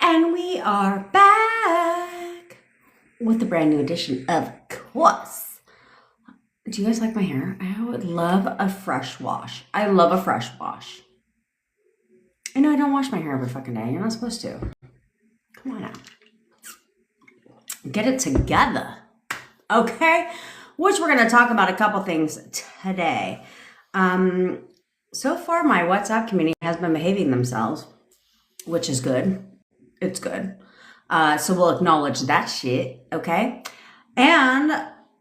And we are back with a brand new edition of Course. Do you guys like my hair? I would love a fresh wash. I love a fresh wash. I know I don't wash my hair every fucking day. You're not supposed to. Come on now. Get it together. Okay? Which we're going to talk about a couple things today. So far, my WhatsApp community has been behaving themselves, which is good. It's good. So we'll acknowledge that shit, okay? And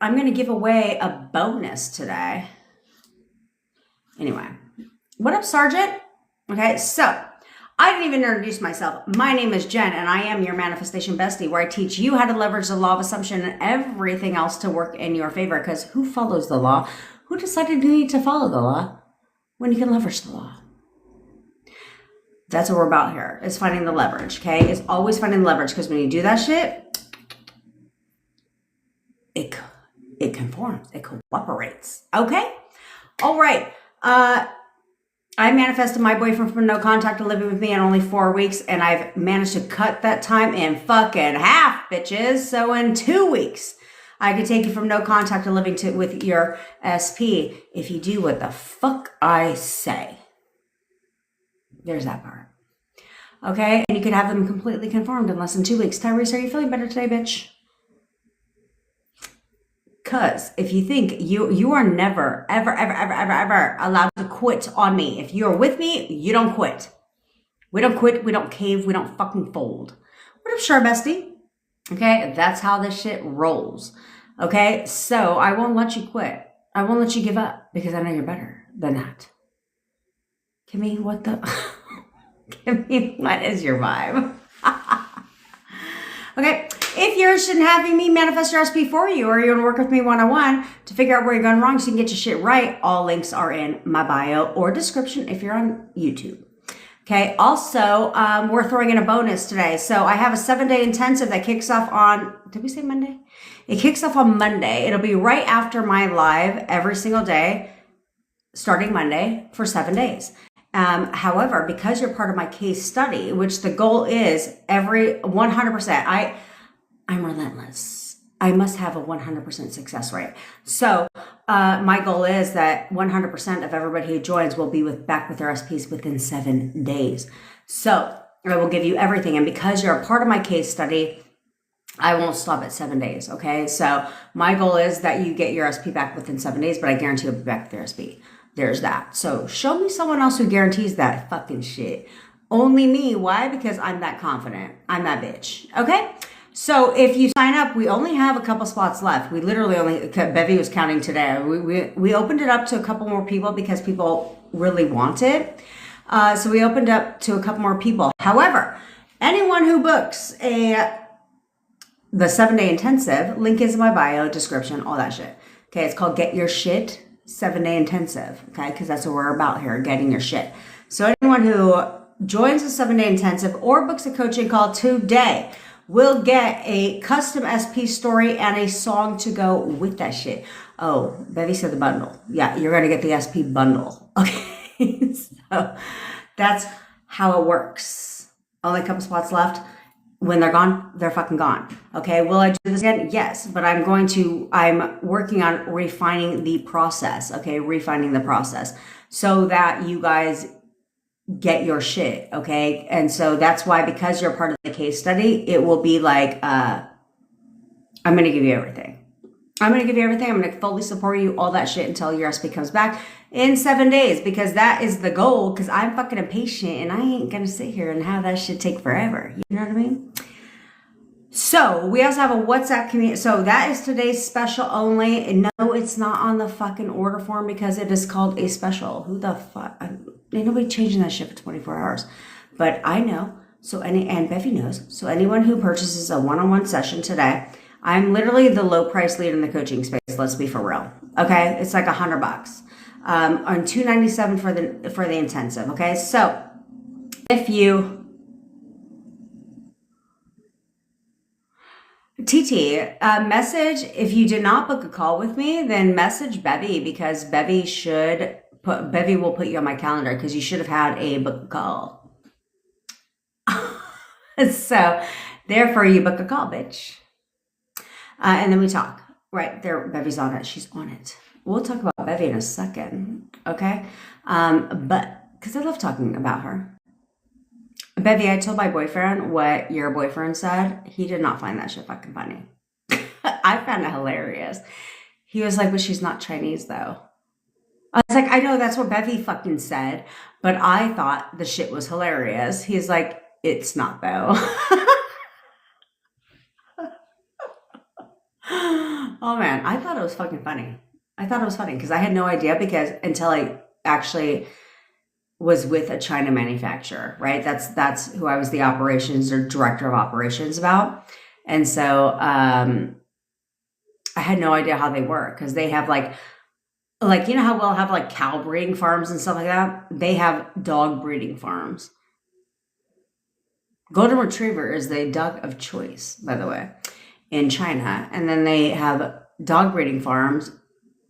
I'm going to give away a bonus today. Anyway, what up, Sergeant? Okay, so I didn't even introduce myself. My name is Jen, and I am your manifestation bestie, where I teach you how to leverage the law of assumption and everything else to work in your favor. Because who follows the law? Who decided you need to follow the law when you can leverage the law? That's what we're about here, is finding the leverage, okay? It's always finding the leverage, because when you do that shit, it conforms, it cooperates, okay? All right. I manifested my boyfriend from no contact to living with me in only 4 weeks, and I've managed to cut that time in fucking half, bitches. So in 2 weeks, I could take you from no contact to living with your SP if you do what the fuck I say. There's that part. Okay? And you could have them completely conformed in less than 2 weeks. Tyrese, are you feeling better today, bitch? Because if you think you are never, ever allowed to quit on me. If you're with me, you don't quit. We don't quit. We don't cave. We don't fucking fold. What up, sure, bestie? Okay? That's how this shit rolls. Okay? So I won't let you quit. I won't let you give up because I know you're better than that. Kimmy, what the... Kimmy, what is your vibe? Okay, if you're interested in having me manifest your recipe for you, or you want to work with me one-on-one to figure out where you're going wrong so you can get your shit right, all links are in my bio or description if you're on YouTube. Okay, also, we're throwing in a bonus today. So I have a 7-day intensive that kicks off on, did we say Monday? It kicks off on Monday. It'll be right after my live every single day, starting Monday for 7 days. However, because you're part of my case study, which the goal is every 100%, I'm relentless. I must have a 100% success rate. So my goal is that 100% of everybody who joins will be back with their SPs within 7 days. So I will give you everything. And because you're a part of my case study, I won't stop at 7 days. Okay. So my goal is that you get your SP back within 7 days, but I guarantee you'll be back with your SP. There's that. So show me someone else who guarantees that fucking shit. Only me. Why? Because I'm that confident. I'm that bitch. Okay? So if you sign up, we only have a couple spots left. We literally only, Bevy was counting today. We opened it up to a couple more people because people really want it. So we opened up to a couple more people. However, anyone who books the 7-day intensive, link is in my bio, description, all that shit. Okay, it's called Get Your Shit 7-day intensive, okay? Because that's what we're about here, getting your shit. So anyone who joins the 7-day intensive or books a coaching call today will get a custom SP story and a song to go with that shit. Oh, Bevy said the bundle. Yeah, you're going to get the SP bundle. Okay, so that's how it works. Only a couple spots left. When they're gone, they're fucking gone. Okay, will I do this again? Yes, but I'm working on refining the process. Okay, refining the process so that you guys get your shit. Okay, and so that's why, because you're part of the case study, it will be like, I'm going to give you everything. I'm going to give you everything. I'm going to fully support you, all that shit, until your SP comes back in 7 days, because that is the goal, because I'm fucking impatient and I ain't going to sit here and have that shit take forever. You know what I mean? So we also have a WhatsApp community. So that is today's special only. And no, it's not on the fucking order form because it is called a special. Who the fuck? Ain't nobody changing that shit for 24 hours. But I know. And Bevy knows. So anyone who purchases a one-on-one session today, I'm literally the low price leader in the coaching space. Let's be for real. Okay. It's like $100. On $297 for the intensive. Okay. So if you, TT, message, if you did not book a call with me, then message Bevy, because Bevy will put you on my calendar, because you should have had a book call. So therefore you book a call, bitch. And then we talk. Right there, Bevy's on it. She's on it. We'll talk about Bevy in a second, okay? But because I love talking about her. Bevy, I told my boyfriend what your boyfriend said. He did not find that shit fucking funny. I found it hilarious. He was like, but she's not Chinese though. I was like, I know that's what Bevy fucking said, but I thought the shit was hilarious. He's like, it's not though. Oh man, I thought it was fucking funny. I thought it was funny because I had no idea because until I actually was with a China manufacturer, right? That's who I was the operations or director of operations about. And so I had no idea how they work because they have like you know how we'll have like cow breeding farms and stuff like that? They have dog breeding farms. Golden Retriever is the dog of choice, by the way, in China. And then they have dog breeding farms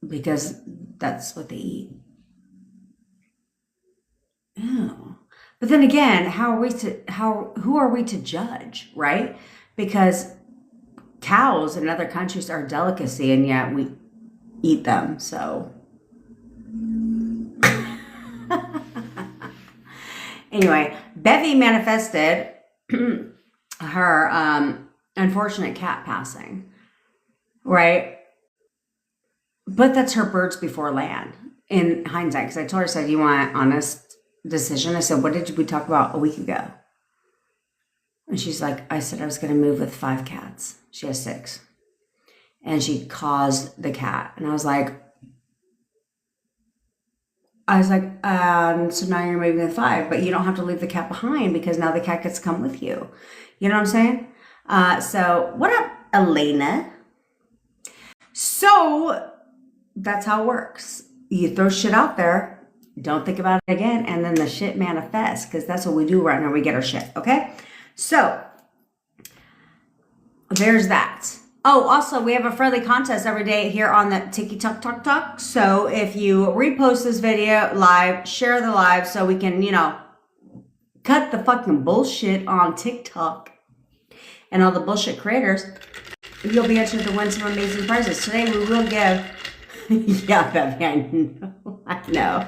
because that's what they eat. Oh. But then again, who are we to judge, right? Because cows in other countries are a delicacy and yet we eat them. So anyway, Bevy manifested her unfortunate cat passing, right? But that's her birds before land in hindsight. Because I told her, I said, you want an honest decision? I said, what did we talk about a week ago? And she's like, I said I was going to move with 5 cats. She has 6. And she caused the cat. And I was like, so now you're moving with 5, but you don't have to leave the cat behind because now the cat gets to come with you. You know what I'm saying? So what up, Elena? So that's how it works. You throw shit out there, don't think about it again, and then the shit manifests because that's what we do right now. We get our shit, okay? So there's that. Oh, also, we have a friendly contest every day here on the Tiki Talk Talk Talk. So if you repost this video live, share the live so we can, cut the fucking bullshit on TikTok and all the bullshit creators, you'll be entered to win some amazing prizes. Today we will give, yeah, Bevy, I know.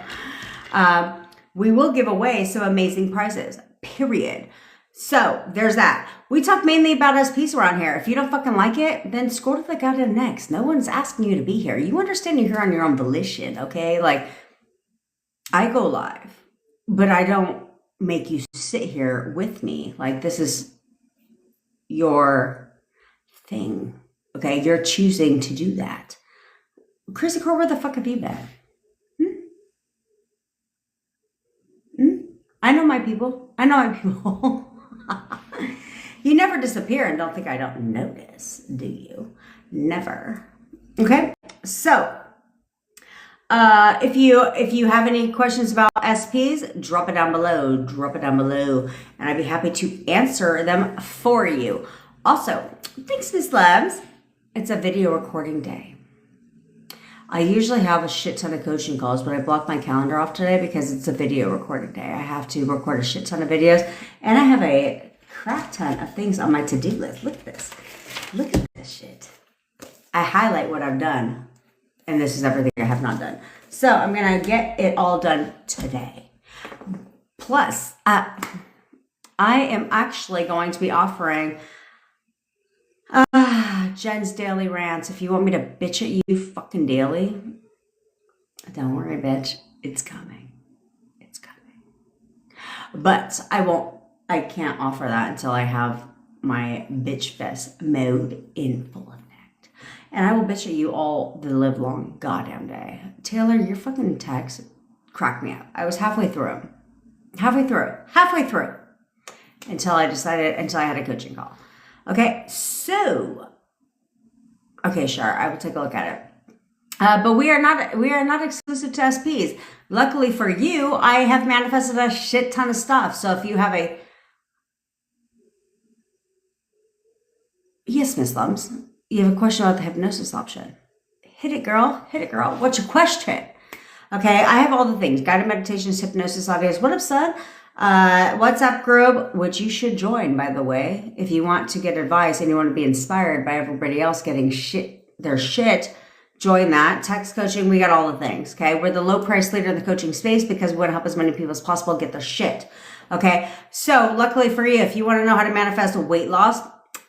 We will give away some amazing prizes, period. So there's that. We talk mainly about SPs around here. If you don't fucking like it, then scroll to the goddamn next. No one's asking you to be here. You understand you're here on your own volition, okay? Like, I go live, but I don't make you sit here with me. Like, this is your thing, okay? You're choosing to do that. Crazy Core, where the fuck have you been? I know my people. You never disappear and don't think I don't notice, do you? Never. Okay? So, if you have any questions about SPs, drop it down below. And I'd be happy to answer them for you. Also, thanks, Miss Loves. It's a video recording day. I usually have a shit ton of coaching calls, but I blocked my calendar off today because it's a video recording day. I have to record a shit ton of videos, and I have a crap ton of things on my to-do list. Look at this. Look at this shit. I highlight what I've done, and this is everything I have not done. So I'm going to get it all done today. Plus, I am actually going to be offering Jen's Daily Rants. If you want me to bitch at you fucking daily, don't worry, bitch. It's coming. It's coming. But I can't offer that until I have my bitch fest mode in full effect. And I will bitch at you all the live long goddamn day. Taylor, your fucking text cracked me up. I was halfway through. Until I had a coaching call. Okay, so, okay, sure, I will take a look at it. But we are not exclusive to SPs. Luckily for you, I have manifested a shit ton of stuff. So if you have yes, Miss Lumps, you have a question about the hypnosis option. Hit it, girl. What's your question? Okay, I have all the things: guided meditations, hypnosis audios. What up, son? WhatsApp group, which you should join, by the way, if you want to get advice and you want to be inspired by everybody else getting their shit. Join that. Text coaching, we got all the things, okay? We're the low price leader in the coaching space because we want to help as many people as possible get their shit, okay? So luckily for you, if you want to know how to manifest weight loss,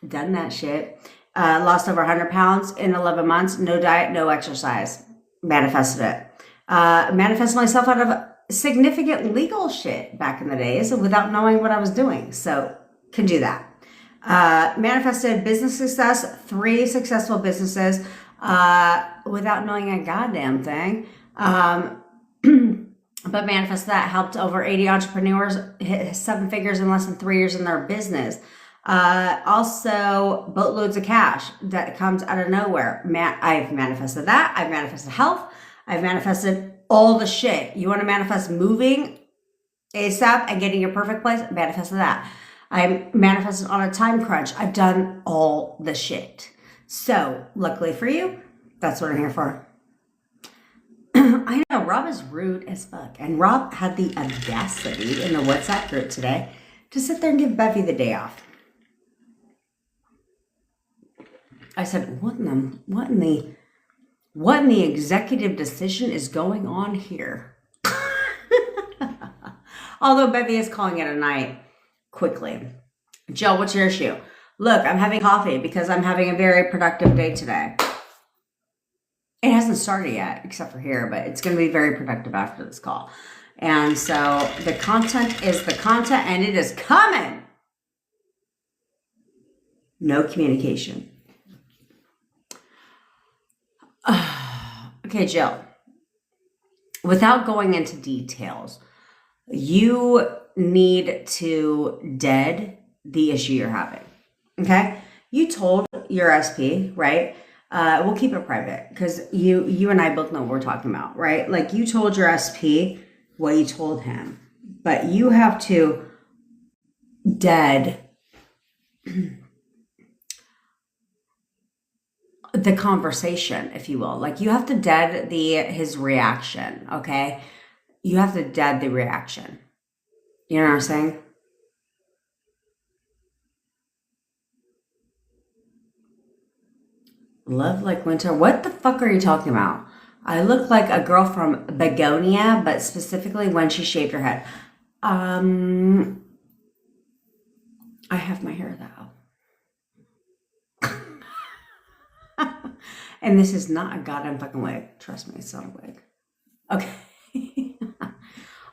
done that shit. Lost over 100 pounds in 11 months, no diet, no exercise. Manifested it. Manifested myself out of significant legal shit back in the days without knowing what I was doing. So can do that. Manifested business success, 3 successful businesses without knowing a goddamn thing. But manifest that helped over 80 entrepreneurs hit 7 figures in less than 3 years in their business. Also boatloads of cash that comes out of nowhere. I've manifested that. I've manifested health. I've manifested all the shit. You want to manifest moving ASAP and getting your perfect place? Manifested that. I manifested on a time crunch. I've done all the shit. So luckily for you, that's what I'm here for. I know Rob is rude as fuck. And Rob had the audacity in the WhatsApp group today to sit there and give Bevy the day off. I said, what in the executive decision is going on here? Although Bevy is calling it a night quickly. Jill, what's your issue? Look, I'm having coffee because I'm having a very productive day today. It hasn't started yet, except for here, but it's going to be very productive after this call. And so the content is the content, and it is coming. No communication. Okay, Jill. Without going into details, you need to dead the issue you're having. Okay? You told your SP, right? We'll keep it private because you and I both know what we're talking about, right? Like you told your SP what you told him, but you have to dead the conversation, if you will. Like you have to dead his reaction, okay? You have to dead the reaction. You know what I'm saying? Love like winter. What the fuck are you talking about? I look like a girl from Begonia, but specifically when she shaved her head. I have my hair though. And this is not a goddamn fucking wig. Trust me, it's not a wig. Okay.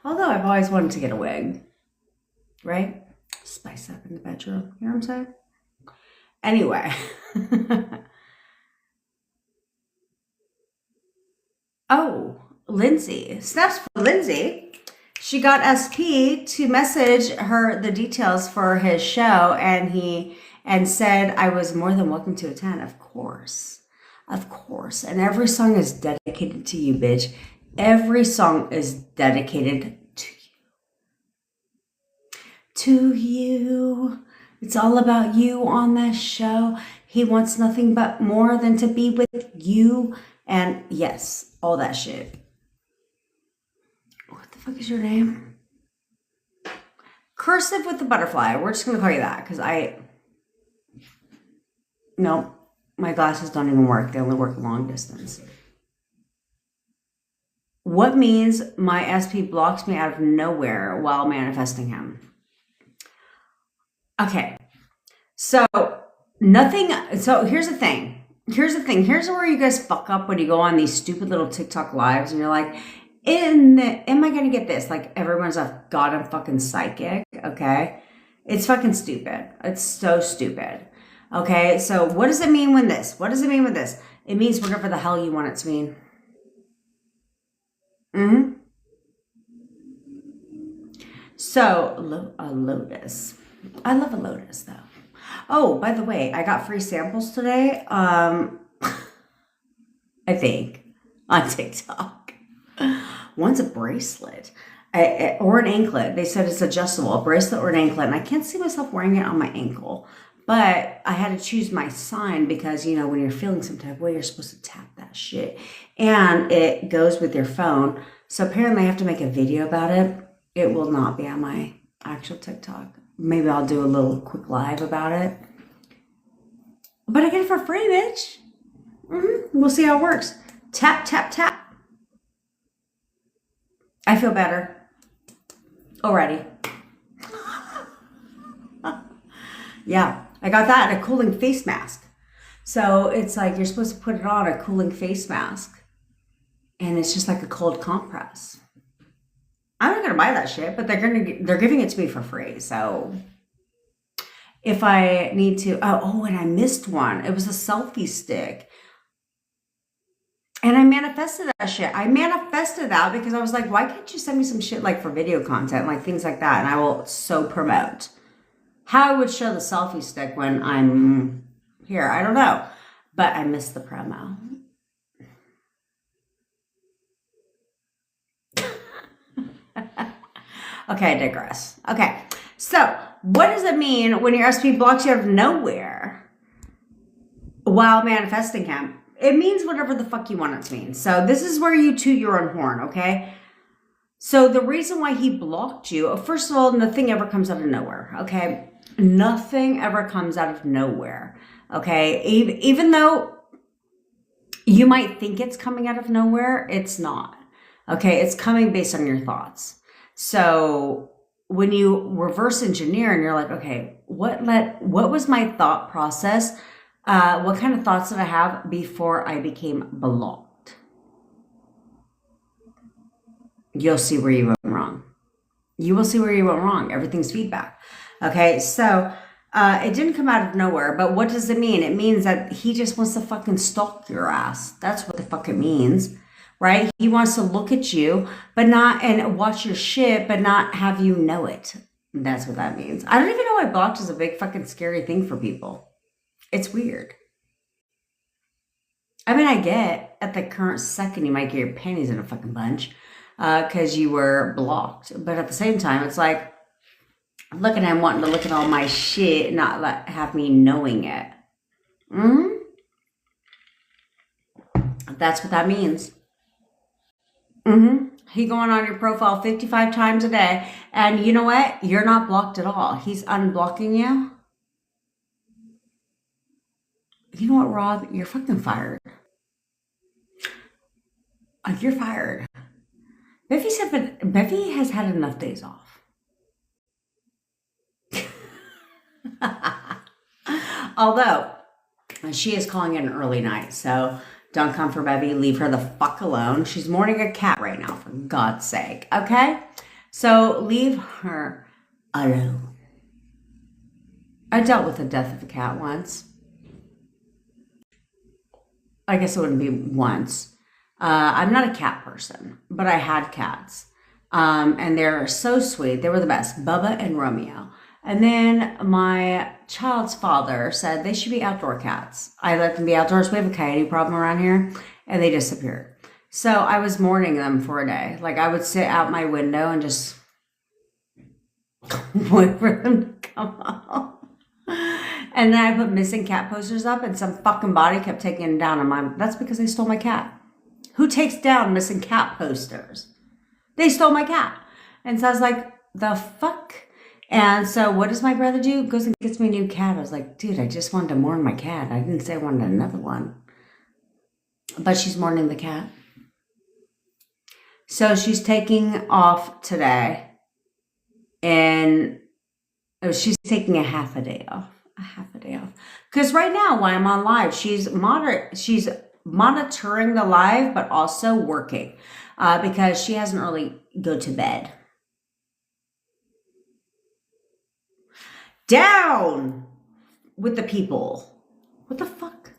Although I've always wanted to get a wig. Right? Spice up in the bedroom. You know what I'm saying? Anyway. Oh, Lindsay. Snaps for Lindsay. She got SP to message her the details for his show, and said I was more than welcome to attend. Of course. Of course. And every song is dedicated to you, bitch. Every song is dedicated to you. To you. It's all about you on that show. He wants nothing but more than to be with you. And yes, all that shit. What the fuck is your name? Cursive with the butterfly. We're just going to call you that because no, my glasses don't even work. They only work long distance. What means my SP blocks me out of nowhere while manifesting him? Okay. So here's the thing. Here's where you guys fuck up when you go on these stupid little TikTok lives and you're like, am I going to get this? Like everyone's a goddamn fucking psychic. Okay. It's fucking stupid. It's so stupid. Okay. So what does it mean when this? What does it mean with this? It means whatever the hell you want it to mean. So a lotus. I love a lotus though. Oh, by the way, I got free samples today. I think on TikTok. One's a bracelet or an anklet. They said it's adjustable, a bracelet or an anklet. And I can't see myself wearing it on my ankle. But I had to choose my sign because, when you're feeling some type of way, you're supposed to tap that shit. And it goes with your phone. So apparently I have to make a video about it. It will not be on my actual TikTok. Maybe I'll do a little quick live about it. But I get it for free, bitch. We'll see how it works. Tap, tap, tap. I feel better already. Yeah, I got that and a cooling face mask. So it's like you're supposed to put it on, a cooling face mask. And it's just like a cold compress. I'm not gonna buy that shit, but they're giving it to me for free. So if I need to, and I missed one. It was a selfie stick. And I manifested that shit. I manifested that because I was like, why can't you send me some shit like for video content, like things like that? And I will so promote. How I would show the selfie stick when I'm here, I don't know. But I missed the promo. Okay, I digress. Okay, so what does it mean when your SP blocks you out of nowhere while manifesting him? It means whatever the fuck you want it to mean. So this is where you toot your own horn, okay? So the reason why he blocked you, first of all, nothing ever comes out of nowhere, okay? Nothing ever comes out of nowhere, okay? Even though you might think it's coming out of nowhere, it's not, okay? It's coming based on your thoughts. So when you reverse engineer and you're like, okay, what was my thought process? What kind of thoughts did I have before I became blocked? You'll see where you went wrong. You will see where you went wrong. Everything's feedback. Okay, so it didn't come out of nowhere, but what does it mean? It means that he just wants to fucking stalk your ass. That's what the fuck it means, right? He wants to look at you, but not, and watch your shit, but not have you know it. That's what that means. I don't even know why blocked is a big fucking scary thing for people. It's weird. I mean, I get at the current second you might get your panties in a fucking bunch because you were blocked. But at the same time, it's like, looking at him wanting to look at all my shit, not have me knowing it. That's what that means. He going on your profile 55 times a day. And you know what? You're not blocked at all. He's unblocking you. You know what, Rob? You're fucking fired. You're fired. Bevy has had enough days off. Although, she is calling it an early night, so don't come for Bevy. Leave her the fuck alone. She's mourning a cat right now, for God's sake, okay? So leave her alone. I dealt with the death of a cat once. I guess it wouldn't be once. I'm not a cat person, but I had cats. And they're so sweet. They were the best, Bubba and Romeo. And then my child's father said they should be outdoor cats. I let them be outdoors. We have a coyote problem around here, and they disappeared. So I was mourning them for a day. Like I would sit out my window and just wait for them to come out. And then I put missing cat posters up, and some fucking body kept taking them down. And that's because they stole my cat. Who takes down missing cat posters? They stole my cat. And so I was like, the fuck? And so what does my brother do? Goes and gets me a new cat. I was like, dude, I just wanted to mourn my cat. I didn't say I wanted another one. But she's mourning the cat. So she's taking off today. And she's taking a half a day off. Because right now, while I'm on live, she's monitoring the live, but also working. Because she has an early go to bed. Down with the people. What the fuck?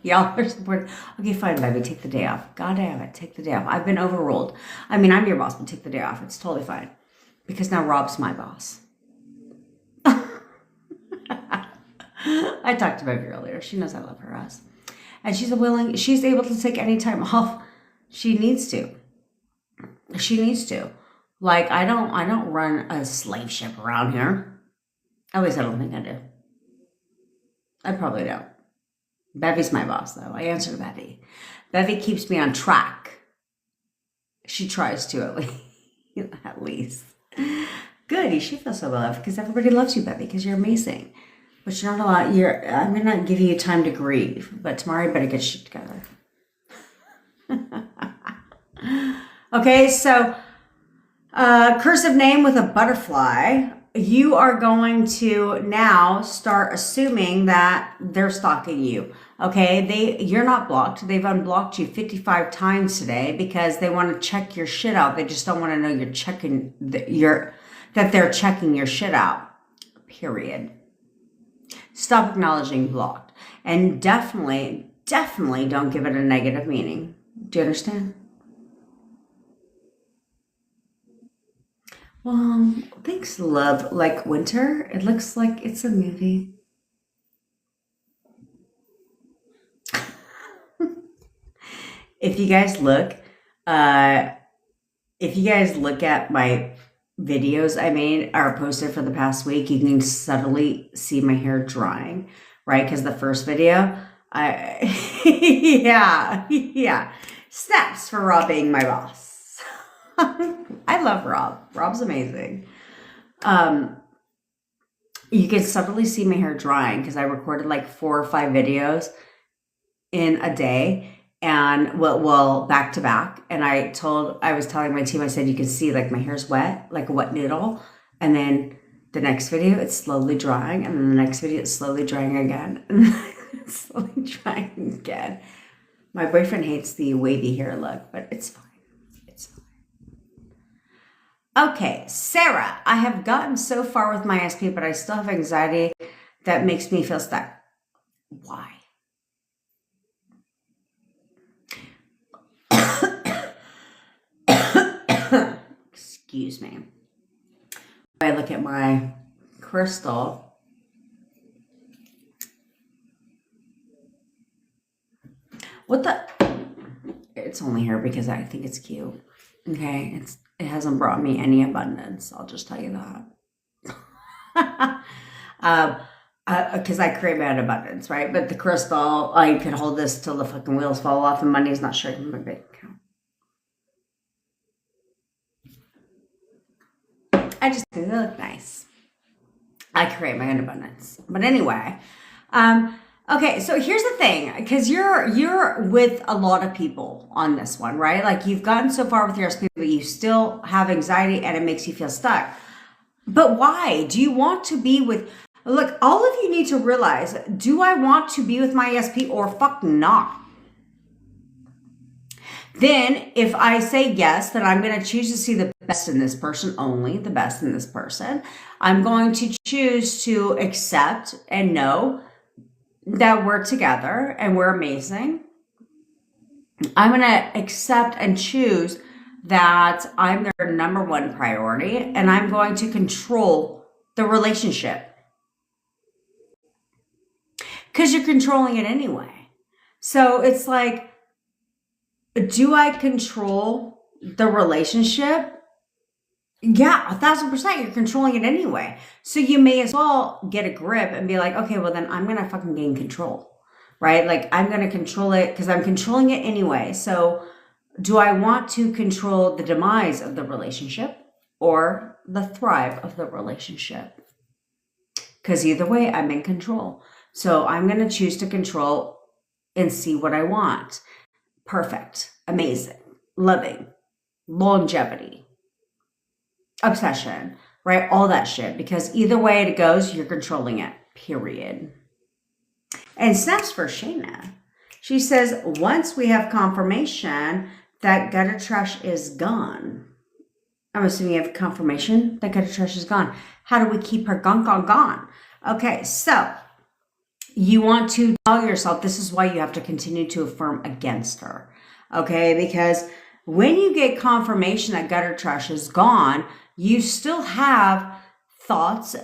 Y'all are supporting. Okay, fine, baby. Take the day off. God damn it. Take the day off. I've been overruled. I mean, I'm your boss, but take the day off. It's totally fine. Because now Rob's my boss. I talked to Baby earlier. She knows I love her ass. And she's able to take any time off she needs to. Like, I don't run a slave ship around here. At least I don't think I do. I probably don't. Bevy's my boss, though. I answer to Bevy. Bevy keeps me on track. She tries to, at least. At least. Good, you should feel so loved because everybody loves you, baby, because you're amazing. But you're not allowed, I'm going to give you time to grieve, but tomorrow you better get shit together. Okay, so cursive name with a butterfly. You are going to now start assuming that they're stalking you. Okay, you're not blocked. They've unblocked you 55 times today because they want to check your shit out. They just don't want to know you're checking that they're checking your shit out. Period. Stop acknowledging blocked. And definitely don't give it a negative meaning. Do you understand? Well, thanks, love. Like winter, it looks like it's a movie. If you guys look at my videos I made or posted for the past week, you can subtly see my hair drying, right? Because the first video, yeah. Snaps for Rob being my boss. I love Rob. Rob's amazing. You can subtly see my hair drying because I recorded like 4 or 5 videos in a day. And well, back to back. And I was telling my team, I said, you can see like my hair's wet, like a wet noodle. And then the next video, it's slowly drying. And then the next video, it's slowly drying again. And then it's slowly drying again. My boyfriend hates the wavy hair look, but it's fine. It's fine. Okay, Sarah, I have gotten so far with my SP, but I still have anxiety that makes me feel stuck. Why? Excuse me. I look at my crystal. What the? It's only here because I think it's cute. Okay, it hasn't brought me any abundance. I'll just tell you that. Because I create my own abundance, right? But the crystal, I could hold this till the fucking wheels fall off and money's not shaking in my bank account. I just think they look nice. I create my own abundance. But anyway, okay, so here's the thing, because you're with a lot of people on this one, right? Like you've gotten so far with your SP, but you still have anxiety and it makes you feel stuck. But why? Do you want to be with, look, all of you need to realize, do I want to be with my SP or fuck not? Then if I say yes, then I'm going to choose to see the best in this person, only the best in this person. I'm going to choose to accept and know that we're together and we're amazing. I'm going to accept and choose that I'm their number one priority and I'm going to control the relationship. Because you're controlling it anyway. So it's like, do I control the relationship? Yeah, 1,000%. You're controlling it anyway. So you may as well get a grip and be like, okay, well then I'm going to fucking gain control, right? Like I'm going to control it because I'm controlling it anyway. So do I want to control the demise of the relationship or the thrive of the relationship? Because either way, I'm in control. So I'm going to choose to control and see what I want. Perfect, amazing, loving, longevity, obsession, right? All that shit. Because either way it goes, you're controlling it, period. And snaps for Shayna. She says, once we have confirmation that gutter trash is gone. I'm assuming you have confirmation that gutter trash is gone. How do we keep her gone? Okay, so you want to tell yourself, this is why you have to continue to affirm against her. Okay, because when you get confirmation that gutter trash is gone, you still have thoughts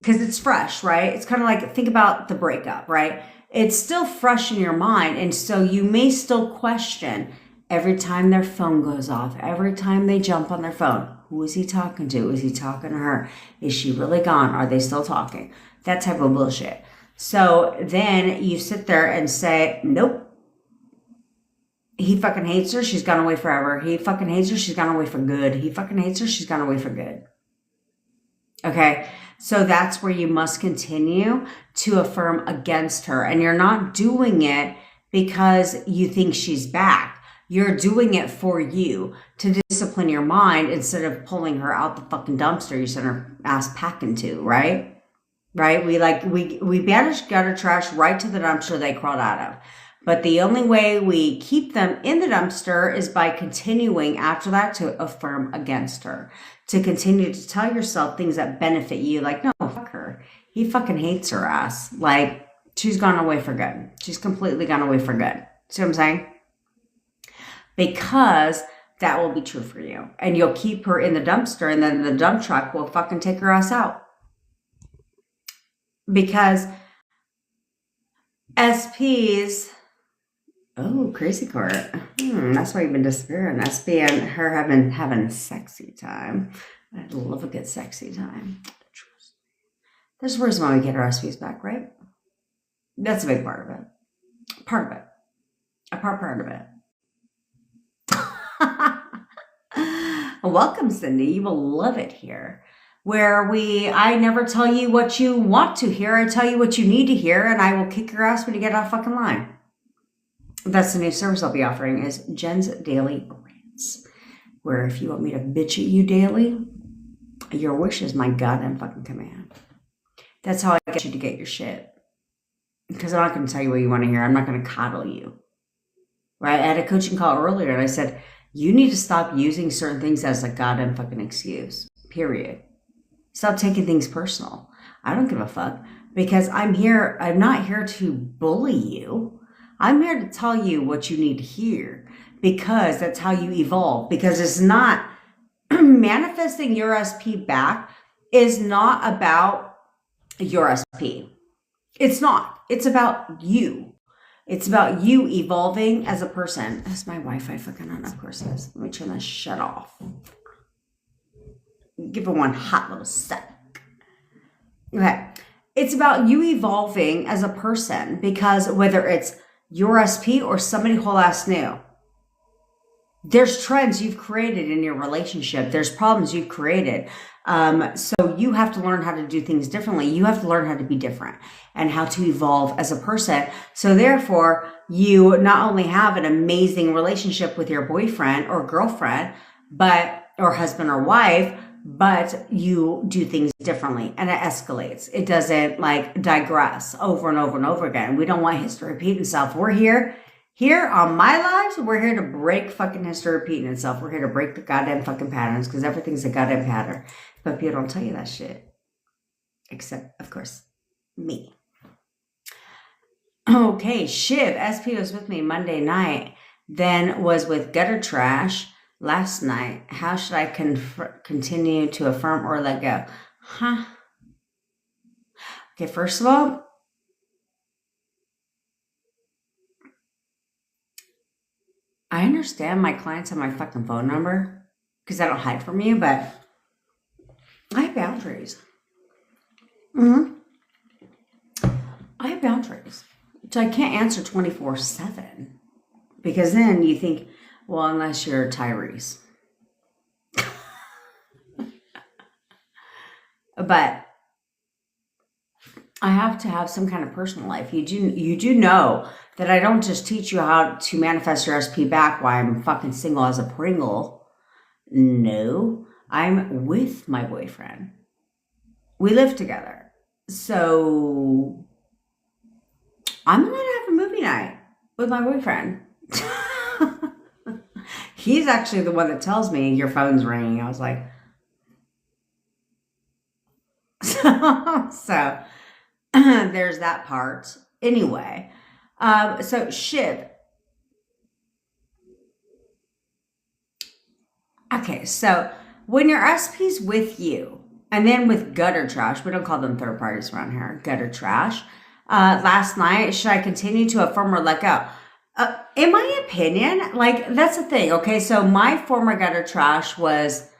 because it's fresh, right? It's kind of like, think about the breakup, right? It's still fresh in your mind. And so you may still question every time their phone goes off, every time they jump on their phone. Who is he talking to? Is he talking to her? Is she really gone? Are they still talking? That type of bullshit. So then you sit there and say, nope. He fucking hates her. She's gone away forever. He fucking hates her. She's gone away for good. He fucking hates her. She's gone away for good. Okay. So that's where you must continue to affirm against her. And you're not doing it because you think she's back. You're doing it for you to discipline your mind instead of pulling her out the fucking dumpster you sent her ass packing to, right? Right? We banish gutter trash right to the dumpster they crawled out of. But the only way we keep them in the dumpster is by continuing after that to affirm against her. To continue to tell yourself things that benefit you. Like, no, fuck her. He fucking hates her ass. Like, she's gone away for good. She's completely gone away for good. See what I'm saying? Because that will be true for you. And you'll keep her in the dumpster and then the dump truck will fucking take her ass out. Because SPs, oh, crazy court. That's why you've been disappearing. SP and her have been having a sexy time. I love a good sexy time. There's a reason why we get our SPs back, right? That's a big part of it. Part of it. A part of it. Welcome, Cindy. You will love it here. Where I never tell you what you want to hear. I tell you what you need to hear, and I will kick your ass when you get off fucking line. That's the new service I'll be offering is Jen's Daily Rants. Where if you want me to bitch at you daily, your wish is my goddamn fucking command. That's how I get you to get your shit. Because I'm not going to tell you what you want to hear. I'm not going to coddle you. Right? I had a coaching call earlier, and I said, you need to stop using certain things as a goddamn fucking excuse. Period. Stop taking things personal. I don't give a fuck because I'm not here to bully you. I'm here to tell you what you need to hear because that's how you evolve. Because it's not manifesting your SP back is not about your SP. It's not. It's about you. It's about you evolving as a person. That's my Wi-Fi fucking on. Of course it is. Let me turn this shut off. Give it one hot little sec. Okay. It's about you evolving as a person because whether it's your SP or somebody whole ass new, there's trends you've created in your relationship. There's problems you've created. So you have to learn how to do things differently. You have to learn how to be different and how to evolve as a person. So therefore, you not only have an amazing relationship with your boyfriend or girlfriend, or husband or wife, but you do things differently and it escalates. It doesn't digress over and over and over again. We don't want history repeating itself. We're here on My Lives, we're here to break fucking history repeating itself. We're here to break the goddamn fucking patterns because everything's a goddamn pattern. But people don't tell you that shit. Except, of course, me. Okay, Shiv, SP was with me Monday night, then was with Gutter Trash last night. How should I continue to affirm or let go? Okay, first of all, I understand my clients have my fucking phone number because I don't hide from you, but I have boundaries. I have boundaries. So I can't answer 24/7 because then you think, well, unless you're Tyrese. But I have to have some kind of personal life. You do know that I don't just teach you how to manifest your SP back while I'm fucking single as a Pringle. No, I'm with my boyfriend. We live together. So I'm going to have a movie night with my boyfriend. He's actually the one that tells me your phone's ringing. I was like, so there's that part. Anyway, so Shiv. Okay, so when your SP's with you, and then with Gutter Trash, we don't call them third parties around here, Gutter Trash. Last night, should I continue to affirm or let go? In my opinion, that's the thing. Okay, so my former Gutter Trash was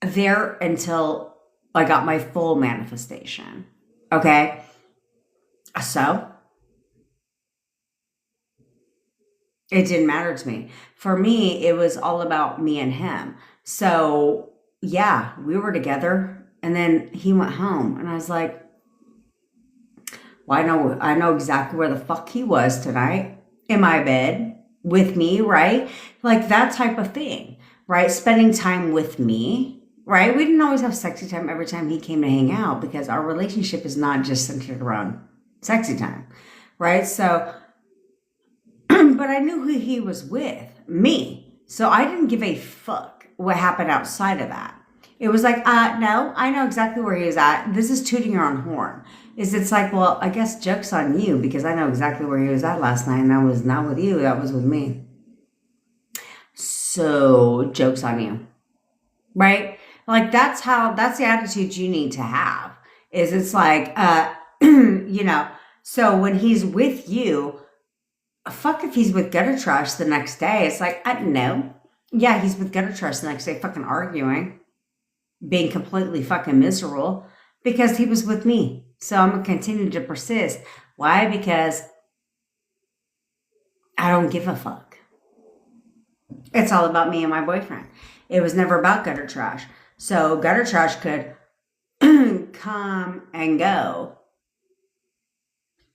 there until I got my full manifestation. Okay, so It didn't matter to me. For me, it was all about me and him. So yeah, we were together and then he went home and I was like, well, I know exactly where the fuck he was tonight in my bed with me, right? Like that type of thing, right? Spending time with me, right? We didn't always have sexy time every time he came to hang out because our relationship is not just centered around sexy time, right? So, but I knew who he was with, me. So I didn't give a fuck what happened outside of that. It was like, no, I know exactly where he was at. This is tooting your own horn. It's like, well, I guess joke's on you because I know exactly where he was at last night and that was not with you, that was with me. So joke's on you, right? Like that's the attitude you need to have is it's like, so when he's with you, fuck if he's with gutter trash the next day. It's like, I don't know. Yeah, he's with gutter trash the next day fucking arguing, being completely fucking miserable because he was with me. So I'm going to continue to persist. Why? Because I don't give a fuck. It's all about me and my boyfriend. It was never about gutter trash. So gutter trash could come and go.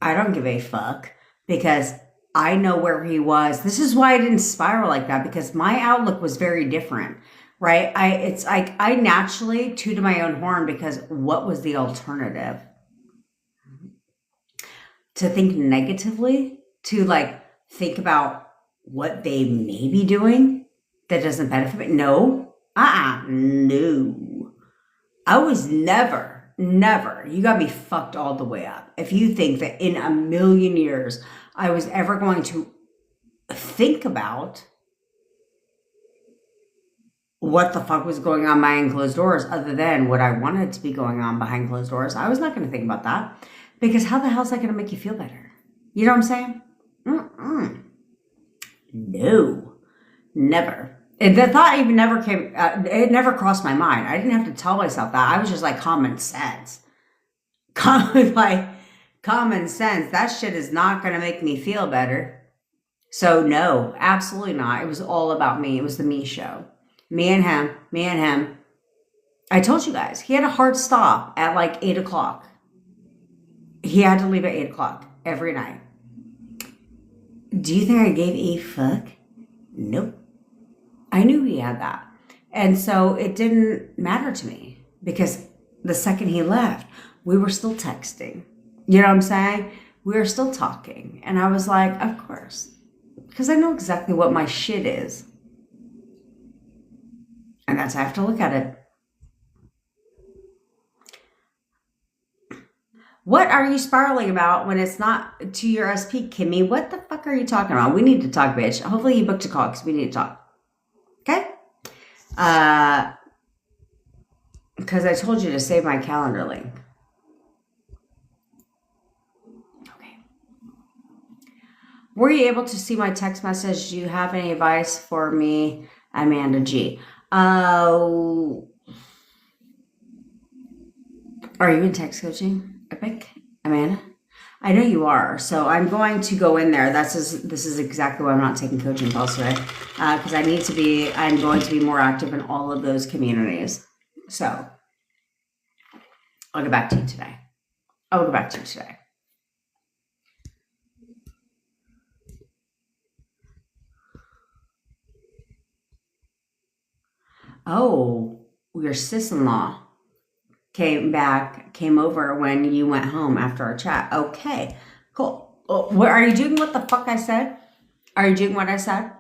I don't give a fuck because I know where he was. This is why I didn't spiral like that because my outlook was very different, right? It's like I naturally tooted my own horn because what was the alternative? To think negatively, to like think about what they may be doing that doesn't benefit me. No, no. I was never, you got me fucked all the way up. If you think that in a million years I was ever going to think about what the fuck was going on behind closed doors other than what I wanted to be going on behind closed doors, I was not going to think about that. Because how the hell is that going to make you feel better? You know what I'm saying? No, never. The thought even never came, it never crossed my mind. I didn't have to tell myself that. I was just like common sense. Common sense. That shit is not going to make me feel better. So no, absolutely not. It was all about me. It was the me show. Me and him. I told you guys, he had a hard stop at like 8 o'clock. He had to leave at 8 o'clock every night. Do you think I gave a fuck? Nope. I knew he had that. And so it didn't matter to me because the second he left, we were still texting. You know what I'm saying? We were still talking. And I was like, of course. Because I know exactly what my shit is. And that's how I have to look at it. What are you spiraling about when it's not to your SP, Kimmy? What the fuck are you talking about? We need to talk, bitch. Hopefully you booked a call because we need to talk. Okay? Because I told you to save my calendar link. Okay. Were you able to see my text message? Do you have any advice for me, Amanda G? Are you in text coaching? Epic, Amanda? I know you are, so I'm going to go in there. This is exactly why I'm not taking coaching calls today, because I'm going to be more active in all of those communities. So I'll get back to you today. Oh, your sis-in-law came over when you went home after our chat. Okay, cool. What are you doing? What the fuck I said? Are you doing what I said?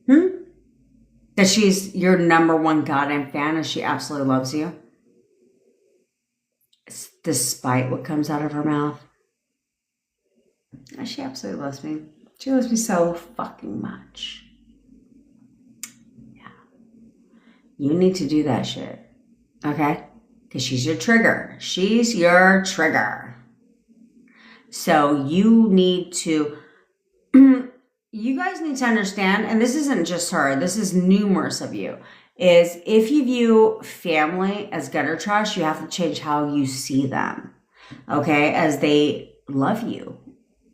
That she's your number one goddamn fan and she absolutely loves you? Despite what comes out of her mouth. She absolutely loves me. She loves me so fucking much. Yeah. You need to do that shit. Okay? Because she's your trigger. So you need to, you guys need to understand, and this isn't just her, this is numerous of you, is if you view family as gutter trash, you have to change how you see them. Okay? As they love you.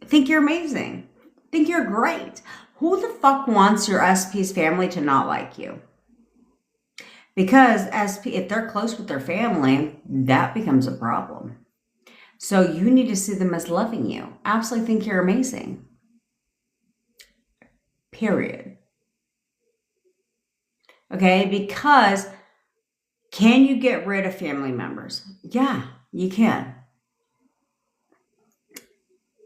Think you're amazing. Think you're great. Who the fuck wants your SP's family to not like you? Because if they're close with their family, that becomes a problem. So you need to see them as loving you. Absolutely think you're amazing. Period. Okay, because can you get rid of family members? Yeah, you can.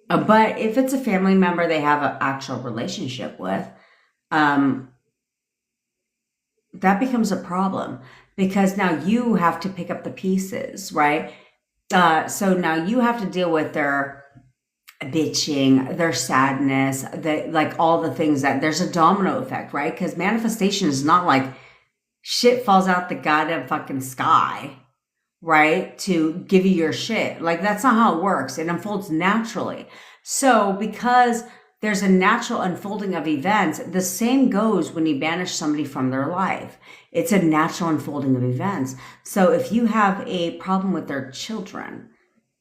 But if it's a family member they have an actual relationship with, that becomes a problem because now you have to pick up the pieces, right? So now you have to deal with their bitching, their sadness, like all the things that there's a domino effect, right? Because manifestation is not like shit falls out the goddamn fucking sky, right? To give you your shit. Like that's not how it works. It unfolds naturally. So because there's a natural unfolding of events, the same goes when you banish somebody from their life. It's a natural unfolding of events. So if you have a problem with their children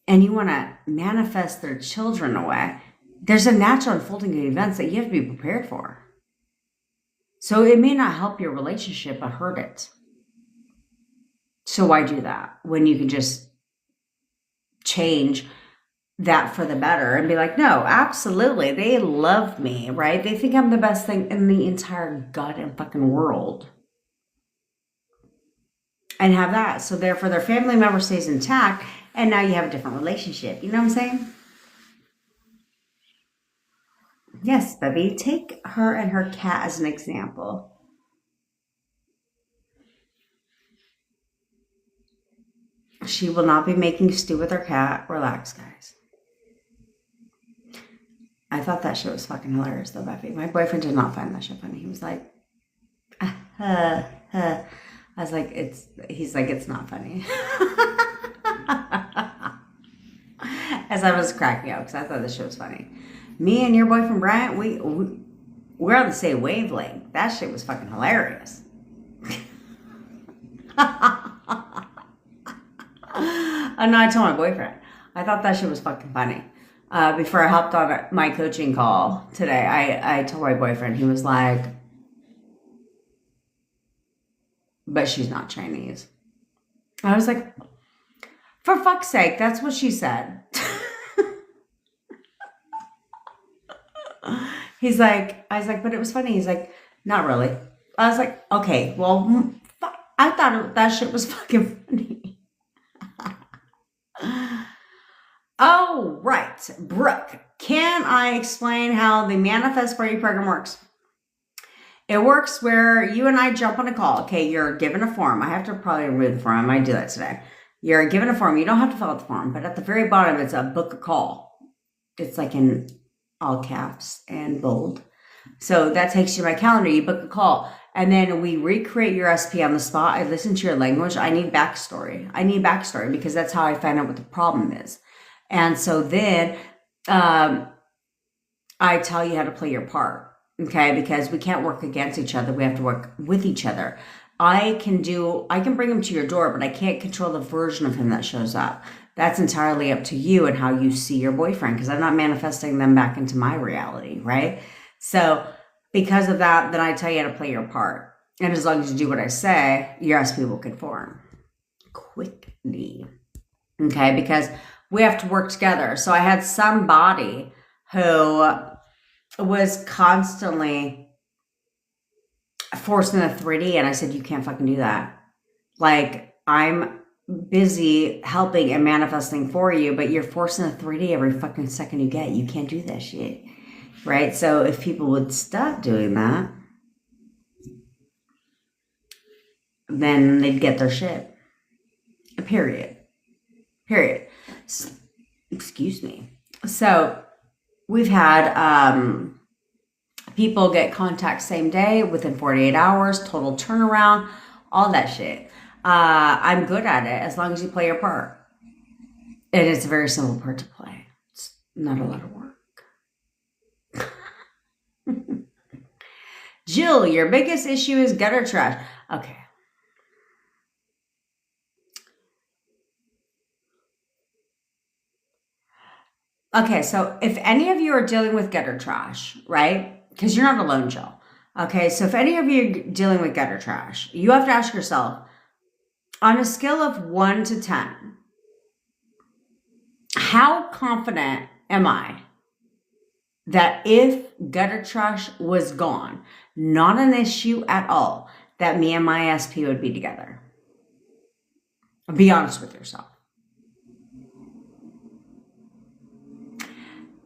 and you want to manifest their children away, there's a natural unfolding of events that you have to be prepared for. So it may not help your relationship, but hurt it. So why do that when you can just change that for the better and be like, no, absolutely. They love me, right? They think I'm the best thing in the entire goddamn fucking world. And have that. So therefore their family member stays intact and now you have a different relationship. You know what I'm saying? Yes, baby. Take her and her cat as an example. She will not be making stew with her cat. Relax, guys. I thought that shit was fucking hilarious though, Buffy. My boyfriend did not find that shit funny. He was like, I was like, he's like, it's not funny. As I was cracking up because I thought this shit was funny. Me and your boyfriend Bryant, we're on the same wavelength. That shit was fucking hilarious. Oh no, I told my boyfriend. I thought that shit was fucking funny. Before I hopped on my coaching call today, I told my boyfriend, he was like, but she's not Chinese. I was like, for fuck's sake, that's what she said. He's like, I was like, but it was funny. He's like, not really. I was like, okay, well, I thought that shit was fucking funny. Oh, right. Brooke, can I explain how the Manifest for You program works? It works where you and I jump on a call. Okay, you're given a form. I have to probably remove the form. I might do that today. You're given a form. You don't have to fill out the form, but at the very bottom, it's a book a call. It's like in all caps and bold. So that takes you to my calendar. You book a call. And then we recreate your SP on the spot. I listen to your language. I need backstory. Because that's how I find out what the problem is. And so then I tell you how to play your part. Okay, because we can't work against each other. We have to work with each other. I can bring him to your door, but I can't control the version of him that shows up. That's entirely up to you and how you see your boyfriend, because I'm not manifesting them back into my reality, right? So because of that, then I tell you how to play your part. And as long as you do what I say, your SP will conform quickly. Okay, because we have to work together. So I had somebody who was constantly forcing the 3D, and I said, you can't fucking do that. Like, I'm busy helping and manifesting for you, but you're forcing the 3D every fucking second you get. You can't do that shit. Right? So if people would stop doing that, then they'd get their shit. Period. Excuse me. So we've had people get contact same day, within 48 hours, total turnaround, all that shit. I'm good at it as long as you play your part. And it's a very simple part to play. It's not a lot of work. Jill, your biggest issue is gutter trash. Okay. Okay, so if any of you are dealing with gutter trash, right? because you're not alone, Jill. Okay, so if any of you are dealing with gutter trash, you have to ask yourself, on a scale of 1 to 10, how confident am I that if gutter trash was gone, not an issue at all, that me and my SP would be together? Be honest with yourself.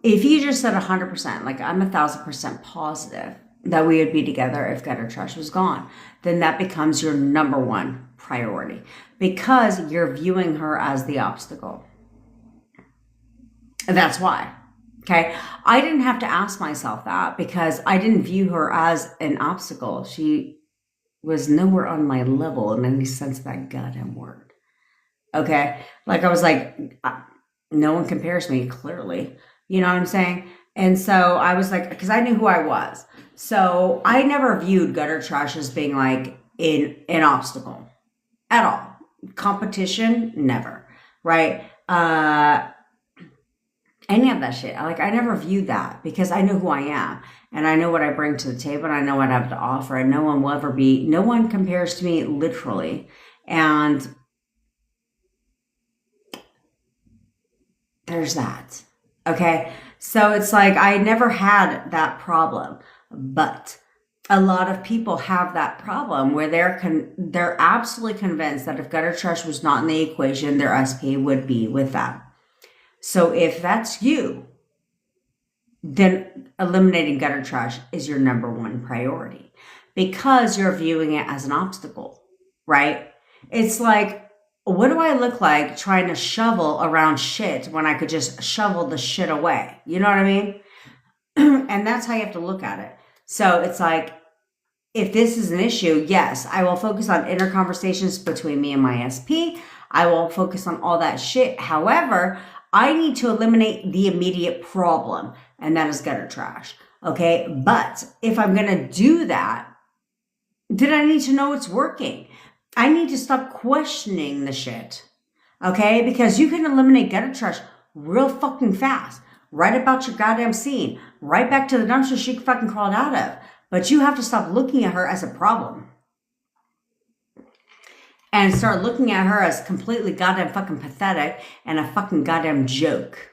If you just said 100%, like I'm 1,000% positive that we would be together if gutter trash was gone, then that becomes your number one priority because you're viewing her as the obstacle. That's why. Okay. I didn't have to ask myself that because I didn't view her as an obstacle. She was nowhere on my level in any sense of that goddamn word. Okay. Like I was like, no one compares me, clearly. You know what I'm saying? And so I was like, because I knew who I was. So I never viewed gutter trash as being like an obstacle at all. Competition, never. Right? Any of that shit. Like I never viewed that because I know who I am and I know what I bring to the table and I know what I have to offer and no one compares to me literally. And there's that. Okay. So it's like, I never had that problem, but a lot of people have that problem where they're absolutely convinced that if gutter trash was not in the equation, their SP would be with them. So if that's you, then eliminating gutter trash is your number one priority because you're viewing it as an obstacle, right? It's like, what do I look like trying to shovel around shit when I could just shovel the shit away? You know what I mean? And that's how you have to look at it. So it's like, if this is an issue, yes, I will focus on inner conversations between me and my SP. I will focus on all that shit. However, I need to eliminate the immediate problem, and that is gutter trash. Okay. But if I'm going to do that, then I need to know it's working. I need to stop questioning the shit. Okay. Because you can eliminate gutter trash real fucking fast. Right about your goddamn scene. Right back to the dumpster she fucking crawled out of. But you have to stop looking at her as a problem. And start looking at her as completely goddamn fucking pathetic and a fucking goddamn joke.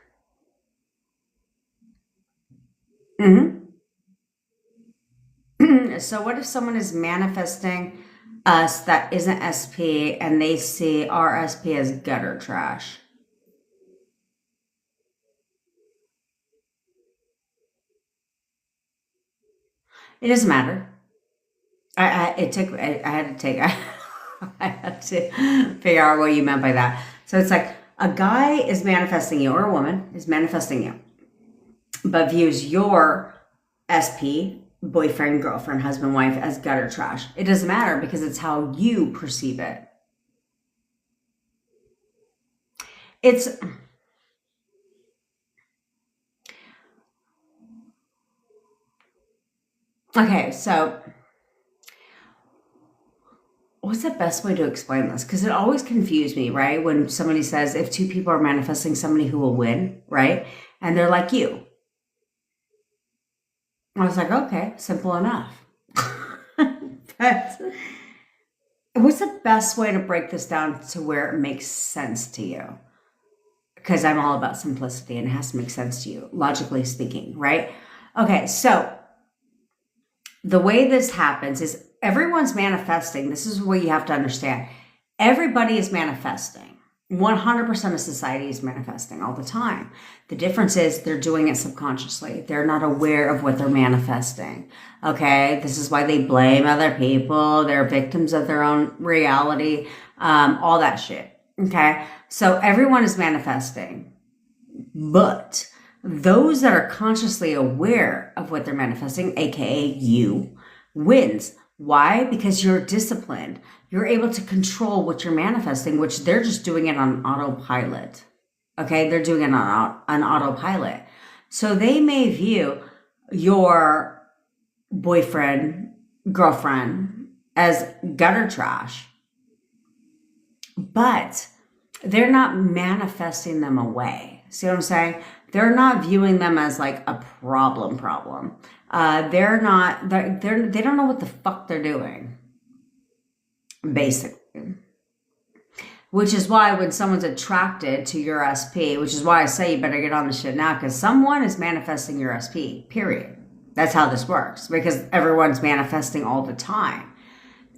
So what if someone is manifesting us that isn't SP and they see our SP as gutter trash? It doesn't matter. I had to figure out what you meant by that. So it's like a guy is manifesting you or a woman is manifesting you, but views your SP, boyfriend, girlfriend, husband, wife, as gutter trash. It doesn't matter because it's how you perceive it. It's okay. So what's the best way to explain this? Because it always confused me, right? When somebody says if two people are manifesting somebody who will win, right? And they're like you. I was like, okay, simple enough. But what's the best way to break this down to where it makes sense to you? Because I'm all about simplicity and it has to make sense to you, logically speaking, right? Okay, so the way this happens is everyone's manifesting. This is what you have to understand. Everybody is manifesting. 100% of society is manifesting all the time. The difference is they're doing it subconsciously. They're not aware of what they're manifesting. Okay. This is why they blame other people. They're victims of their own reality. All that shit. Okay. So everyone is manifesting, but those that are consciously aware of what they're manifesting, AKA you, wins. Why? Because you're disciplined. You're able to control what you're manifesting, which they're just doing it on autopilot. Okay. They're doing it on autopilot. So they may view your boyfriend, girlfriend as gutter trash, but they're not manifesting them away. See what I'm saying? They're not viewing them as like a problem. They don't know what the fuck they're doing, basically. Which is why when someone's attracted to your SP, which is why I say you better get on the shit now, because someone is manifesting your SP, period. That's how this works, because everyone's manifesting all the time.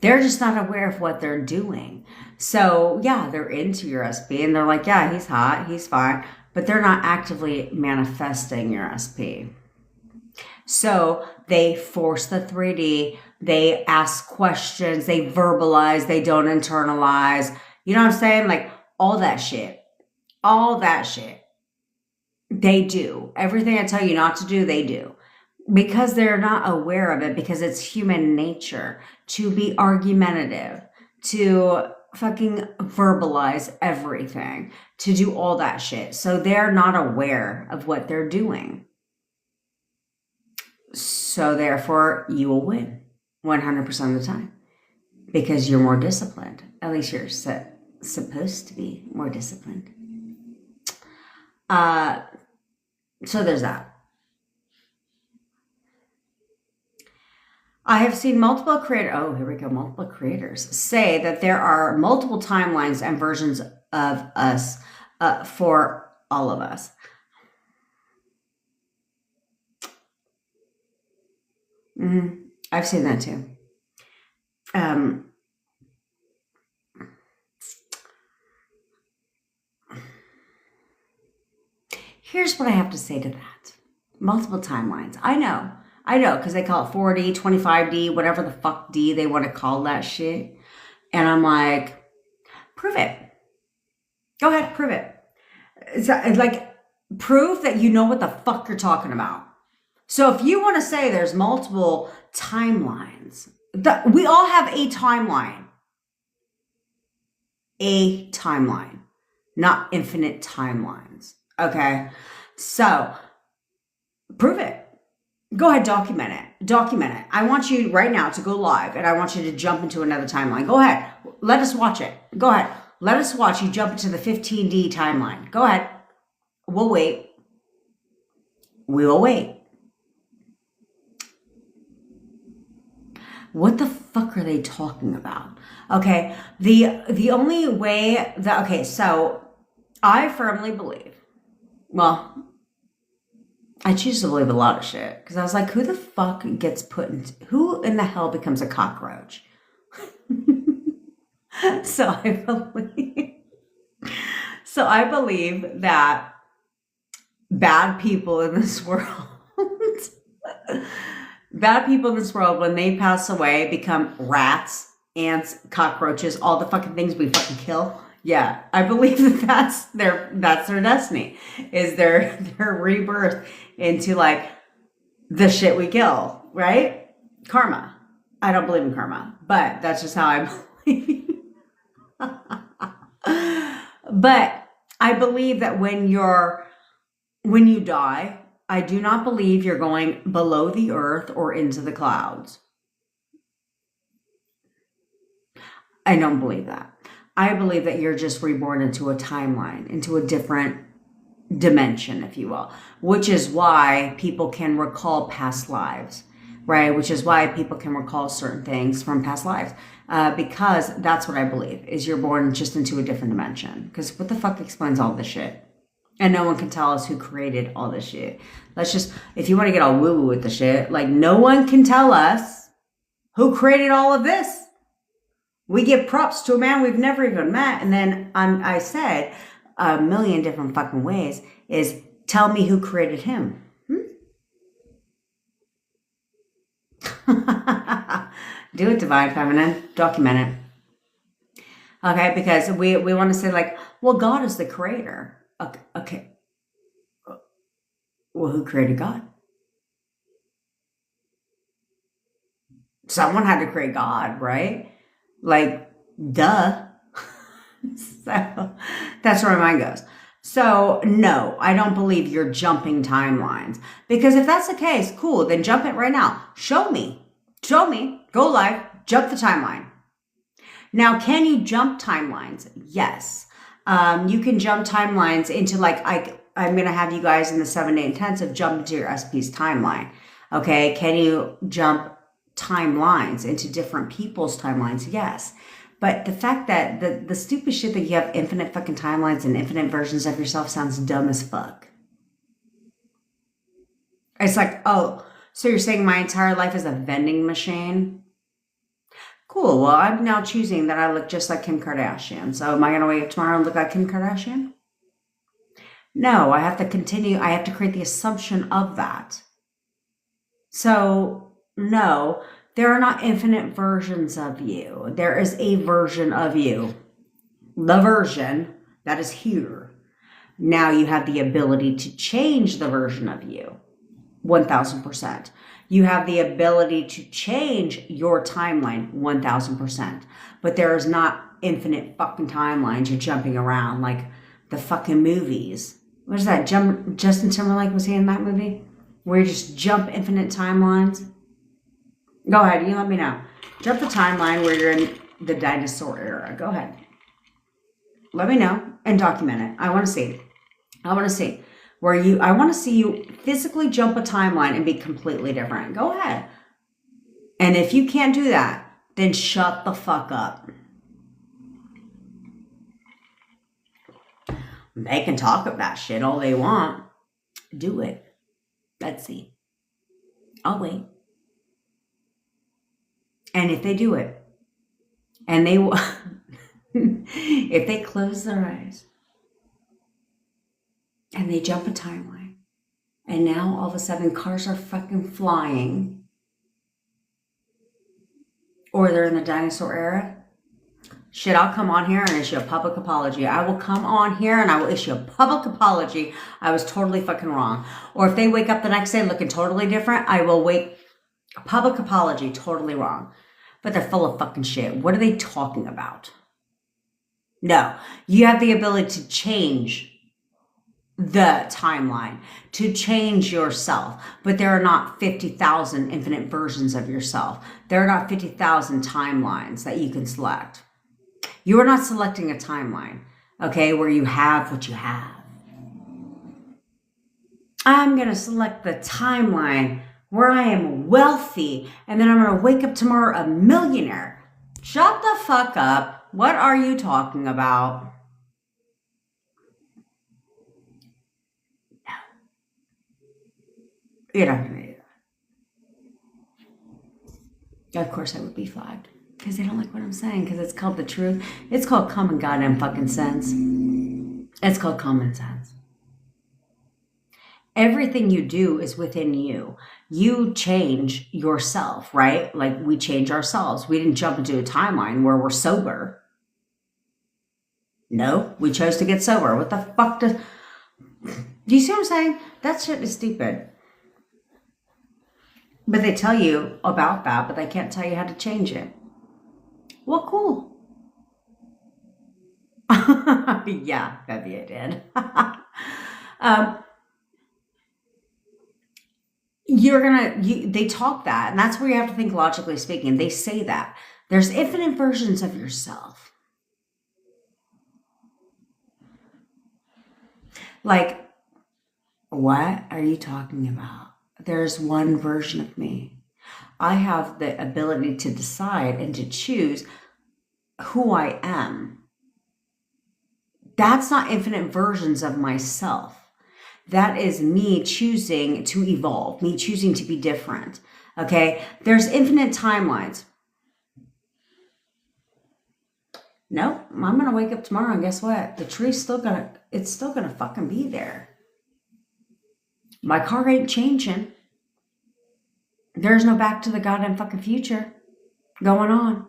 They're just not aware of what they're doing. So yeah, they're into your SP and they're like, yeah, he's hot, he's fine, but they're not actively manifesting your SP. So they force the 3D, they ask questions, they verbalize, they don't internalize. You know what I'm saying? Like all that shit. They do. Everything I tell you not to do, they do. Because they're not aware of it, because it's human nature to be argumentative, to fucking verbalize everything, to do all that shit. So they're not aware of what they're doing. So therefore, you will win 100% of the time because you're more disciplined. At least you're supposed to be more disciplined. So there's that. I have seen multiple creators say that there are multiple timelines and versions of us for all of us. I've seen that too. Here's what I have to say to that. Multiple timelines. I know, because they call it 4D, 25D, whatever the fuck D they want to call that shit. And I'm like, prove it. Go ahead, prove it. It's like, prove that you know what the fuck you're talking about. So if you want to say there's multiple timelines, we all have a timeline. A timeline, not infinite timelines. Okay? So, prove it. Go ahead, document it. I want you right now to go live and I want you to jump into another timeline. Go ahead. Let us watch it. Go ahead. Let us watch you jump into the 15D timeline. Go ahead. We'll wait. We will wait. What the fuck are they talking about? Okay. The only way that, okay, so I firmly believe, well, I choose to believe a lot of shit because I was like, who the fuck gets who in the hell becomes a cockroach? So I believe that bad people in this world, when they pass away, become rats, ants, cockroaches, all the fucking things we fucking kill. Yeah, I believe that's their destiny, is their rebirth into like the shit we kill, right? Karma. I don't believe in karma, but that's just how I believe. But I believe that when you die, I do not believe you're going below the earth or into the clouds. I don't believe that. I believe that you're just reborn into a timeline, into a different dimension, if you will, which is why people can recall past lives, right? Which is why people can recall certain things from past lives, because that's what I believe, is you're born just into a different dimension. Because what the fuck explains all this shit? And no one can tell us who created all this shit. Let's just, if you want to get all woo-woo with the shit, like no one can tell us who created all of this. We give props to a man we've never even met. And then I said a million different fucking ways is tell me who created him. Do it, Divine Feminine. Document it. Okay, because we want to say like, well, God is the creator. Okay. Well, who created God? Someone had to create God, right? Like, duh. So that's where my mind goes. So no, I don't believe you're jumping timelines. Because if that's the case, cool, then jump it right now. Show me, go live, jump the timeline. Now, can you jump timelines? Yes. You can jump timelines into like I'm going to have you guys in the 7-day intensive jump into your SP's timeline. Okay. Can you jump timelines into different people's timelines? Yes. But the fact that the stupid shit that you have infinite fucking timelines and infinite versions of yourself sounds dumb as fuck. It's like, oh, so you're saying my entire life is a vending machine? Cool. Well, I'm now choosing that I look just like Kim Kardashian. So am I going to wake up tomorrow and look like Kim Kardashian? No, I have to continue. I have to create the assumption of that. So no, there are not infinite versions of you. There is a version of you. The version that is here. Now you have the ability to change the version of you. 1000%. You have the ability to change your timeline 1000%. But there is not infinite fucking timelines. You're jumping around like the fucking movies. What is that? Justin Timberlake, was he in that movie? Where you just jump infinite timelines? Go ahead, you let me know. Jump the timeline where you're in the dinosaur era. Go ahead. Let me know and document it. I want to see. I want to see. I want to see you physically jump a timeline and be completely different. Go ahead. And if you can't do that, then shut the fuck up. They can talk about that shit all they want. Do it. Let's see. I'll wait. And if they do it, and they will, if they close their eyes, and they jump a timeline, and now all of a sudden cars are fucking flying, or they're in the dinosaur era, shit, I'll come on here and issue a public apology. I will come on here and I will issue a public apology. I was totally fucking wrong. Or if they wake up the next day looking totally different, I will wait a public apology, totally wrong. But they're full of fucking shit. What are they talking about? No, you have the ability to change the timeline, to change yourself, but there are not 50,000 infinite versions of yourself. There are not 50,000 timelines that you can select. You are not selecting a timeline, okay, where you have what you have. I'm going to select the timeline where I am wealthy, and then I'm going to wake up tomorrow a millionaire. Shut the fuck up. What are you talking about? No. You're not going to do that. Of course I would be flagged. Because they don't like what I'm saying. Because it's called the truth. It's called common goddamn fucking sense. It's called common sense. Everything you do is within you. You change yourself, right? Like we change ourselves. We didn't jump into a timeline where we're sober. No, we chose to get sober. What the fuck do you see what I'm saying? That shit is stupid. But they tell you about that, but they can't tell you how to change it. Well, cool. Yeah, maybe I did. They talk that, and that's where you have to think logically speaking. They say that. There's infinite versions of yourself. Like, what are you talking about? There's one version of me. I have the ability to decide and to choose who I am. That's not infinite versions of myself. That is me choosing to evolve, me choosing to be different. Okay? There's infinite timelines. Nope, I'm going to wake up tomorrow and guess what? The tree's still going to fucking be there. My car ain't changing. There's no back to the goddamn fucking future going on.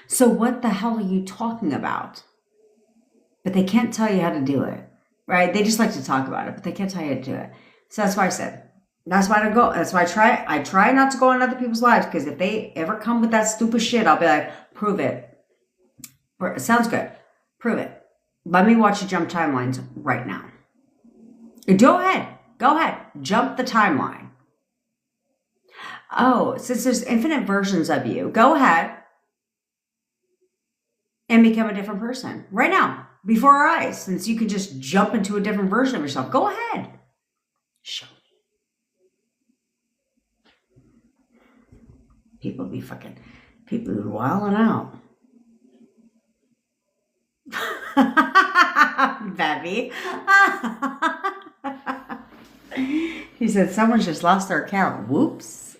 So what the hell are you talking about? But they can't tell you how to do it, right? They just like to talk about it, but they can't tell you how to do it. So that's why I said, that's why I don't go. That's why I try not to go on other people's lives, because if they ever come with that stupid shit, I'll be like, prove it. Sounds good. Prove it. Let me watch you jump timelines right now. Go ahead. Jump the timeline. Oh, since there's infinite versions of you, go ahead and become a different person right now. before our eyes, since you can just jump into a different version of yourself. Go ahead. Show me. People be wilding out. Baby. He said, someone's just lost their account. Whoops.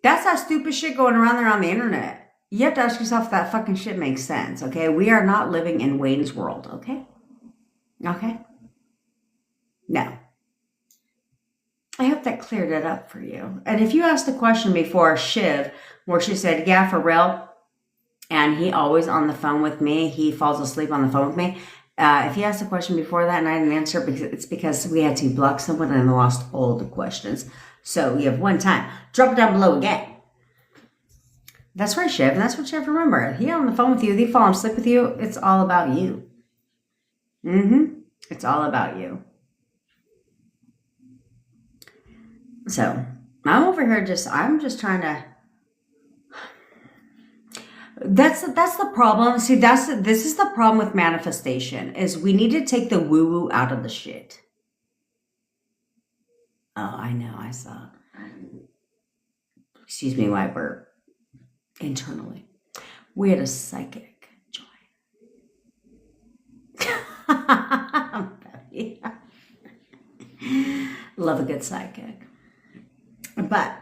That's how stupid shit going around there on the internet. You have to ask yourself if that fucking shit makes sense, okay? We are not living in Wayne's World, okay? Okay? No. I hope that cleared it up for you. And if you asked the question before, Shiv, where she said, yeah, for real, and he always on the phone with me, he falls asleep on the phone with me. If you asked the question before that and I didn't answer, it's because we had to block someone and I lost all the questions. So you have one time. Drop it down below again. That's right, Shiv, and that's what you have to remember. He on the phone with you, he fall asleep with you, it's all about you. It's all about you. So I'm over here I'm just trying to. That's the problem. See, this is the problem with manifestation, is we need to take the woo-woo out of the shit. Oh, I know, I saw. Excuse me, my burp. Internally. We had a psychic join. Love a good psychic. But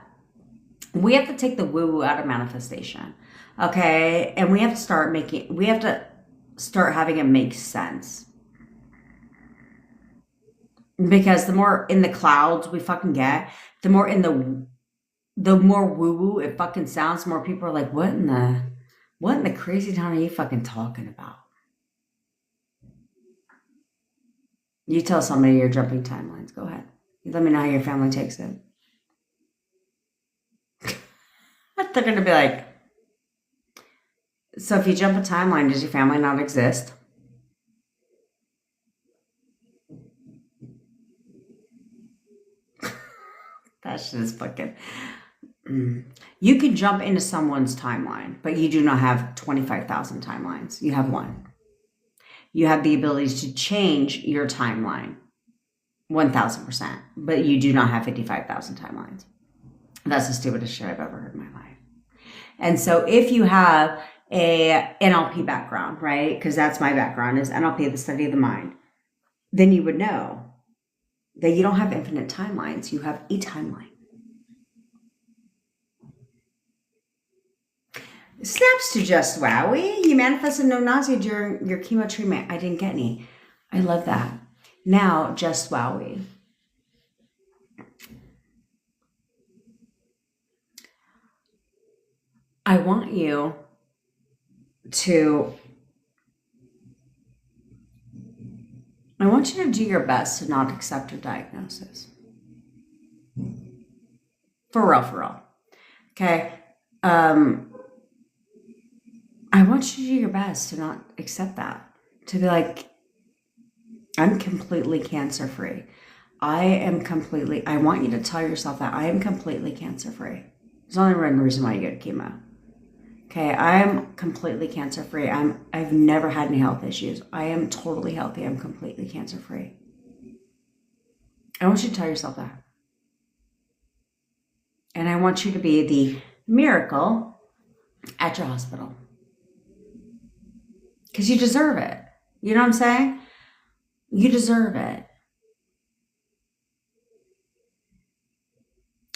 we have to take the woo-woo out of manifestation. Okay? And we have to start having it make sense. Because the more in the clouds we fucking get, the more woo-woo it fucking sounds, the more people are like, what in the crazy town are you fucking talking about? You tell somebody you're jumping timelines. Go ahead. You let me know how your family takes it. They're going to be like, so if you jump a timeline, does your family not exist? That shit is fucking... You can jump into someone's timeline, but you do not have 25,000 timelines. You have one. You have the ability to change your timeline 1,000%, but you do not have 55,000 timelines. That's the stupidest shit I've ever heard in my life. And so if you have a NLP background, right? Because that's my background, is NLP, the study of the mind. Then you would know that you don't have infinite timelines. You have a timeline. Snaps to Just Wowie. You manifested no nausea during your chemo treatment. I didn't get any. I love that. Now, Just Wowie. I want you to do your best to not accept your diagnosis. For real. Okay? I want you to do your best to not accept that. To be like, I'm completely cancer-free. I want you to tell yourself that I am completely cancer-free. There's only one reason why you go to chemo. Okay, I am completely cancer-free. I've never had any health issues. I am totally healthy. I'm completely cancer-free. I want you to tell yourself that. And I want you to be the miracle at your hospital. Because you deserve it. You know what I'm saying? You deserve it.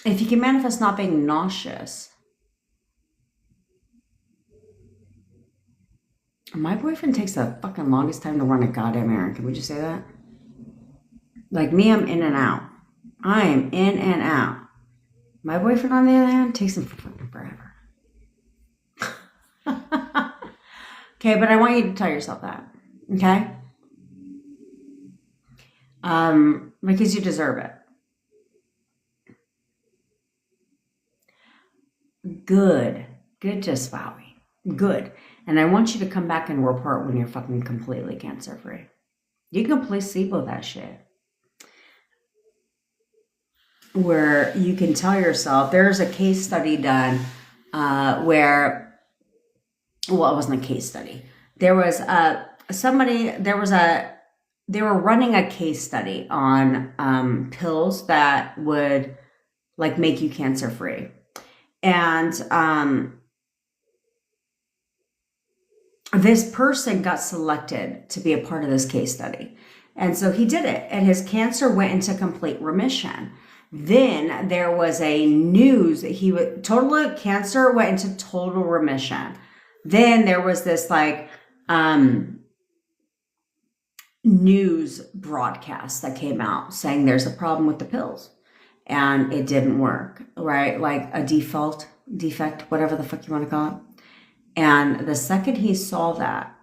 If you can manifest not being nauseous. My boyfriend takes the fucking longest time to run a goddamn errand. Can we just say that? Like me, I'm in and out. I am in and out. My boyfriend, on the other hand, takes him fucking forever. Okay, but I want you to tell yourself that. Okay? Because you deserve it. Good, Just Wowie. Good. And I want you to come back and report when you're fucking completely cancer-free. You can play sleep with that shit. Where you can tell yourself, there's a case study done where, well, it wasn't a case study. there was they were running a case study on pills that would like make you cancer free. And this person got selected to be a part of this case study. And so he did it, and his cancer went into complete remission. Then there was a news that total cancer went into total remission. Then there was this like news broadcast that came out saying there's a problem with the pills and it didn't work, right? Like a defect, whatever the fuck you want to call it. And the second he saw that,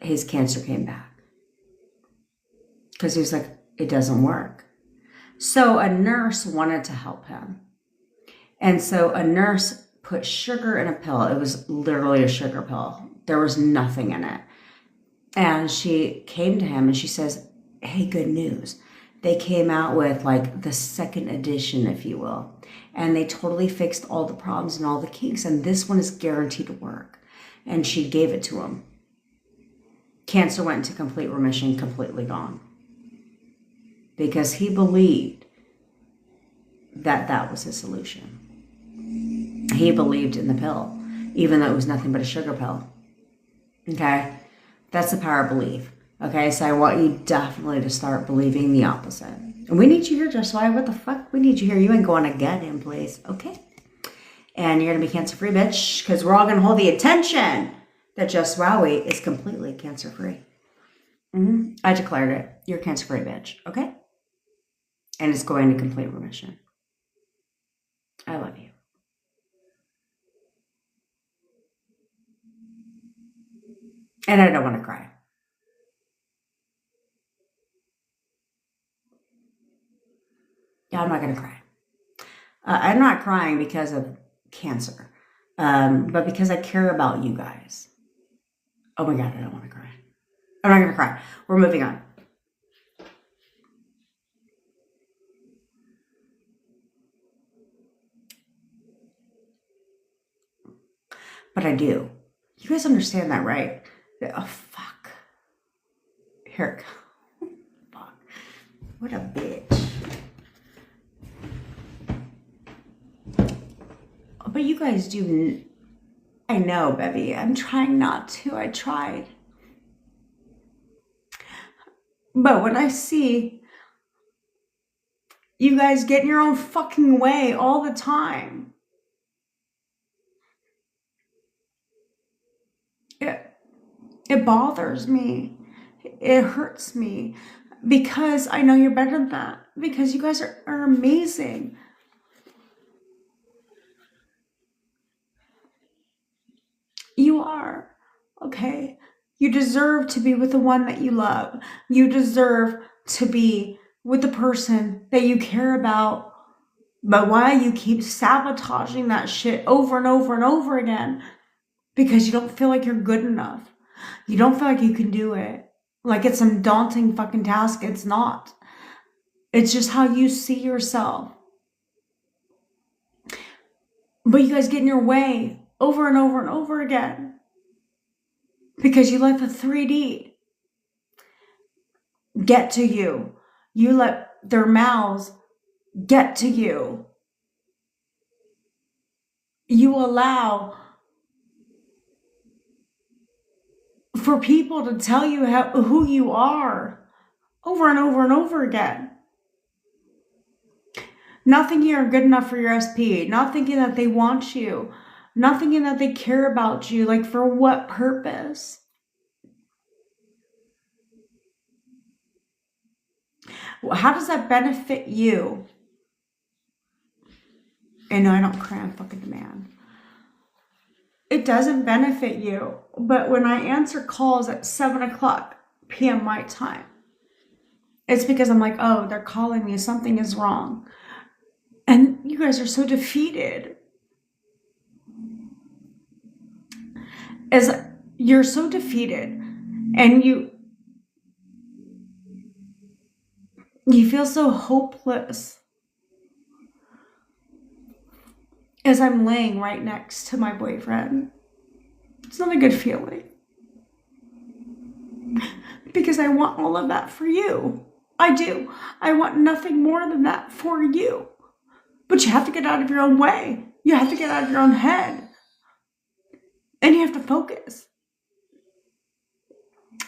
his cancer came back. Because he was like, it doesn't work. So a nurse wanted to help him. And so a nurse put sugar in a pill. It was literally a sugar pill. There was nothing in it. And she came to him and she says, hey, good news. They came out with like the second edition, if you will. And they totally fixed all the problems and all the kinks. And this one is guaranteed to work. And she gave it to him. Cancer went into complete remission, completely gone. Because he believed that that was his solution. He believed in the pill, even though it was nothing but a sugar pill. Okay? That's the power of belief. Okay? So I want you definitely to start believing the opposite. And we need you here, Just Why. What the fuck? We need you here. You ain't going to goddamn place. Okay? And you're going to be cancer-free, bitch, because we're all going to hold the attention that Just Wowie is completely cancer-free. I declared it. You're cancer-free, bitch. Okay? And it's going to complete remission. I love you. And I don't want to cry. Yeah, I'm not going to cry. I'm not crying because of cancer, but because I care about you guys. Oh my God, I don't want to cry. I'm not going to cry. We're moving on. But I do. You guys understand that, right? Oh, fuck. Here it comes. Fuck. What a bitch. But you guys do. I know, baby. I'm trying not to. I tried. But when I see you guys get in your own fucking way all the time, it bothers me. It hurts me because I know you're better than that. Because you guys are amazing. You are. Okay? You deserve to be with the one that you love. You deserve to be with the person that you care about. But why you keep sabotaging that shit over and over and over again? Because you don't feel like you're good enough. You don't feel like you can do it. Like it's some daunting fucking task. It's not. It's just how you see yourself. But you guys get in your way over and over and over again. Because you let the 3D get to you. You let their mouths get to you. You allow for people to tell you who you are over and over and over again. Not thinking you're good enough for your SP. Not thinking that they want you. Not thinking that they care about you. Like, for what purpose? How does that benefit you? And no, I don't cry on fucking demand. It doesn't benefit you. But when I answer calls at 7 o'clock p.m. my time, it's because I'm like, oh, they're calling me. Something is wrong. And you guys are so defeated. You're so defeated. And you feel so hopeless. As I'm laying right next to my boyfriend. It's not a good feeling. because I want all of that for you. I do. I want nothing more than that for you. But you have to get out of your own way. You have to get out of your own head. And you have to focus.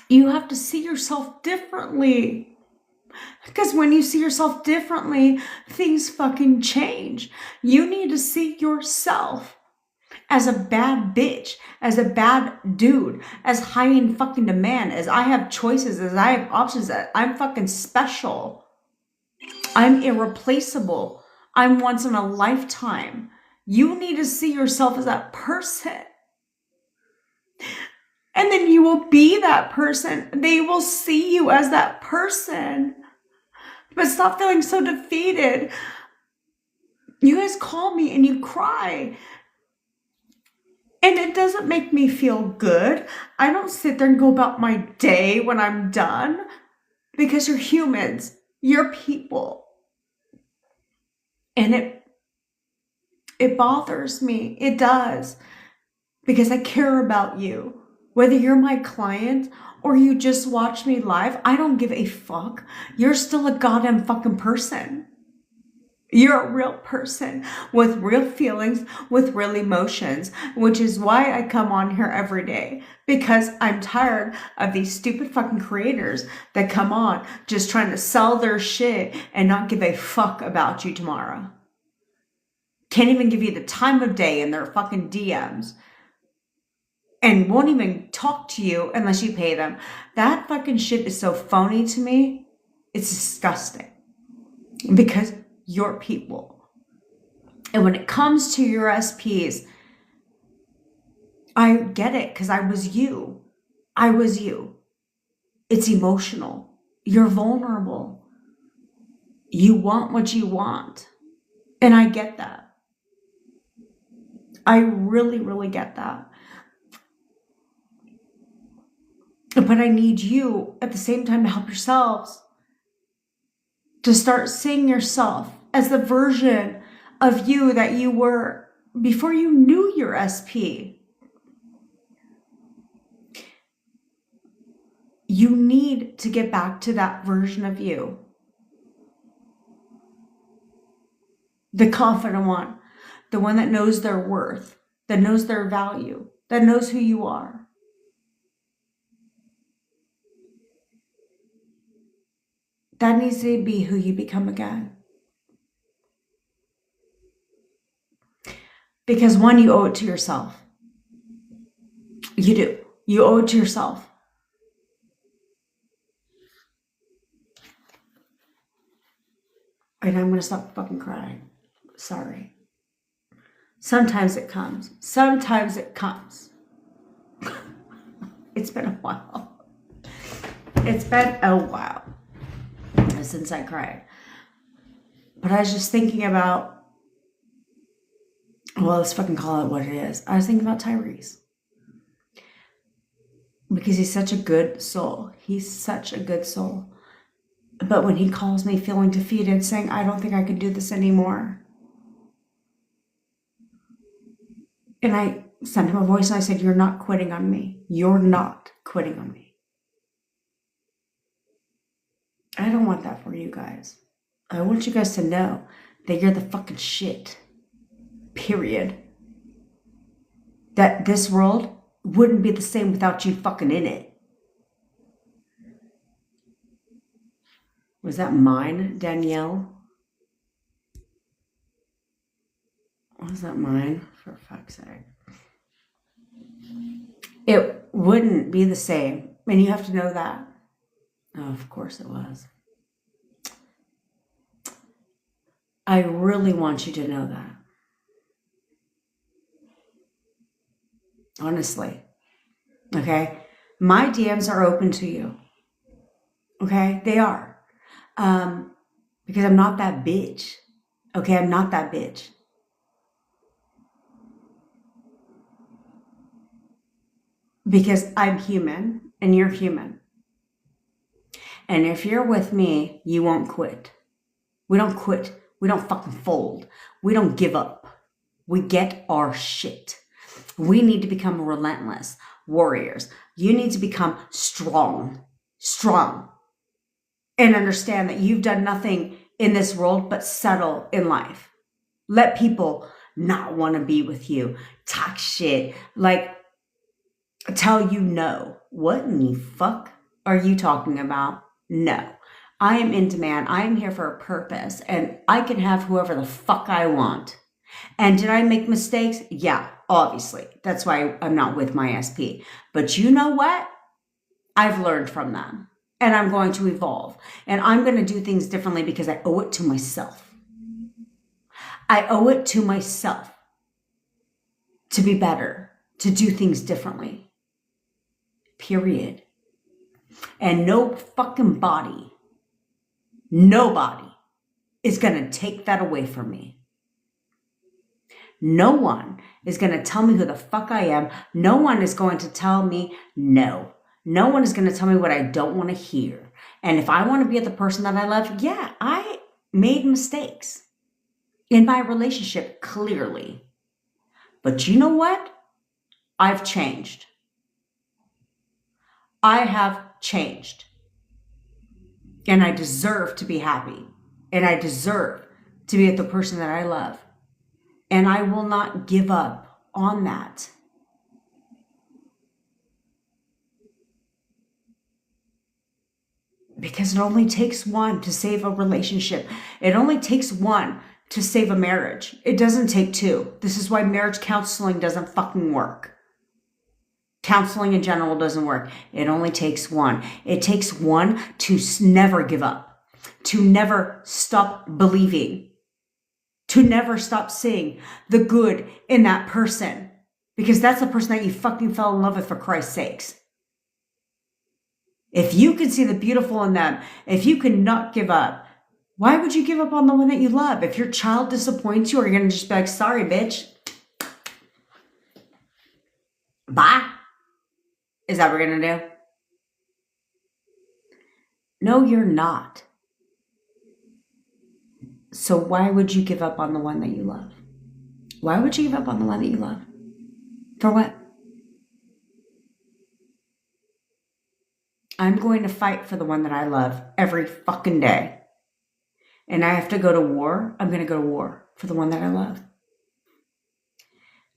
You have to see yourself differently. Because when you see yourself differently, things fucking change. You need to see yourself as a bad bitch, as a bad dude, as high in fucking demand, as I have choices, as I have options, that I'm fucking special. I'm irreplaceable. I'm once in a lifetime. You need to see yourself as that person. And then you will be that person. They will see you as that person. But stop feeling so defeated. You guys call me and you cry. And it doesn't make me feel good. I don't sit there and go about my day when I'm done. Because you're humans. You're people. And it bothers me. It does. Because I care about you. Whether you're my client or you just watch me live, I don't give a fuck. You're still a goddamn fucking person. You're a real person with real feelings, with real emotions, which is why I come on here every day. Because I'm tired of these stupid fucking creators that come on just trying to sell their shit and not give a fuck about you tomorrow. Can't even give you the time of day in their fucking DMs. And won't even talk to you unless you pay them. That fucking shit is so phony to me. It's disgusting. Because you're people. And when it comes to your SPs, I get it because I was you. I was you. It's emotional. You're vulnerable. You want what you want. And I get that. I really, really get that. But I need you at the same time to help yourselves. To start seeing yourself as the version of you that you were before you knew your SP. You need to get back to that version of you. The confident one. The one that knows their worth. That knows their value. That knows who you are. That needs to be who you become again. Because one, you owe it to yourself. You do. You owe it to yourself. And I'm going to stop fucking crying. Sorry. Sometimes it comes. Sometimes it comes. It's been a while. It's been a while since I cried. But I was just thinking about, well, let's fucking call it what it is. I was thinking about Tyrese. Because he's such a good soul. He's such a good soul. But when he calls me feeling defeated, saying, I don't think I can do this anymore. And I sent him a voice and I said, you're not quitting on me. You're not quitting on me. I don't want that for you guys. I want you guys to know that you're the fucking shit. Period. That this world wouldn't be the same without you fucking in it. Was that mine, Danielle? Was that mine? For fuck's sake. It wouldn't be the same. And you have to know that. Oh, of course it was. I really want you to know that. Honestly. Okay? My DMs are open to you. Okay? They are. Because I'm not that bitch. Okay? I'm not that bitch. Because I'm human and you're human. And if you're with me, you won't quit. We don't quit. We don't fucking fold. We don't give up. We get our shit. We need to become relentless warriors. You need to become strong. strong and understand that you've done nothing in this world but settle in life. Let people not want to be with you, talk shit, like tell you no. What in the fuck are you talking about? No. I am in demand. I am here for a purpose, and I can have whoever the fuck I want. And did I make mistakes? Yeah, obviously. That's why I'm not with my SP. But you know what? I've learned from them, and I'm going to evolve, and I'm going to do things differently because I owe it to myself. I owe it to myself to be better, to do things differently. Period. And no fucking body, nobody is going to take that away from me. No one is going to tell me who the fuck I am. No one is going to tell me no. No one is going to tell me what I don't want to hear. And if I want to be with the person that I love, yeah, I made mistakes in my relationship, clearly. But you know what? I've changed. I have changed. And I deserve to be happy. And I deserve to be with the person that I love. And I will not give up on that. Because it only takes one to save a relationship. It only takes one to save a marriage. It doesn't take two. This is why marriage counseling doesn't fucking work. Counseling in general doesn't work. It only takes one. It takes one to never give up, to never stop believing, to never stop seeing the good in that person. Because that's the person that you fucking fell in love with, for Christ's sakes. If you can see the beautiful in them, if you cannot give up, why would you give up on the one that you love? If your child disappoints you, are you going to just be like, sorry, bitch? Bye. Is that what we're going to do? No, you're not. So why would you give up on the one that you love? Why would you give up on the one that you love? For what? I'm going to fight for the one that I love every fucking day. And I have to go to war. I'm going to go to war for the one that I love.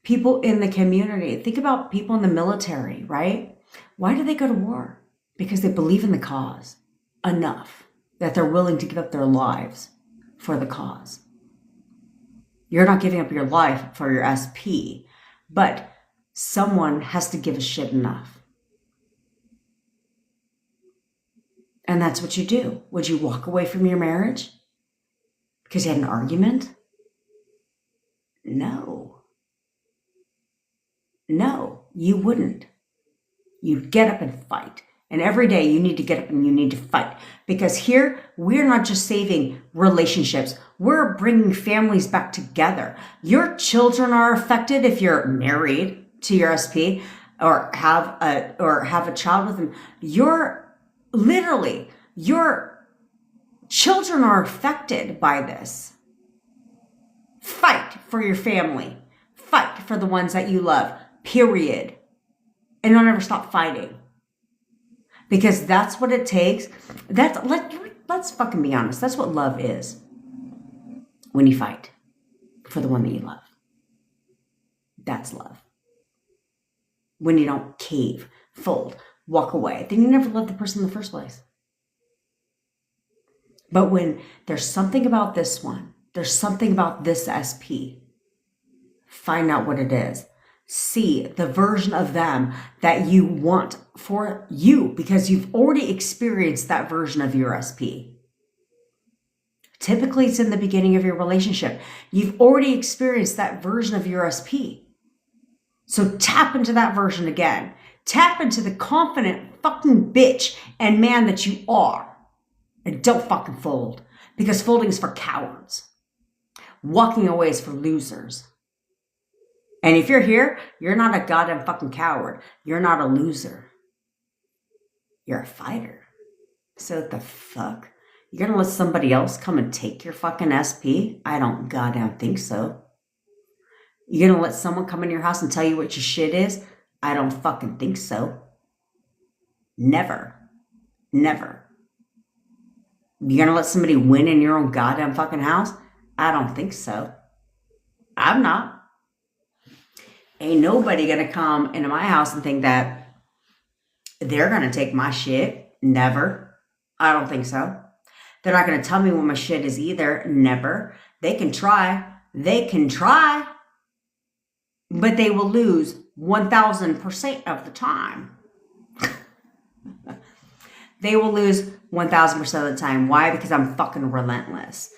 People in the community, think about people in the military, right? Why do they go to war? Because they believe in the cause enough that they're willing to give up their lives for the cause. You're not giving up your life for your SP, but someone has to give a shit enough. And that's what you do. Would you walk away from your marriage because you had an argument? No. No, you wouldn't. You'd get up and fight. And every day you need to get up and you need to fight. Because here, we're not just saving relationships. We're bringing families back together. Your children are affected if you're married to your SP or have a child with them. Your children are affected by this. Fight for your family. Fight for the ones that you love. Period. And don't ever stop fighting. Because that's what it takes. Let's fucking be honest. That's what love is. When you fight for the one that you love. That's love. When you don't cave, fold, walk away, then you never loved the person in the first place. But when there's something about this one, there's something about this SP, find out what it is. See the version of them that you want for you, because you've already experienced that version of your SP. Typically, it's in the beginning of your relationship. You've already experienced that version of your SP. So tap into that version again. Tap into the confident fucking bitch and man that you are. And don't fucking fold. Because folding is for cowards. Walking away is for losers. And if you're here, you're not a goddamn fucking coward. You're not a loser. You're a fighter. So what the fuck? You're gonna let somebody else come and take your fucking SP? I don't goddamn think so. You're gonna let someone come in your house and tell you what your shit is? I don't fucking think so. Never. Never. You gonna let somebody win in your own goddamn fucking house? I don't think so. I'm not. Ain't nobody gonna come into my house and think that they're gonna take my shit. Never. I don't think so. They're not gonna tell me what my shit is either. Never. They can try. They can try. But they will lose 1,000% of the time. They will lose 1,000% of the time. Why? Because I'm fucking relentless.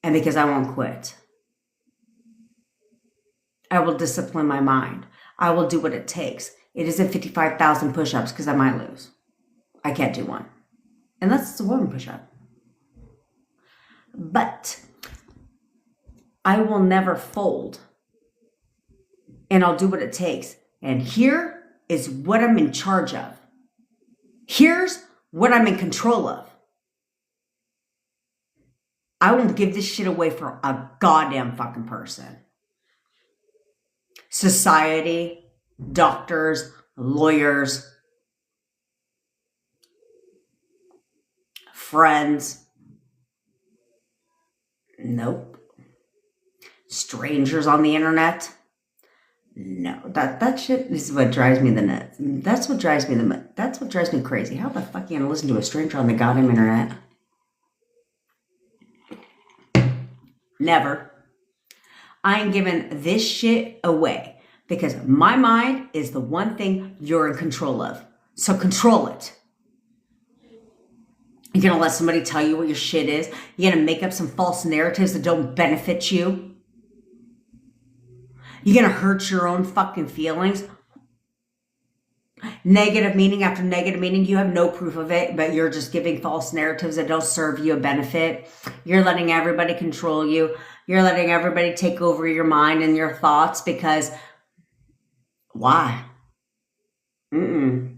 And because I won't quit. I will discipline my mind. I will do what it takes. It isn't 55,000 push-ups because I might lose. I can't do one. Unless it's a woman push-up. But I will never fold. And I'll do what it takes. And here is what I'm in charge of. Here's what I'm in control of. I won't give this shit away for a goddamn fucking person. Society, doctors, lawyers, friends. Nope. Strangers on the internet. No, that shit is what drives me the nuts. That's what drives me crazy. How the fuck are you gonna listen to a stranger on the goddamn internet? Never. I ain't giving this shit away because my mind is the one thing you're in control of. So control it. You're gonna let somebody tell you what your shit is. You're gonna make up some false narratives that don't benefit you. You're going to hurt your own fucking feelings. Negative meaning after negative meaning. You have no proof of it, but you're just giving false narratives that don't serve you a benefit. You're letting everybody control you. You're letting everybody take over your mind and your thoughts because why? If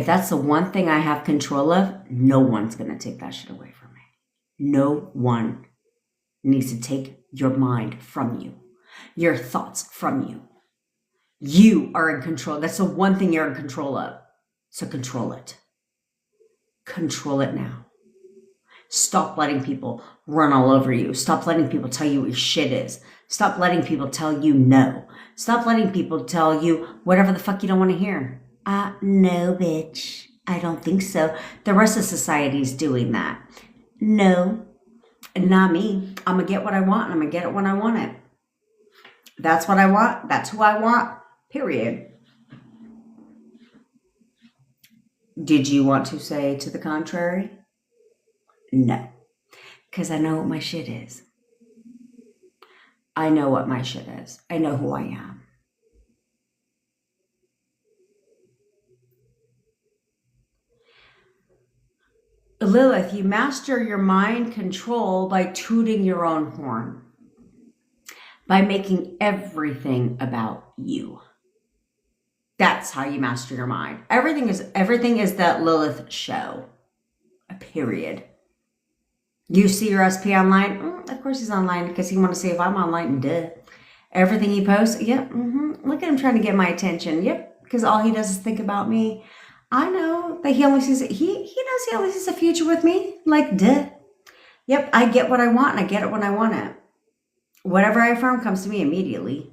that's the one thing I have control of, no one's going to take that shit away from me. No one needs to take your mind from you. Your thoughts from you. You are in control. That's the one thing you're in control of. So control it. Control it now. Stop letting people run all over you. Stop letting people tell you what your shit is. Stop letting people tell you no. Stop letting people tell you whatever the fuck you don't want to hear. No, bitch. I don't think so. The rest of society is doing that. No, not me. I'm going to get what I want and I'm going to get it when I want it. That's what I want. That's who I want. Period. Did you want to say to the contrary? No. Because I know what my shit is. I know what my shit is. I know who I am. Lilith, you master your mind control by tooting your own horn. By making everything about you. That's how you master your mind. Everything is that Lilith show. A period. You see your SP online? Of course he's online because he wants to see if I'm online. Duh. Everything he posts? Yep. Look at him trying to get my attention. Yep. Because all he does is think about me. I know that he only sees it. He knows he only sees a future with me. Like, duh. Yep. I get what I want and I get it when I want it. Whatever I affirm comes to me immediately.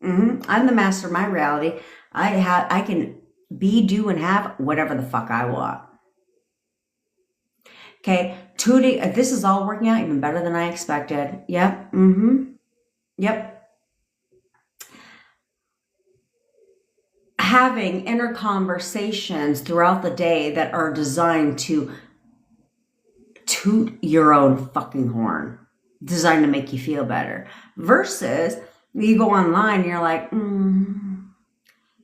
I'm the master of my reality. I can be, do, and have whatever the fuck I want. Okay, tooting. This is all working out even better than I expected. Yep. Yep. Having inner conversations throughout the day that are designed to toot your own fucking horn. Designed to make you feel better. Versus you go online and you're like,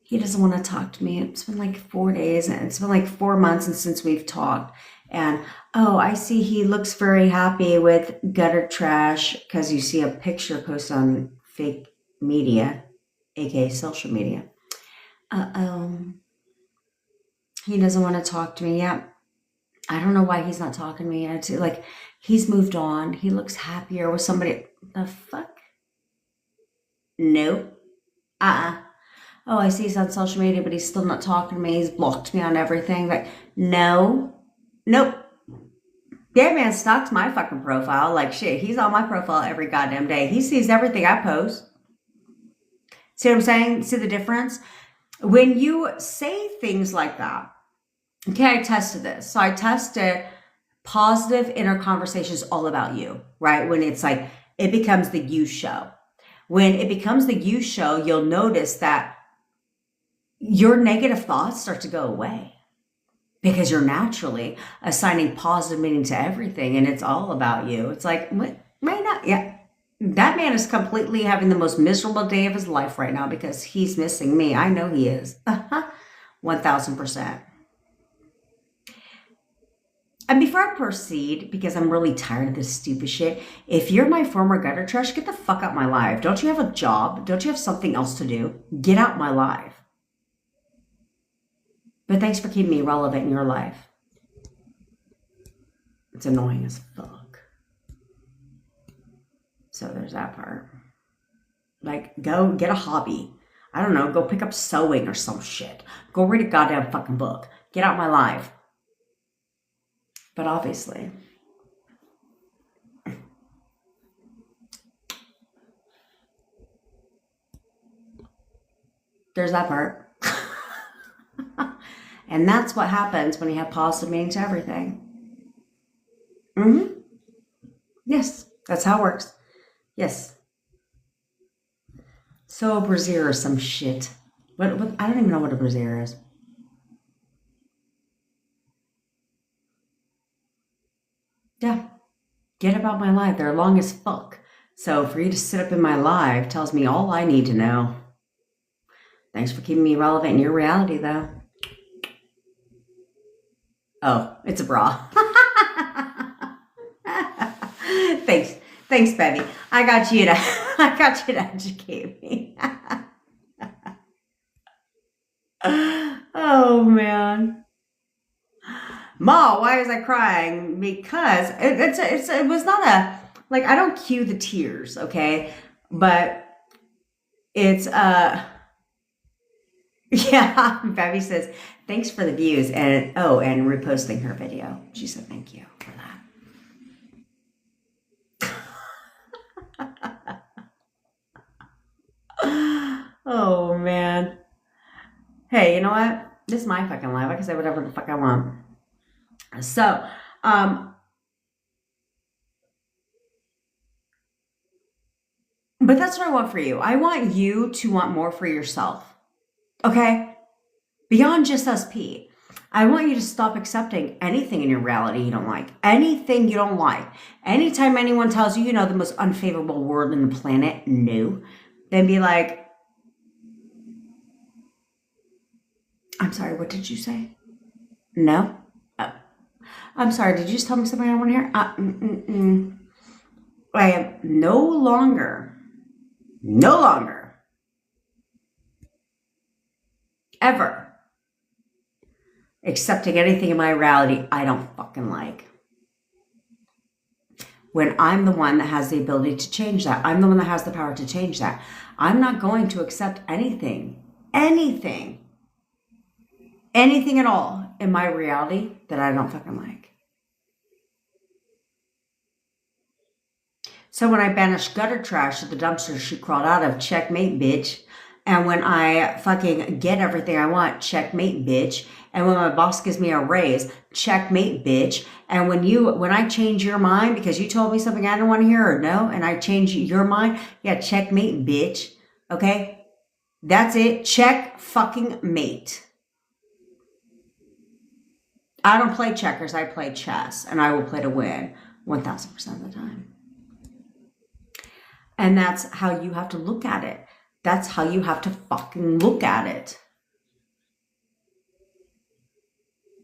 he doesn't want to talk to me. It's been like 4 days and it's been like 4 months since we've talked. And, I see he looks very happy with gutter trash because you see a picture posted on fake media, aka social media. He doesn't want to talk to me. Yeah. I don't know why he's not talking to me. It's like he's moved on. He looks happier with somebody. The fuck? Nope. oh, I see he's on social media, but he's still not talking to me. He's blocked me on everything. Like, no, nope. That man stalks my fucking profile. Like, shit, he's on my profile every goddamn day. He sees everything I post. See what I'm saying? See the difference? When you say things like that, okay, I tested this. So I tested positive inner conversations all about you, right? When it's like, it becomes the you show. When it becomes the you show, you'll notice that your negative thoughts start to go away because you're naturally assigning positive meaning to everything and it's all about you. It's like, right now, yeah, that man is completely having the most miserable day of his life right now because he's missing me. I know he is. 1000%. And before I proceed, because I'm really tired of this stupid shit, if you're my former gutter trash, get the fuck out my life. Don't you have a job? Don't you have something else to do? Get out my life. But thanks for keeping me relevant in your life. It's annoying as fuck. So there's that part. Like, go get a hobby. I don't know, go pick up sewing or some shit. Go read a goddamn fucking book. Get out my life. But obviously, there's that part. And that's what happens when you have positive meaning to everything. Yes, that's how it works. Yes. So a brassiere or some shit. What? I don't even know what a brassiere is. Yeah. Get about my life. They're long as fuck. So for you to sit up in my live tells me all I need to know. Thanks for keeping me relevant in your reality, though. Oh, it's a bra. Thanks. Thanks, baby. I got you to educate me. Oh, man. Ma, why was I crying? Because it was not a, like, I don't cue the tears, okay? But it's, yeah, Baby says, thanks for the views and reposting her video. She said, thank you for that. Oh, man. Hey, you know what? This is my fucking life. I can say whatever the fuck I want. So, but that's what I want for you. I want you to want more for yourself. Okay? Beyond just SP. I want you to stop accepting anything in your reality you don't like. Anything you don't like. Anytime anyone tells you, the most unfavorable word on the planet, no, then be like, I'm sorry, what did you say? No? I'm sorry, did you just tell me something I want to hear? I am no longer, ever accepting anything in my reality I don't fucking like. When I'm the one that has the ability to change that. I'm the one that has the power to change that. I'm not going to accept anything at all in my reality that I don't fucking like. So when I banish gutter trash to the dumpster she crawled out of, checkmate, bitch. And when I fucking get everything I want, checkmate, bitch. And when my boss gives me a raise, checkmate, bitch. And when I change your mind because you told me something I didn't want to hear or no, and I change your mind, yeah, checkmate, bitch. Okay? That's it. Check fucking mate. I don't play checkers. I play chess. And I will play to win 1,000% of the time. And that's how you have to look at it. That's how you have to fucking look at it.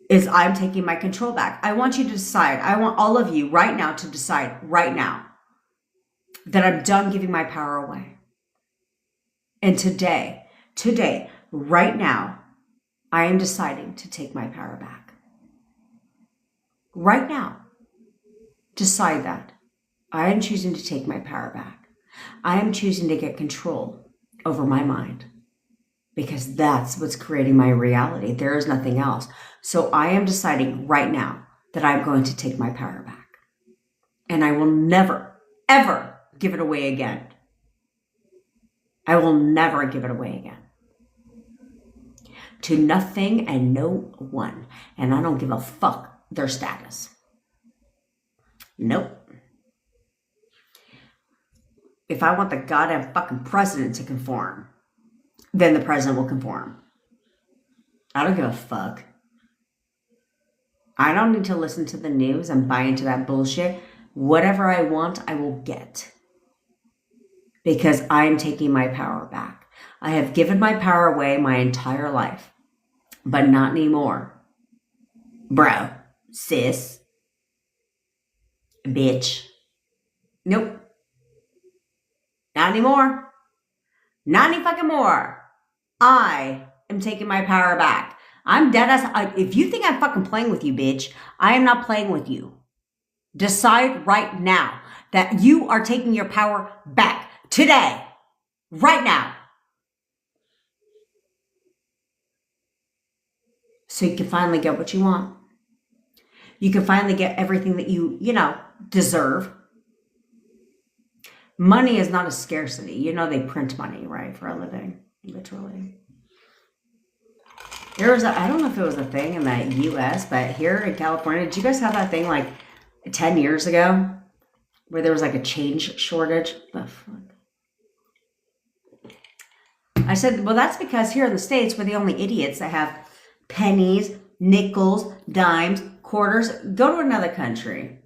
Is I'm taking my control back. I want you to decide. I want all of you right now to decide right now that I'm done giving my power away. And today, right now, I am deciding to take my power back. Right now, decide that. I am choosing to take my power back. I am choosing to get control over my mind because that's what's creating my reality. There is nothing else. So I am deciding right now that I'm going to take my power back. And I will never, ever give it away again. I will never give it away again. To nothing and no one. And I don't give a fuck their status. Nope. If I want the goddamn fucking president to conform, then the president will conform. I don't give a fuck. I don't need to listen to the news and buy into that bullshit. Whatever I want, I will get. Because I'm taking my power back. I have given my power away my entire life. But not anymore. Bro. Sis. Bitch. Nope. Not anymore. Not any fucking more. I am taking my power back. I'm dead ass. If you think I'm fucking playing with you, bitch, I am not playing with you. Decide right now that you are taking your power back. Today. Right now. So you can finally get what you want. You can finally get everything that you deserve. Money is not a scarcity. You know they print money, right, for a living, literally. There was I don't know if it was a thing in the U.S., but here in California, did you guys have that thing like 10 years ago where there was like a change shortage? The fuck? I said, well, that's because here in the States, we're the only idiots that have pennies, nickels, dimes, quarters. Go to another country.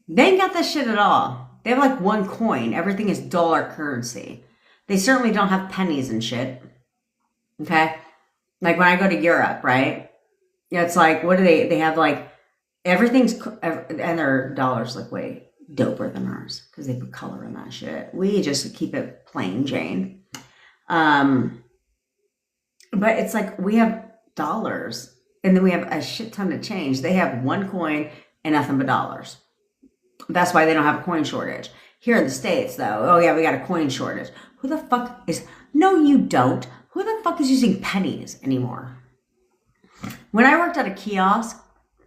They ain't got that shit at all. They have like one coin. Everything is dollar currency. They certainly don't have pennies and shit. Okay? Like when I go to Europe, right? Yeah, it's like, what do they have like, everything's, and their dollars look way doper than ours because they put color in that shit. We just keep it plain Jane. But it's like we have dollars and then we have a shit ton of change. They have one coin and nothing but dollars. That's why they don't have a coin shortage. Here in the States, though, oh yeah, we got a coin shortage. Who the fuck is... No, you don't. Who the fuck is using pennies anymore? When I worked at a kiosk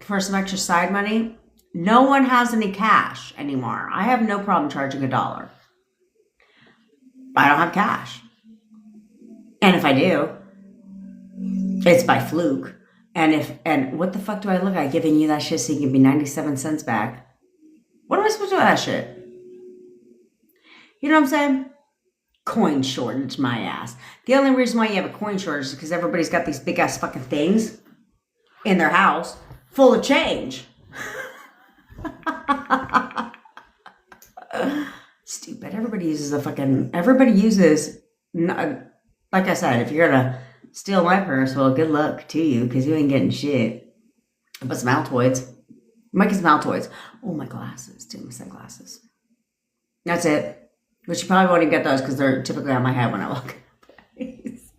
for some extra side money, no one has any cash anymore. I have no problem charging $1. I don't have cash. And if I do, it's by fluke. And what the fuck do I look like giving you that shit so you can be 97 cents back? What am I supposed to do with that shit? You know what I'm saying? Coin shortage, my ass. The only reason why you have a coin shortage is because everybody's got these big ass fucking things in their house full of change. Stupid. Everybody uses like I said, if you're gonna steal my purse, well, good luck to you because you ain't getting shit. But some Altoids. Might get some Altoids. Oh, my glasses, too. My sunglasses. That's it. But you probably won't even get those because they're typically on my head when I walk in place.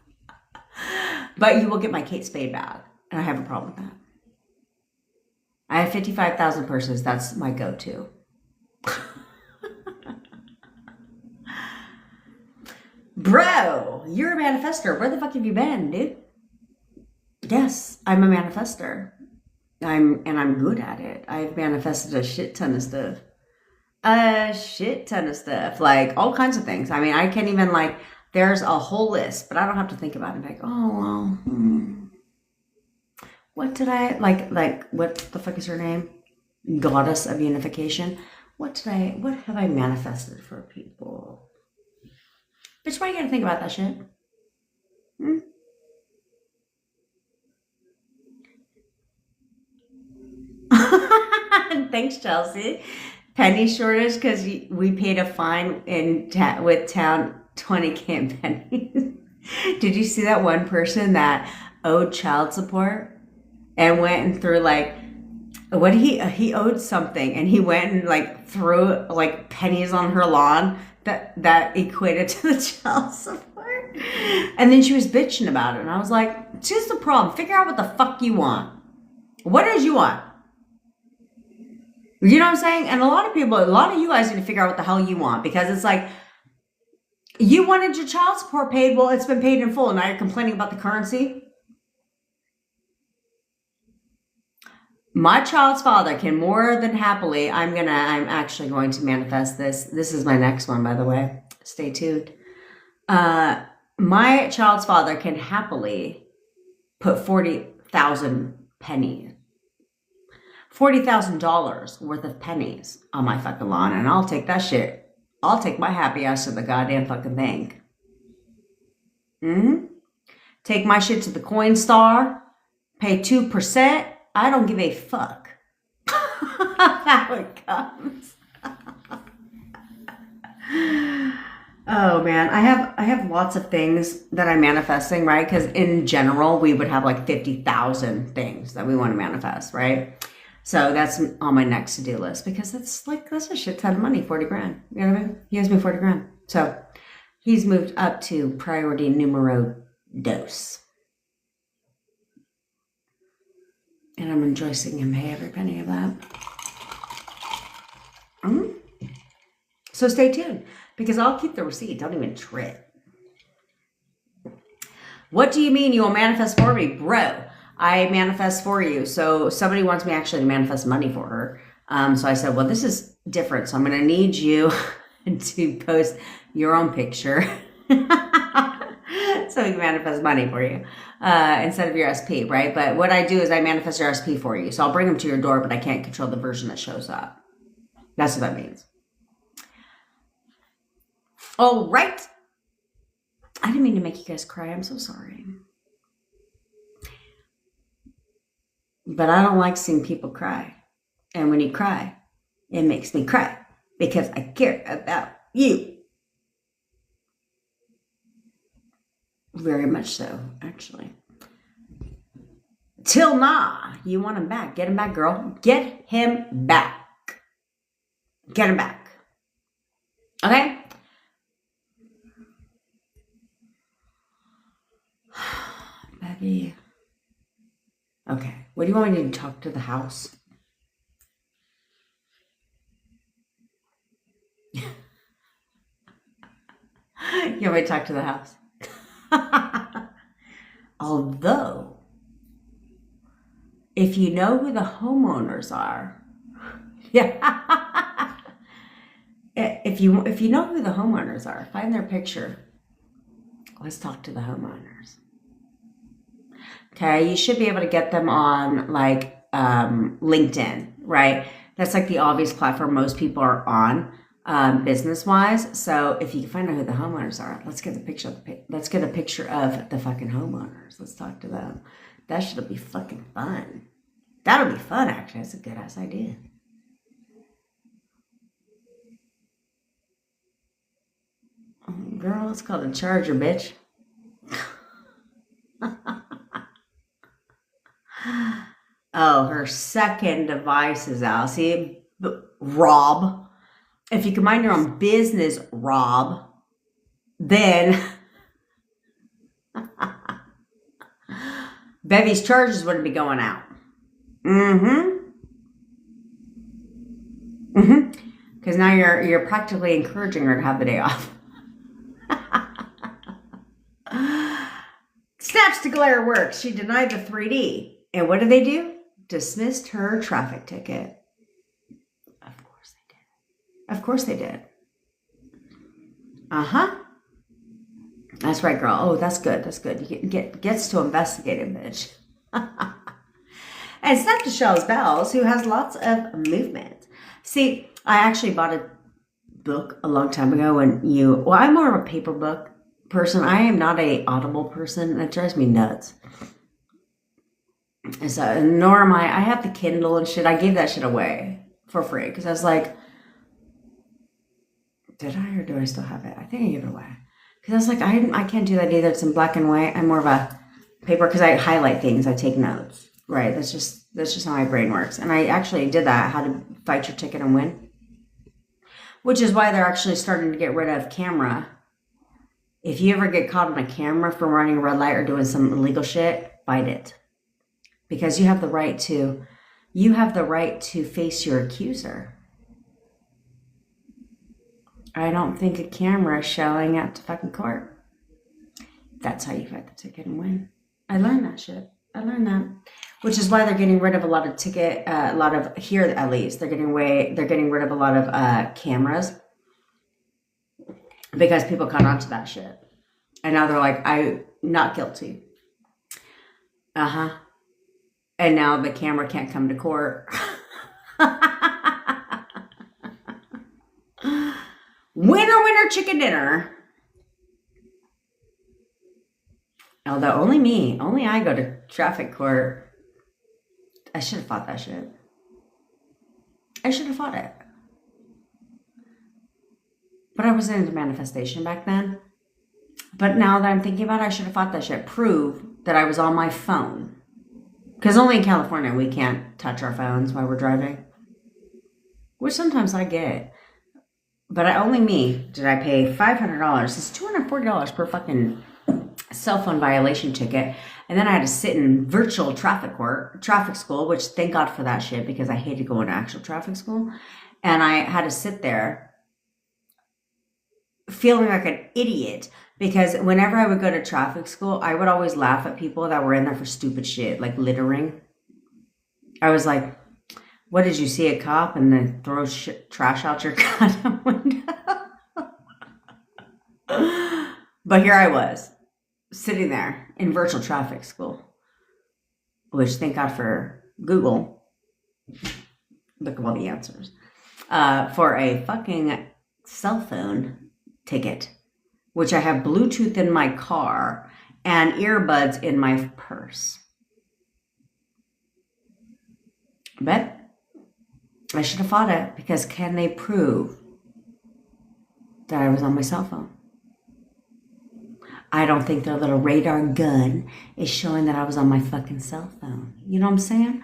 But you will get my Kate Spade bag. And I have a problem with that. I have 55,000 purses. That's my go-to. Bro, you're a manifester. Where the fuck have you been, dude? Yes, I'm a manifester. I'm good at it. I've manifested a shit ton of stuff. Like all kinds of things. I mean, I can't even there's a whole list, but I don't have to think about it. Like, oh, well, what did I, what the fuck is her name? Goddess of Unification. What have I manifested for people? Bitch, why you gotta think about that shit? Thanks, Chelsea. Penny shortage because we paid a fine with town 20 pennies. Did you see that one person that owed child support and went and threw he owed something and he went and threw pennies on her lawn that equated to the child support, and then she was bitching about it, and I was like, here's the problem: figure out what the fuck you want. What is you want? You know what I'm saying? And a lot of you guys need to figure out what the hell you want, because it's like, You wanted your child support paid. Well, it's been paid in full. And now you're complaining about the currency. My child's father can more than happily, I'm actually going to manifest this. This is my next one, by the way. Stay tuned. My child's father can happily put 40,000 pennies, $40,000 worth of pennies on my fucking lawn, and I'll take that shit. I'll take my happy ass to the goddamn fucking bank. Take my shit to the Coinstar, pay 2%. I don't give a fuck how it comes. Oh man, I have lots of things that I'm manifesting, right? Because in general, we would have like 50,000 things that we want to manifest, right? So that's on my next to-do list because that's a shit ton of money, 40 grand. You know what I mean? He owes me 40 grand. So he's moved up to priority numero dos. And I'm rejoicing and pay every penny of that. So stay tuned because I'll keep the receipt. Don't even trip. What do you mean you will manifest for me? Bro, I manifest for you. So somebody wants me actually to manifest money for her. So I said, well, this is different. So I'm going to need you to post your own picture so we can manifest money for you instead of your SP, right? But what I do is I manifest your SP for you. So I'll bring them to your door, but I can't control the version that shows up. That's what that means. All right. I didn't mean to make you guys cry. I'm so sorry. But I don't like seeing people cry. And when you cry, it makes me cry because I care about you. Very much so, actually. Till nah, you want him back. Get him back, girl. Get him back. Get him back. Okay? Baby. Okay. What do you want me to talk to the house? You want me to talk to the house? Although, if you know who the homeowners are, yeah. If you know who the homeowners are, find their picture. Let's talk to the homeowners. Okay, you should be able to get them on like LinkedIn, right? That's like the obvious platform most people are on business-wise. So if you can find out who the homeowners are, let's get a picture of the fucking homeowners. Let's talk to them. That should be fucking fun. That'll be fun, actually. That's a good ass idea. Girl, it's called a charger, bitch. Oh, her second device is out. See, Rob, if you can mind your own business, Rob, then Bevy's charges wouldn't be going out. Because now you're practically encouraging her to have the day off. Snaps to glare works. She denied the 3D. And what did they do? Dismissed her traffic ticket. Of course they did. Of course they did. That's right, girl. Oh, that's good. That's good. You gets to investigate it, bitch. And snap to Shell's Bells, who has lots of movement. See, I actually bought a book a long time ago I'm more of a paper book person. I am not a Audible person. It drives me nuts. And so, nor am I have the Kindle and shit. I gave that shit away for free because I was like, did I or do I still have it? I think I gave it away. Because I was like, I can't do that either. It's in black and white. I'm more of a paper because I highlight things. I take notes. Right. That's just how my brain works. And I actually did that. How to fight your ticket and win. Which is why they're actually starting to get rid of camera. If you ever get caught on a camera for running a red light or doing some illegal shit, fight it. Because you have the right to face your accuser. I don't think a camera is showing up to fucking court. That's how you fight the ticket and win. I learned that shit. I learned that. Which is why they're getting rid of a lot of here at least, they're getting rid of a lot of cameras. Because people caught on to that shit. And now they're like, I'm not guilty. Uh-huh. And now the camera can't come to court. Winner, winner, chicken dinner. Although only I go to traffic court. I should have fought that shit. I should have fought it. But I wasn't into manifestation back then. But now that I'm thinking about it, I should have fought that shit. Prove that I was on my phone. Because only in California we can't touch our phones while we're driving. Which sometimes I get. But only me did I pay $500. It's $240 per fucking cell phone violation ticket. And then I had to sit in virtual traffic school, which thank God for that shit because I hated going to actual traffic school. And I had to sit there feeling like an idiot because whenever I would go to traffic school, I would always laugh at people that were in there for stupid shit, like littering. I was like, what, did you see a cop and then throw trash out your goddamn window? But here I was, sitting there in virtual traffic school, which thank God for Google. Look at all the answers. For a fucking cell phone ticket, which I have Bluetooth in my car and earbuds in my purse. But I should have fought it because can they prove that I was on my cell phone? I don't think their little radar gun is showing that I was on my fucking cell phone. You know what I'm saying?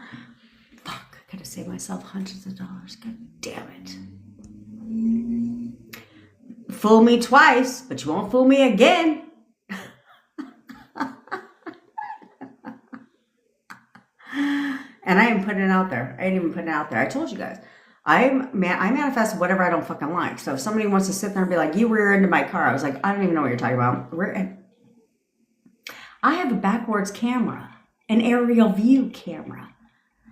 Fuck, I could have saved myself hundreds of dollars. God damn it. Fool me twice, but you won't fool me again. And I am putting it out there. I ain't even putting it out there. I told you guys. I manifest whatever I don't fucking like. So if somebody wants to sit there and be like, you rear into my car, I was like, I don't even know what you're talking about. I have a backwards camera, an aerial view camera.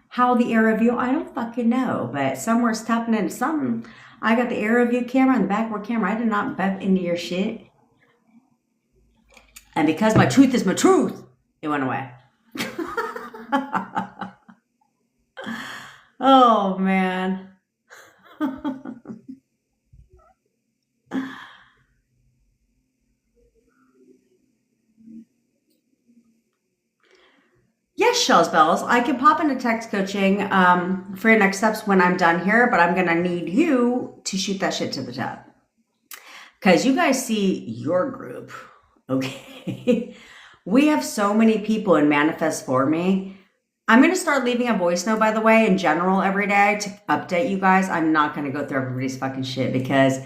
How the aerial view, I don't fucking know. But somewhere's tapping into something. I got the aerial view camera and the backward camera. I did not bump into your shit. And because my truth is my truth, it went away. Oh, man. Yes, Shells Bells, I can pop into text coaching for your next steps when I'm done here, but I'm going to need you to shoot that shit to the top. Because you guys see your group, okay? We have so many people in Manifest For Me. I'm going to start leaving a voice note, by the way, in general every day to update you guys. I'm not going to go through everybody's fucking shit because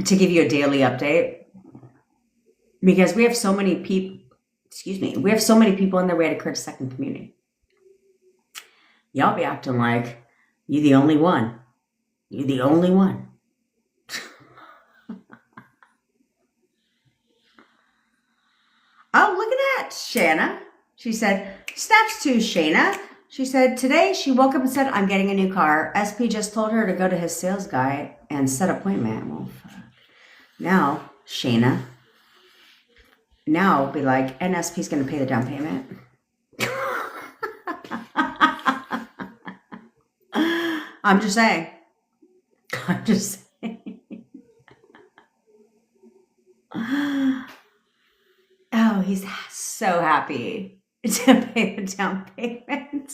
to give you a daily update. Because we have so many people, we have so many people in there, we had to create a second community. Y'all be acting like you're the only one. You're the only one. Oh, look at that, Shanna. She said, snaps to Shayna. She said, today she woke up and said, I'm getting a new car. SP just told her to go to his sales guy and set appointment. Well, fuck. Now, Shayna, now be like, and SP's going to pay the down payment. I'm just saying. I'm just saying. Oh, he's so happy to pay the down payment.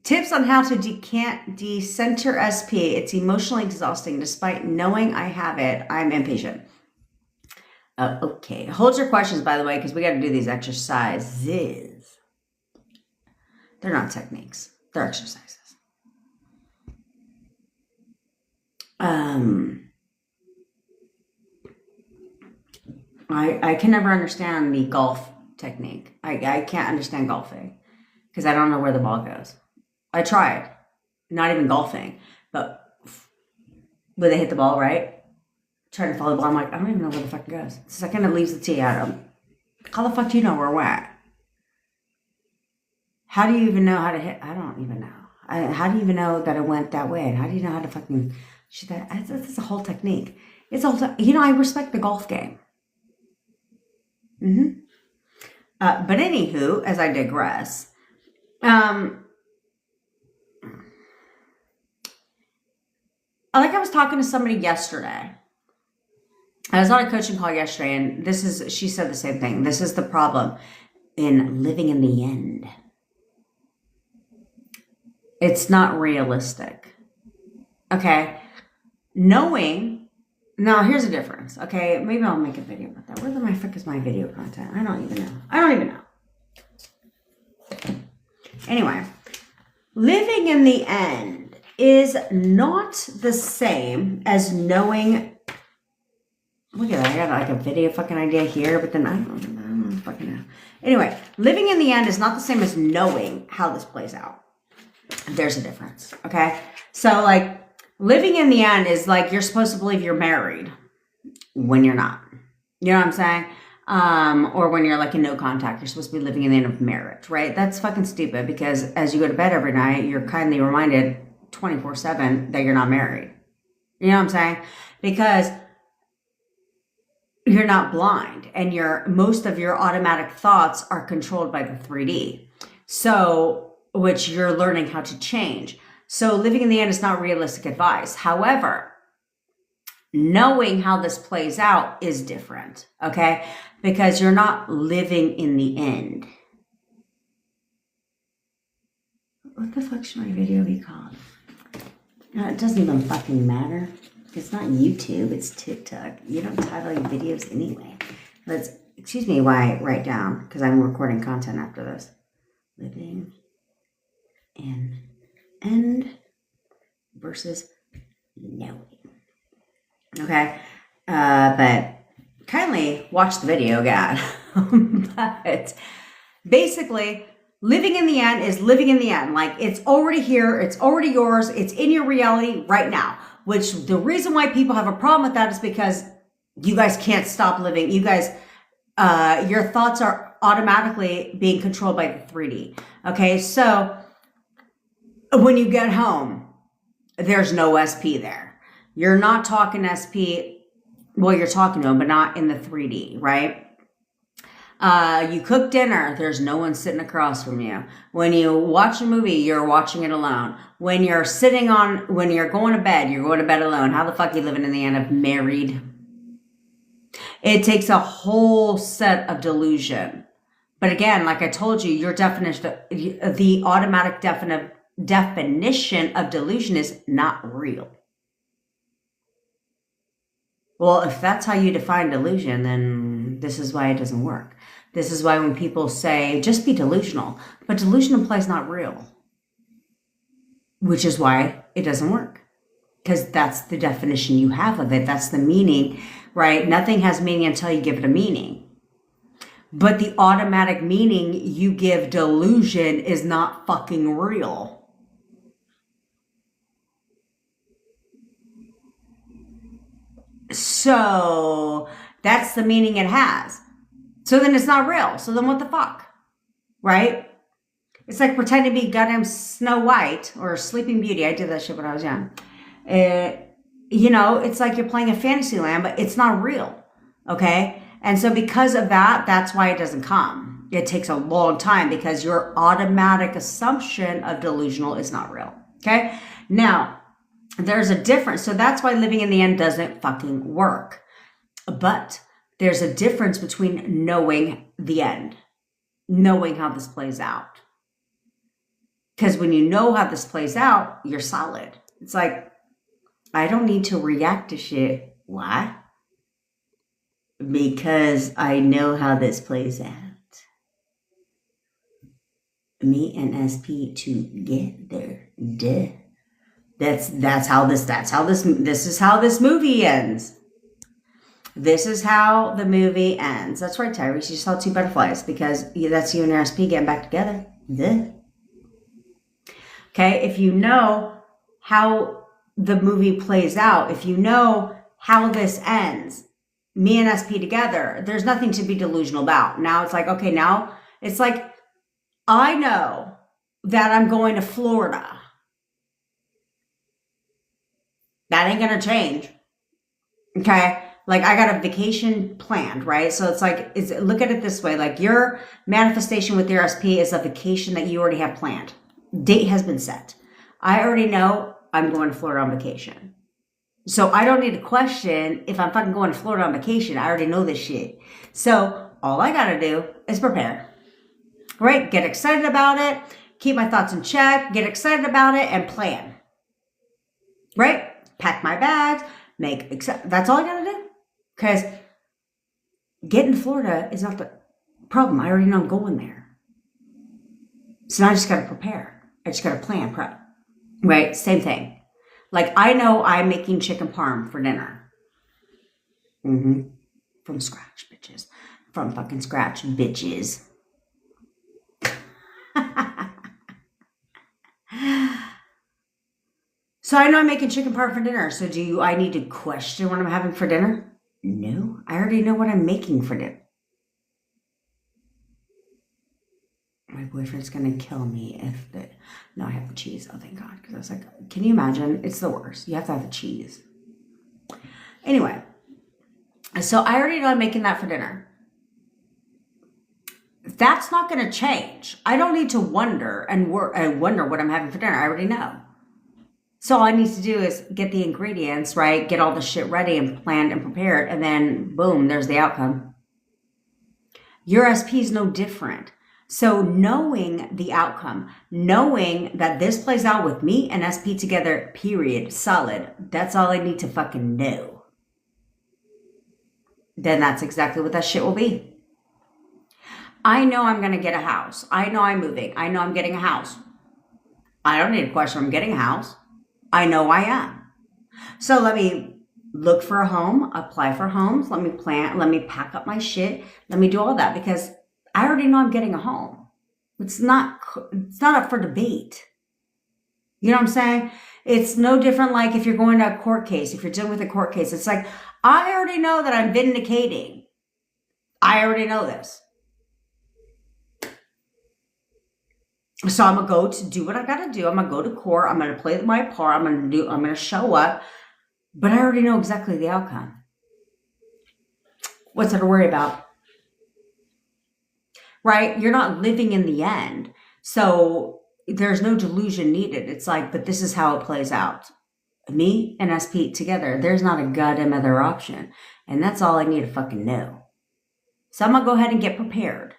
Tips on how to decenter SP. It's emotionally exhausting. Despite knowing I have it, I'm impatient. Okay. Hold your questions, by the way, because we got to do these exercises. They're not techniques. They're exercises. I can never understand the golf technique. I can't understand golfing because I don't know where the ball goes. I tried. not even golfing, but when they hit the ball, right? Trying to follow the ball, I'm like, I don't even know where the fuck it goes. The second it leaves the tee, how the fuck do you know where we're at? How do you even know how to hit? I don't even know. How do you even know that it went that way? And how do you know how to fucking shoot that? It's a whole technique. It's a whole, I respect the golf game. But anywho, as I digress, I was talking to somebody yesterday. I was on a coaching call yesterday, and she said the same thing. This is the problem in living in the end. It's not realistic. Okay. Now here's the difference. Okay. Maybe I'll make a video about that. Where the fuck is my video content? I don't even know. Anyway, living in the end is not the same as knowing. Look at that. I got like a video fucking idea here, but then I don't fucking know. Anyway, living in the end is not the same as knowing how this plays out. There's a difference, okay? So, like, living in the end is like you're supposed to believe you're married when you're not. You know what I'm saying? Or when you're like in no contact, you're supposed to be living in the end of marriage, right? That's fucking stupid because as you go to bed every night, you're kindly reminded 24/7 that you're not married. You know what I'm saying? Because you're not blind and most of your automatic thoughts are controlled by the 3D. So, which you're learning how to change. So living in the end is not realistic advice. However, knowing how this plays out is different, okay? Because you're not living in the end. What the fuck should my video be called? No, it doesn't even fucking matter. It's not YouTube, it's TikTok. You don't title your videos anyway. Excuse me while I write down, because I'm recording content after this. Living in end versus knowing. Okay? But kindly watch the video, God. But basically, living in the end is living in the end. Like, it's already here. It's already yours. It's in your reality right now. Which the reason why people have a problem with that is because you guys can't stop living. You guys, your thoughts are automatically being controlled by the 3D. Okay, so when you get home, there's no SP there. You're not talking SP. Well, you're talking to them, but not in the 3D, right? You cook dinner, there's no one sitting across from you. When you watch a movie, you're watching it alone. When you're going to bed, you're going to bed alone. How the fuck are you living in the end of married? It takes a whole set of delusion. But again, like I told you, your definition, the automatic definition of delusion is not real. Well, if that's how you define delusion, then this is why it doesn't work. This is why when people say, just be delusional, but delusion implies not real, which is why it doesn't work. Because that's the definition you have of it. That's the meaning, right? Nothing has meaning until you give it a meaning. But the automatic meaning you give delusion is not fucking real. So that's the meaning it has. So then it's not real. So then what the fuck? Right? It's like pretending to be goddamn Snow White or Sleeping Beauty. I did that shit when I was young. It's like you're playing a fantasy land, but it's not real. Okay? And so because of that, that's why it doesn't come. It takes a long time because your automatic assumption of delusional is not real. Okay? Now, there's a difference. So that's why living in the end doesn't fucking work. But there's a difference between knowing the end, knowing how this plays out. Because when you know how this plays out, you're solid. It's like, I don't need to react to shit. Why? Because I know how this plays out. Me and SP together. Duh. This is how this movie ends. This is how the movie ends. That's right, Tyrese. You saw two butterflies because that's you and your SP getting back together. Duh. Okay, if you know how the movie plays out, if you know how this ends, me and SP together, there's nothing to be delusional about. Now it's like, okay, now it's like, I know that I'm going to Florida. That ain't going to change. Okay. Like I got a vacation planned, right? So it's like, look at it this way. Like your manifestation with your SP is a vacation that you already have planned. Date has been set. I already know I'm going to Florida on vacation. So I don't need to question if I'm fucking going to Florida on vacation. I already know this shit. So all I got to do is prepare, right? Get excited about it. Keep my thoughts in check. Get excited about it and plan, right? Pack my bags. That's all I got to do. Because getting to Florida is not the problem. I already know I'm going there. So now I just got to prepare. I just got to plan, prep. Right? Same thing. Like I know I'm making chicken parm for dinner. From scratch, bitches. From fucking scratch, bitches. So I know I'm making chicken parm for dinner. So do I need to question what I'm having for dinner? No, I already know what I'm making for dinner. My boyfriend's going to kill me if no, I have the cheese. Oh, thank God. Because I was like, can you imagine? It's the worst. You have to have the cheese. Anyway, so I already know I'm making that for dinner. That's not going to change. I don't need to wonder what I'm having for dinner. I already know. So all I need to do is get the ingredients, right? Get all the shit ready and planned and prepared. And then boom, there's the outcome. Your SP is no different. So knowing the outcome, knowing that this plays out with me and SP together, period, solid. That's all I need to fucking know. Then that's exactly what that shit will be. I know I'm going to get a house. I know I'm moving. I know I'm getting a house. I don't need to question I'm getting a house. I know I am. So let me look for a home, apply for homes. Let me plan, let me pack up my shit. Let me do all that because I already know I'm getting a home. It's not up for debate. You know what I'm saying? It's no different like if you're going to a court case, if you're dealing with a court case, it's like, I already know that I'm vindicating. I already know this. So I'm going to go to do what I got to do. I'm going to go to court. I'm going to play my part. I'm going to show up. But I already know exactly the outcome. What's there to worry about? Right? You're not living in the end. So there's no delusion needed. It's like, but this is how it plays out. Me and SP together. There's not a goddamn other option. And that's all I need to fucking know. So I'm going to go ahead and get prepared.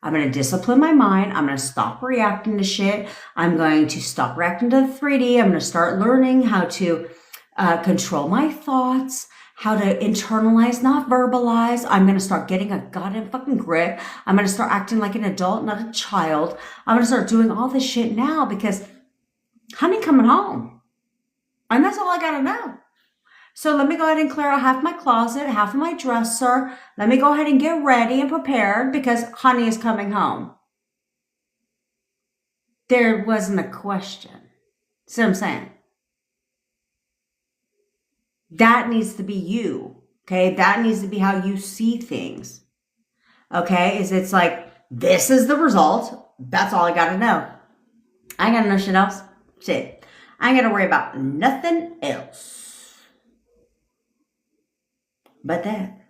I'm going to discipline my mind. I'm going to stop reacting to shit. I'm going to stop reacting to the 3D. I'm going to start learning how to control my thoughts, how to internalize, not verbalize. I'm going to start getting a goddamn fucking grip. I'm going to start acting like an adult, not a child. I'm going to start doing all this shit now because honey coming home. And that's all I got to know. So let me go ahead and clear out half my closet, half of my dresser. Let me go ahead and get ready and prepared because honey is coming home. There wasn't a question. See what I'm saying? That needs to be you. Okay? That needs to be how you see things. Okay? It's like, this is the result. That's all I got to know. I ain't got to know shit else. Shit. I ain't got to worry about nothing else. But that.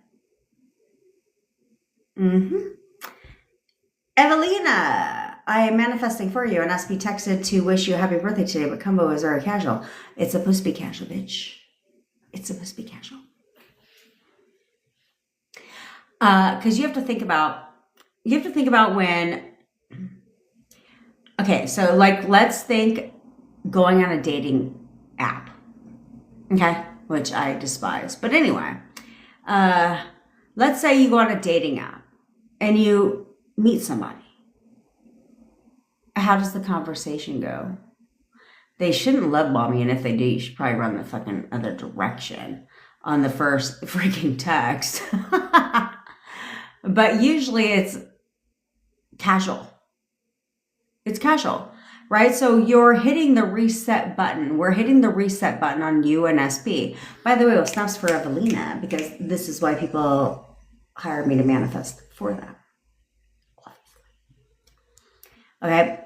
Evelina, I am manifesting for you. And SP texted to wish you a happy birthday today, but combo is very casual. It's supposed to be casual, bitch. It's supposed to be casual. Because you have to think about when, okay, so like, let's think going on a dating app. Okay. Which I despise. But anyway. Let's say you go on a dating app and you meet somebody. How does the conversation go? They shouldn't love bomb you, and if they do, you should probably run the fucking other direction on the first freaking text. But usually it's casual. It's casual. right? So you're hitting the reset button. We're hitting the reset button on you and SB. By the way, well, snaps for Evelina, because this is why people hire me to manifest for that. Okay.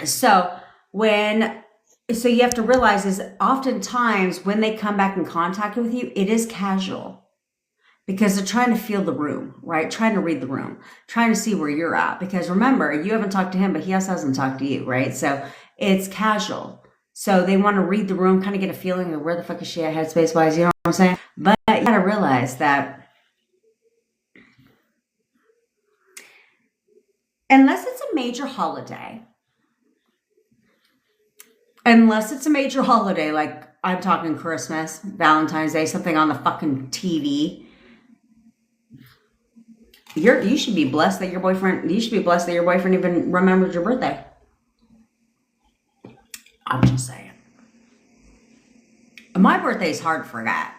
So you have to realize is oftentimes when they come back in contact with you, it is casual. Because they're trying to feel the room, right? Trying to read the room, trying to see where you're at. Because remember, you haven't talked to him, but he also hasn't talked to you, right? So it's casual. So they want to read the room, kind of get a feeling of where the fuck is she at headspace wise, you know what I'm saying? But you got to realize that unless it's a major holiday, like I'm talking Christmas, Valentine's Day, something on the fucking TV, you should be blessed that your boyfriend even remembered your birthday. I'm just saying. My birthday is hard to forget.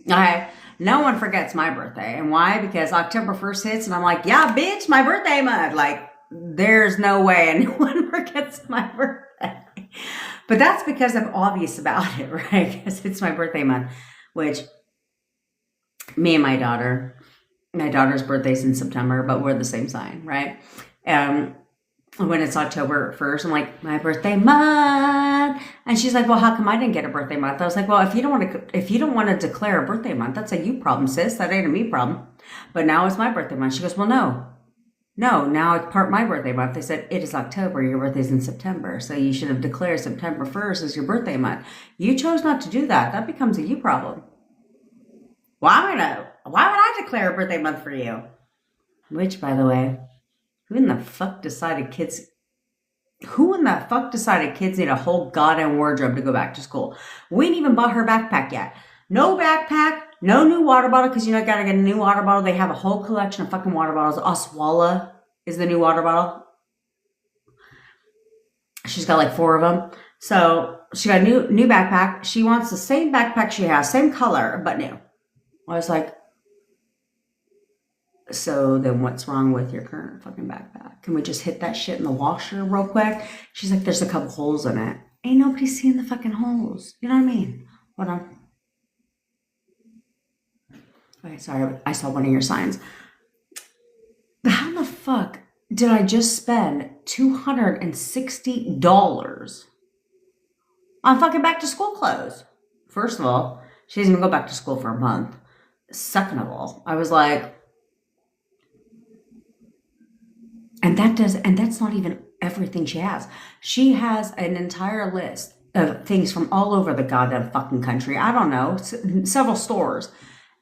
Okay? No one forgets my birthday. And why? Because October 1st hits and I'm like, yeah, bitch, my birthday month. Like, there's no way anyone forgets my birthday. But that's because I'm obvious about it, right? Because it's my birthday month, which me and my daughter's birthday's in September, but we're the same sign, right? When it's October 1st, I'm like, my birthday month. And she's like, well, how come I didn't get a birthday month? I was like, well, if you don't want to declare a birthday month, that's a you problem, sis. That ain't a me problem. But now it's my birthday month. She goes, well, no, now it's part my birthday month. They said, it is October. Your birthday's in September. So you should have declared September 1st as your birthday month. You chose not to do that. That becomes a you problem. Why would I declare a birthday month for you? Which, by the way, who in the fuck decided kids need a whole goddamn wardrobe to go back to school? We ain't even bought her backpack yet. No backpack, no new water bottle, because gotta get a new water bottle. They have a whole collection of fucking water bottles. Oswala is the new water bottle. She's got like 4 of them. So she got a new backpack. She wants the same backpack she has, same color, but new. I was like, so then what's wrong with your current fucking backpack? Can we just hit that shit in the washer real quick? She's like, there's a couple holes in it. Ain't nobody seeing the fucking holes. You know what I mean? Hold on. Okay, sorry, I saw one of your signs. How the fuck did I just spend $260 on fucking back to school clothes? First of all, she doesn't even go back to school for a month. Second of all, I was like, and that's not even everything she has. She has an entire list of things from all over the goddamn fucking country. I don't know, several stores.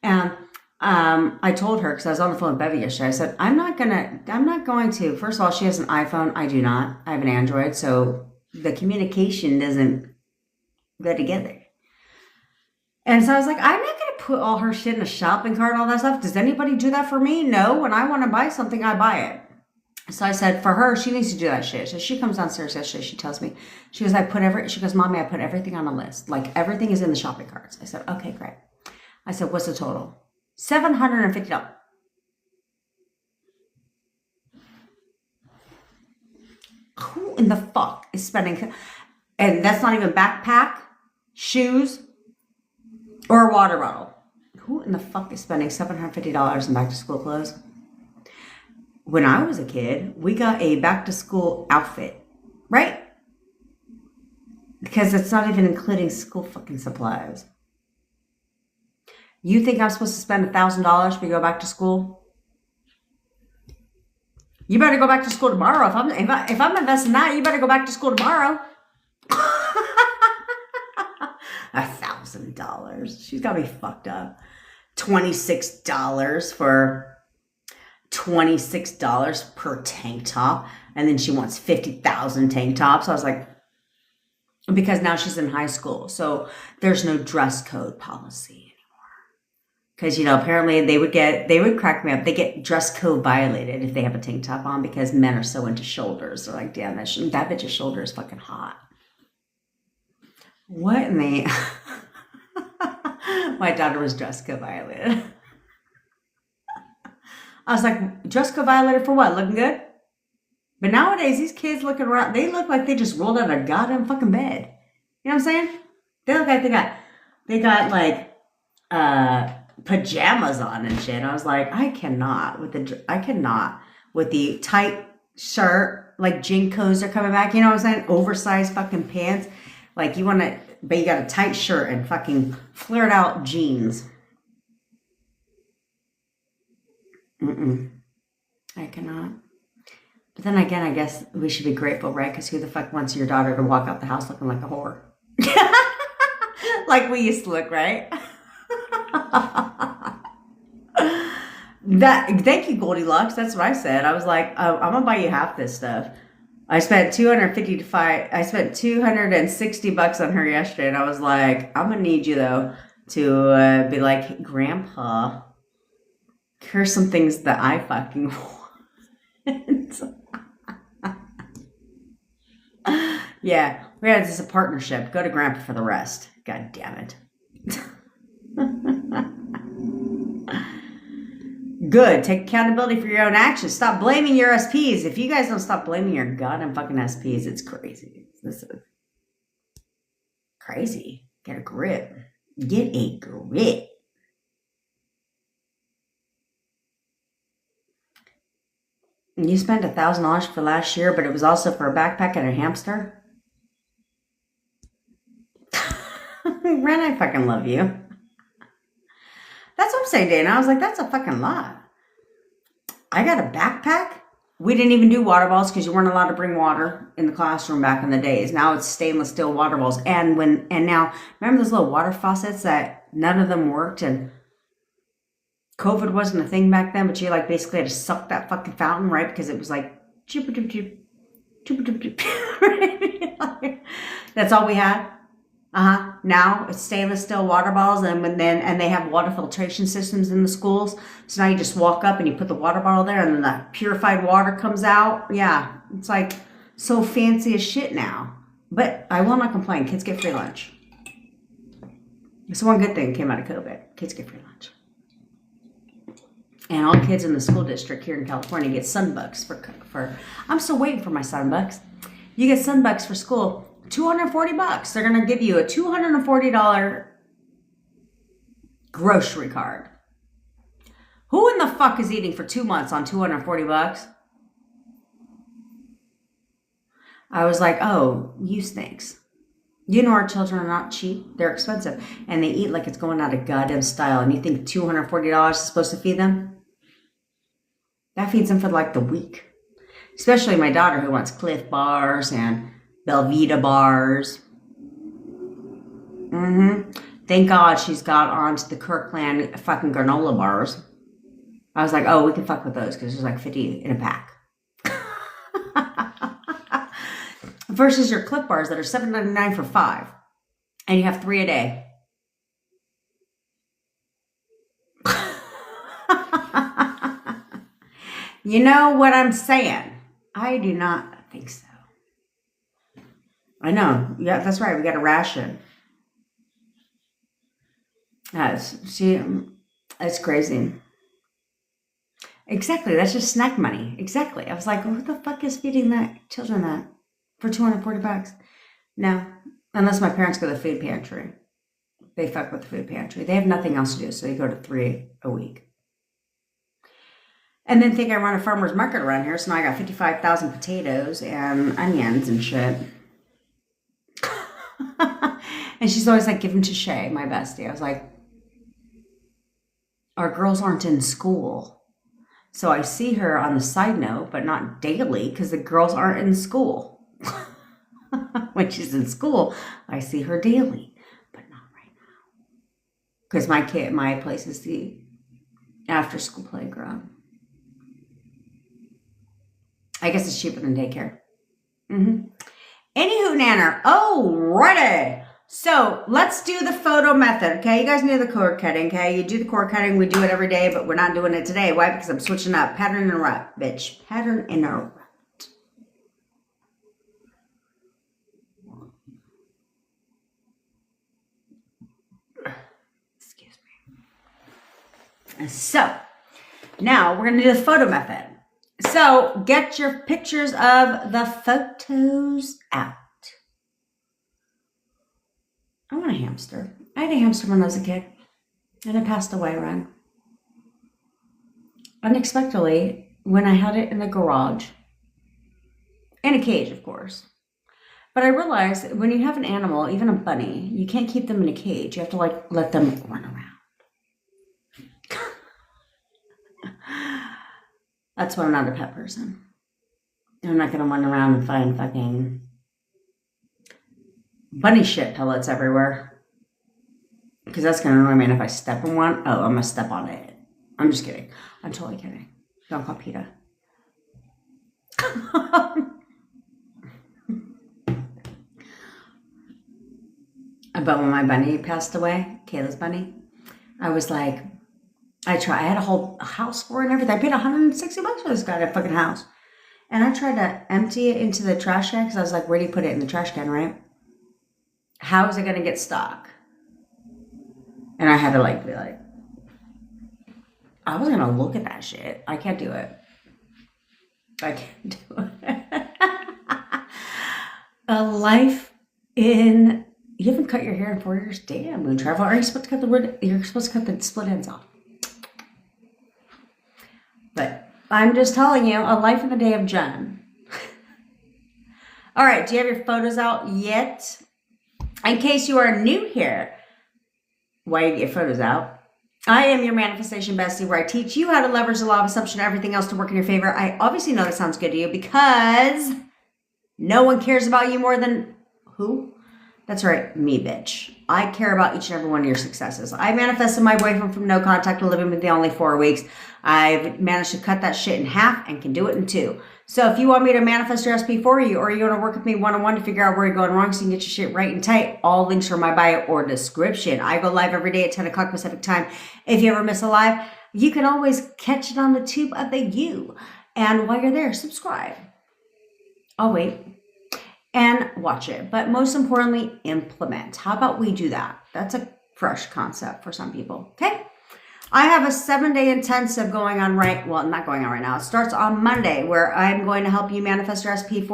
And I told her, because I was on the phone with Bevy yesterday, I said, I'm not going to, first of all, she has an iPhone. I do not. I have an Android. So the communication doesn't go together. And so I was like, I'm not going to put all her shit in a shopping cart and all that stuff. Does anybody do that for me? No. When I want to buy something, I buy it. So I said, for her, she needs to do that shit. So she comes downstairs yesterday. She tells me, she goes, Mommy, I put everything on a list. Like, everything is in the shopping carts. I said, okay, great. I said, what's the total? $750. Who in the fuck is spending, and that's not even backpack, shoes, or a water bottle. Who in the fuck is spending $750 in back to school clothes? When I was a kid, we got a back to school outfit, right? Because it's not even including school fucking supplies. You think I'm supposed to spend $1,000 to go back to school? You better go back to school tomorrow. If I'm investing that, you better go back to school tomorrow. $1,000. She's got me fucked up. $26 per tank top. And then she wants 50,000 tank tops. I was like, because now she's in high school. So there's no dress code policy anymore. Because, apparently they would crack me up. They get dress code violated if they have a tank top on because men are so into shoulders. They're like, damn, that bitch's shoulder is fucking hot. What in the... My daughter was dress code violated. I was like, dress code violated for what? Looking good? But nowadays, these kids looking around, they look like they just rolled out of a goddamn fucking bed. You know what I'm saying? They look like they got like pajamas on and shit. I was like, I cannot with the tight shirt, like Jinkos are coming back. You know what I'm saying? Oversized fucking pants. Like you want to, but you got a tight shirt and fucking flared out jeans. I cannot. But then again, I guess we should be grateful, right? Because who the fuck wants your daughter to walk out the house looking like a whore? Like we used to look, right? Thank you, Goldilocks. That's what I said. I was like, oh, I'm gonna buy you half this stuff. I spent $260 on her yesterday, and I was like, I'm gonna need you though to be like, Grandpa, here's some things that I fucking want. Yeah, we had this a partnership. Go to Grandpa for the rest. God damn it. Good. Take accountability for your own actions. Stop blaming your SPs. If you guys don't stop blaming your goddamn fucking SPs, it's crazy. This is crazy. Get a grip. Get a grip. You spent $1,000 for last year, but it was also for a backpack and a hamster? Ren, I fucking love you. That's what I'm saying, Dana. I was like, that's a fucking lot. I got a backpack. We didn't even do water balls because you weren't allowed to bring water in the classroom back in the days. Now it's stainless steel water balls. And now, remember those little water faucets that none of them worked and COVID wasn't a thing back then, but you like basically had to suck that fucking fountain, right? Because it was like, that's all we had. Now it's stainless steel water balls, and they have water filtration systems in the schools. So now you just walk up and you put the water bottle there, and then the purified water comes out. Yeah, it's like so fancy as shit now. But I will not complain. Kids get free lunch. It's one good thing that came out of COVID. Kids get free lunch. And all kids in the school district here in California get Sunbucks for. I'm still waiting for my Sunbucks. You get Sunbucks for school. $240. They're gonna give you a $240 grocery card. Who in the fuck is eating for 2 months on $240? I was like, oh, you stinks. You know our children are not cheap. They're expensive. And they eat like it's going out of goddamn style. And you think $240 is supposed to feed them? That feeds them for like the week. Especially my daughter who wants Cliff bars and Belvita bars. Thank God she's got onto the Kirkland fucking granola bars. I was like, oh, we can fuck with those because there's like 50 in a pack. Versus your Clif bars that are $7.99 for 5. And you have 3 a day. You know what I'm saying? I do not think so. I know. Yeah, that's right. We got a ration. It's crazy. Exactly. That's just snack money. Exactly. I was like, who the fuck is feeding that children that for $240? No, unless my parents go to the food pantry. They fuck with the food pantry. They have nothing else to do, so they go to 3 a week. And then think I run a farmer's market around here, so now I got 55,000 potatoes and onions and shit. And she's always like, give them to Shay, my bestie. I was like, our girls aren't in school. So I see her on the side note, but not daily because the girls aren't in school. When she's in school, I see her daily, but not right now. Because my place is the after school playground. I guess it's cheaper than daycare. Anywho, Nanner. Alrighty. So let's do the photo method. Okay, you guys know the cord cutting. Okay, you do the cord cutting. We do it every day, but we're not doing it today. Why? Because I'm switching up. Pattern interrupt, bitch. Pattern interrupt. Excuse me. So now we're gonna do the photo method. So get your pictures of the photos out. I want a hamster. I had a hamster when I was a kid, and it passed away, Ren. Unexpectedly, when I had it in the garage. In a cage, of course. But I realized that when you have an animal, even a bunny, you can't keep them in a cage. You have to like let them run around. That's why I'm not a pet person. I'm not going to run around and find fucking bunny shit pellets everywhere. Because that's going to annoy me. And if I step in one, oh, I'm going to step on it. I'm just kidding. I'm totally kidding. Don't call PETA. But when my bunny passed away, Kayla's bunny, I was like, I had a whole house for it and everything. I paid $160 for this goddamn fucking house. And I tried to empty it into the trash can because I was like, where do you put it in the trash can, right? How is it going to get stuck? And I had to like be like, I was going to look at that shit. I can't do it. I can't do it. A life in... You haven't cut your hair in 4 years? Damn, Moon Travel. Are you supposed to cut you're supposed to cut the split ends off. But I'm just telling you, a life in the day of Jen. All right, do you have your photos out yet? In case you are new here, why you get your photos out? I am your manifestation bestie, where I teach you how to leverage the law of assumption and everything else to work in your favor. I obviously know that sounds good to you because no one cares about you more than who? That's right, me, bitch. I care about each and every one of your successes. I manifested my boyfriend from no contact to living with me only 4 weeks. I've managed to cut that shit in half and can do it in 2. So if you want me to manifest your recipe for you, or you want to work with me one-on-one to figure out where you're going wrong so you can get your shit right and tight, all links are in my bio or description. I go live every day at 10 o'clock Pacific time. If you ever miss a live, you can always catch it on the tube of the U. And while you're there, subscribe. I'll wait. And watch it. But most importantly, implement. How about we do that? That's a fresh concept for some people. Okay? I have a 7-day intensive going on not going on right now. It starts on Monday, where I'm going to help you manifest your recipe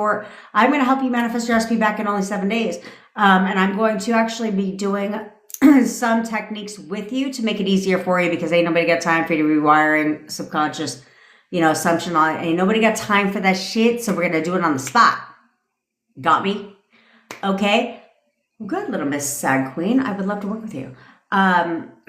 I'm going to help you manifest your recipe back in only 7 days. And I'm going to actually be doing some techniques with you to make it easier for you, because ain't nobody got time for you to be rewiring subconscious, assumption on it. Ain't nobody got time for that shit. So we're going to do it on the spot. Got me? Okay. Good, little Miss Sad Queen. I would love to work with you.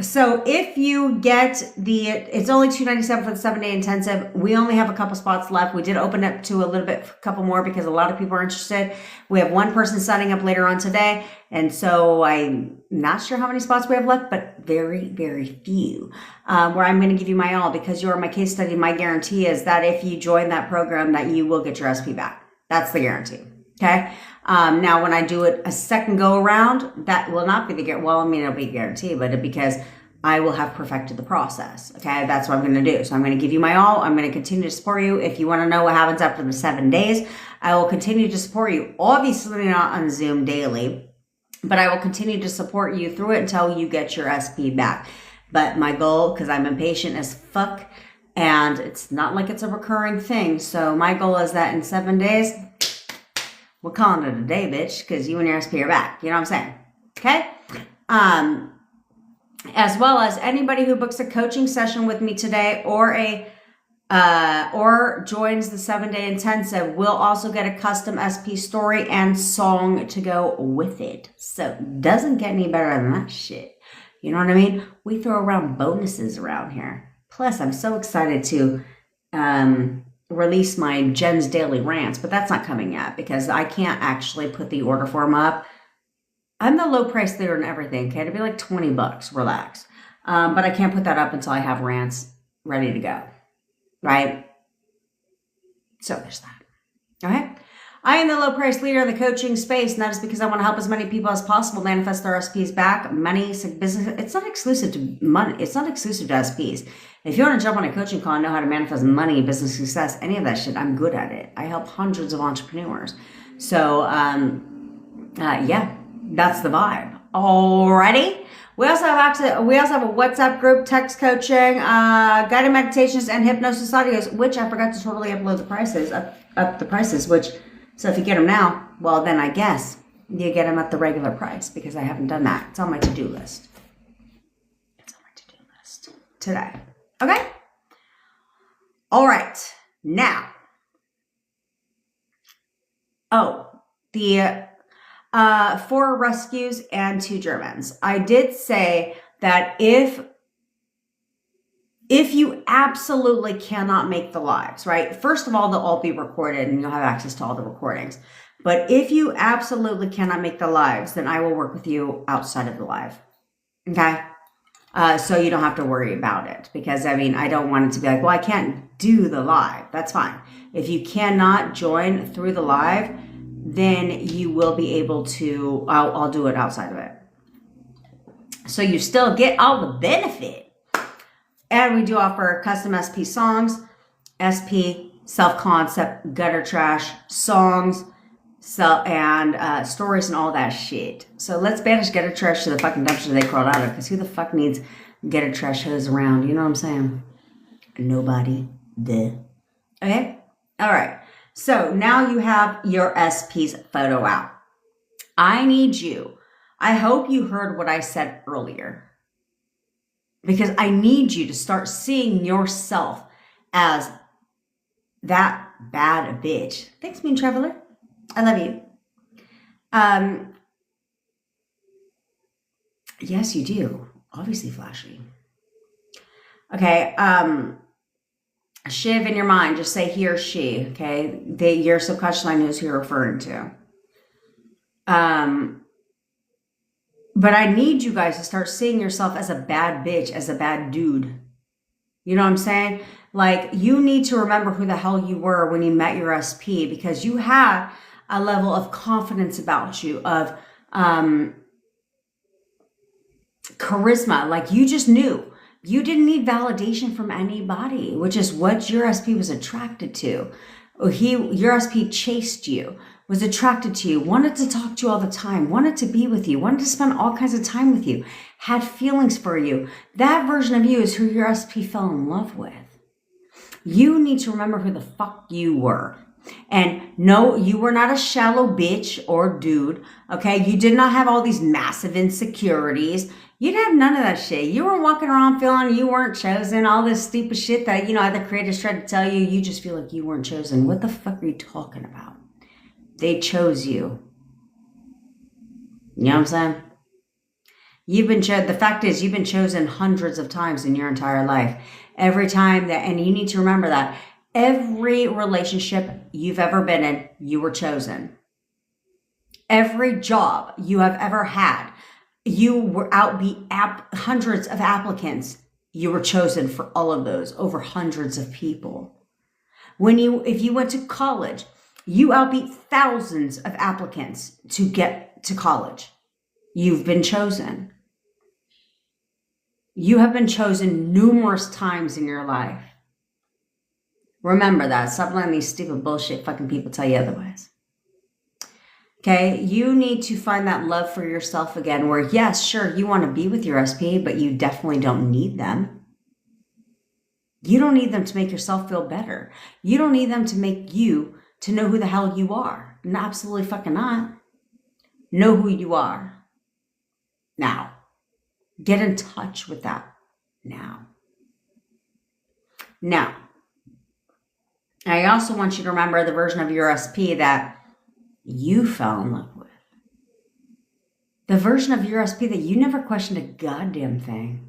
So if you get it's only $297 for the 7-day intensive. We only have a couple spots left. We did open up to a couple more because a lot of people are interested. We have one person signing up later on today. And so I'm not sure how many spots we have left, but very, very few, where I'm going to give you my all, because you're my case study. My guarantee is that if you join that program, that you will get your recipe back. That's the guarantee. Okay. Now, when I do it a second go around, that will not be the guarantee. Well, I mean, it'll be a guarantee, but because I will have perfected the process. Okay. That's what I'm going to do. So I'm going to give you my all. I'm going to continue to support you. If you want to know what happens after the 7 days, I will continue to support you. Obviously not on Zoom daily, but I will continue to support you through it until you get your SP back. But my goal, because I'm impatient as fuck, and it's not like it's a recurring thing. So my goal is that in 7 days, we're calling it a day, bitch, because you and your SP are back. You know what I'm saying? Okay? As well as anybody who books a coaching session with me today or joins the 7-day intensive will also get a custom SP story and song to go with it. So it doesn't get any better than that shit. You know what I mean? We throw around bonuses around here. Plus, I'm so excited to release my Jen's Daily Rants, but that's not coming yet because I can't actually put the order form up. I'm the low price leader and everything, okay? It'll be like $20, relax. But I can't put that up until I have rants ready to go, right? So there's that, okay? I am the low price leader in the coaching space, and that is because I want to help as many people as possible manifest their SPs back. Money, business, it's not exclusive to money. It's not exclusive to SPs. If you want to jump on a coaching call and know how to manifest money, business success, any of that shit, I'm good at it. I help hundreds of entrepreneurs. So, yeah, that's the vibe. Alrighty. We also have access. We also have a WhatsApp group, text coaching, guided meditations, and hypnosis audios. Which I forgot to totally upload the prices. Up the prices. Which, so if you get them now, well then I guess you get them at the regular price because I haven't done that. It's on my to-do list. It's on my to-do list today. Okay. All right. Now. Oh, the 4 rescues and 2 Germans. I did say that if you absolutely cannot make the lives, right? First of all, they'll all be recorded and you'll have access to all the recordings. But if you absolutely cannot make the lives, then I will work with you outside of the live. Okay? So you don't have to worry about it because I mean, I don't want it to be like, well, I can't do the live. That's fine. If you cannot join through the live, then you will be able to, I'll do it outside of it. So you still get all the benefit. And we do offer custom SP songs, SP, self-concept, gutter trash, songs, and stories and all that shit. So let's banish gutter trash to the fucking dumpster they crawled out of because who the fuck needs gutter trash hose around? You know what I'm saying? Nobody. Duh. Okay? All right. So now you have your SP's photo out. I need you. I hope you heard what I said earlier. Because I need you to start seeing yourself as that bad bitch. Thanks, Moon Traveler. I love you. Yes, you do. Obviously flashy. Okay. Shiv in your mind, just say he or she, okay? Your subconscious mind knows who you're referring to. But I need you guys to start seeing yourself as a bad bitch, as a bad dude. You know what I'm saying? Like, you need to remember who the hell you were when you met your SP because you had a level of confidence about you, of charisma. Like, you just knew. You didn't need validation from anybody, which is what your SP was attracted to. Your SP chased you, was attracted to you, wanted to talk to you all the time, wanted to be with you, wanted to spend all kinds of time with you, had feelings for you. That version of you is who your SP fell in love with. You need to remember who the fuck you were. And no, you were not a shallow bitch or dude, okay? You did not have all these massive insecurities. You didn't have none of that shit. You were walking around feeling you weren't chosen, all this stupid shit that, other creators tried to tell you. You just feel like you weren't chosen. What the fuck are you talking about? They chose you. You know what I'm saying? You've been chosen. The fact is, you've been chosen hundreds of times in your entire life. Every time that, and you need to remember that. Every relationship you've ever been in, you were chosen. Every job you have ever had, you were outbeat hundreds of applicants. You were chosen for all of those, over hundreds of people. If you went to college, you outbeat thousands of applicants to get to college. You've been chosen. You have been chosen numerous times in your life. Remember that. Stop letting these stupid bullshit fucking people tell you otherwise. Okay? You need to find that love for yourself again where, yes, sure, you want to be with your SP, but you definitely don't need them. You don't need them to make yourself feel better. You don't need them to make you to know who the hell you are. No, absolutely fucking not. Know who you are. Now. Get in touch with that. Now. I also want you to remember the version of your SP that you fell in love with. The version of your SP that you never questioned a goddamn thing.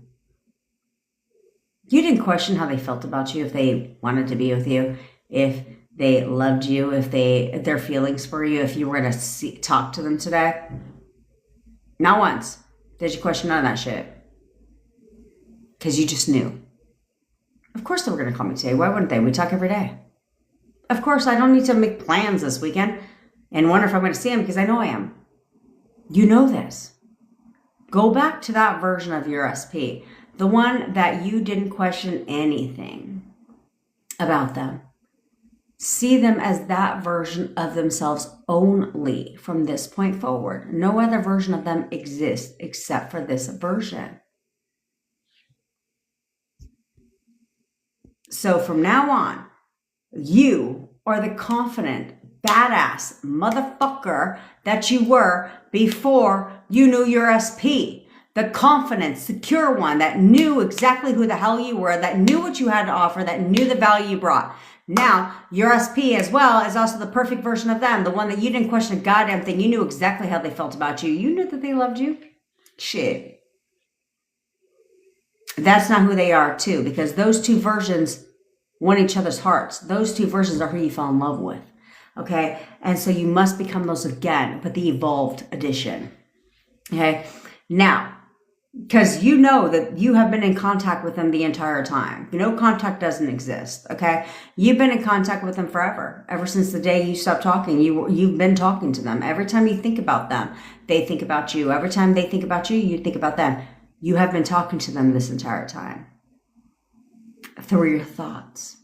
You didn't question how they felt about you, if they wanted to be with you, if they loved you, if their feelings for you, if you were going to talk to them today. Not once did you question none of that shit. Because you just knew. Of course they were going to call me today. Why wouldn't they? We talk every day. Of course, I don't need to make plans this weekend and wonder if I'm going to see him because I know I am. You know this. Go back to that version of your SP. The one that you didn't question anything about them. See them as that version of themselves only from this point forward. No other version of them exists except for this version. So from now on, you are the confident, badass motherfucker that you were before you knew your SP. The confident, secure one that knew exactly who the hell you were, that knew what you had to offer, that knew the value you brought. Now, your SP as well is also the perfect version of them, the one that you didn't question a goddamn thing. You knew exactly how they felt about you. You knew that they loved you. Shit. That's not who they are too, because those two versions want each other's hearts. Those two versions are who you fell in love with. Okay? And so you must become those again, but the evolved edition. Okay? Now, because you know that you have been in contact with them the entire time. You know contact doesn't exist, okay? You've been in contact with them forever. Ever since the day you stopped talking, you've been talking to them. Every time you think about them, they think about you. Every time they think about you, you think about them. You have been talking to them this entire time through your thoughts.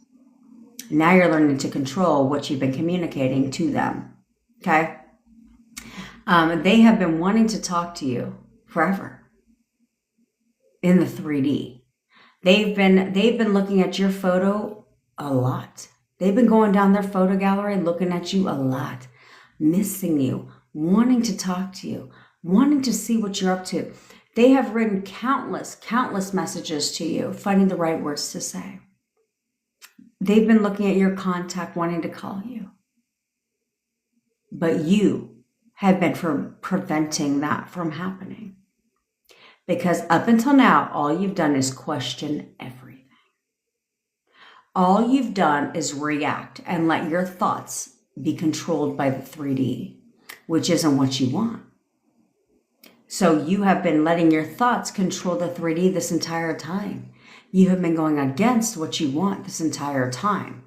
Now you're learning to control what you've been communicating to them, okay? They have been wanting to talk to you forever. In the 3D. They've been looking at your photo a lot. They've been going down their photo gallery looking at you a lot, missing you, wanting to talk to you, wanting to see what you're up to. They have written countless messages to you, finding the right words to say. They've been looking at your contact, wanting to call you. But you have been preventing that from happening. Because up until now, all you've done is question everything. All you've done is react and let your thoughts be controlled by the 3D, which isn't what you want. So you have been letting your thoughts control the 3D this entire time. You have been going against what you want this entire time.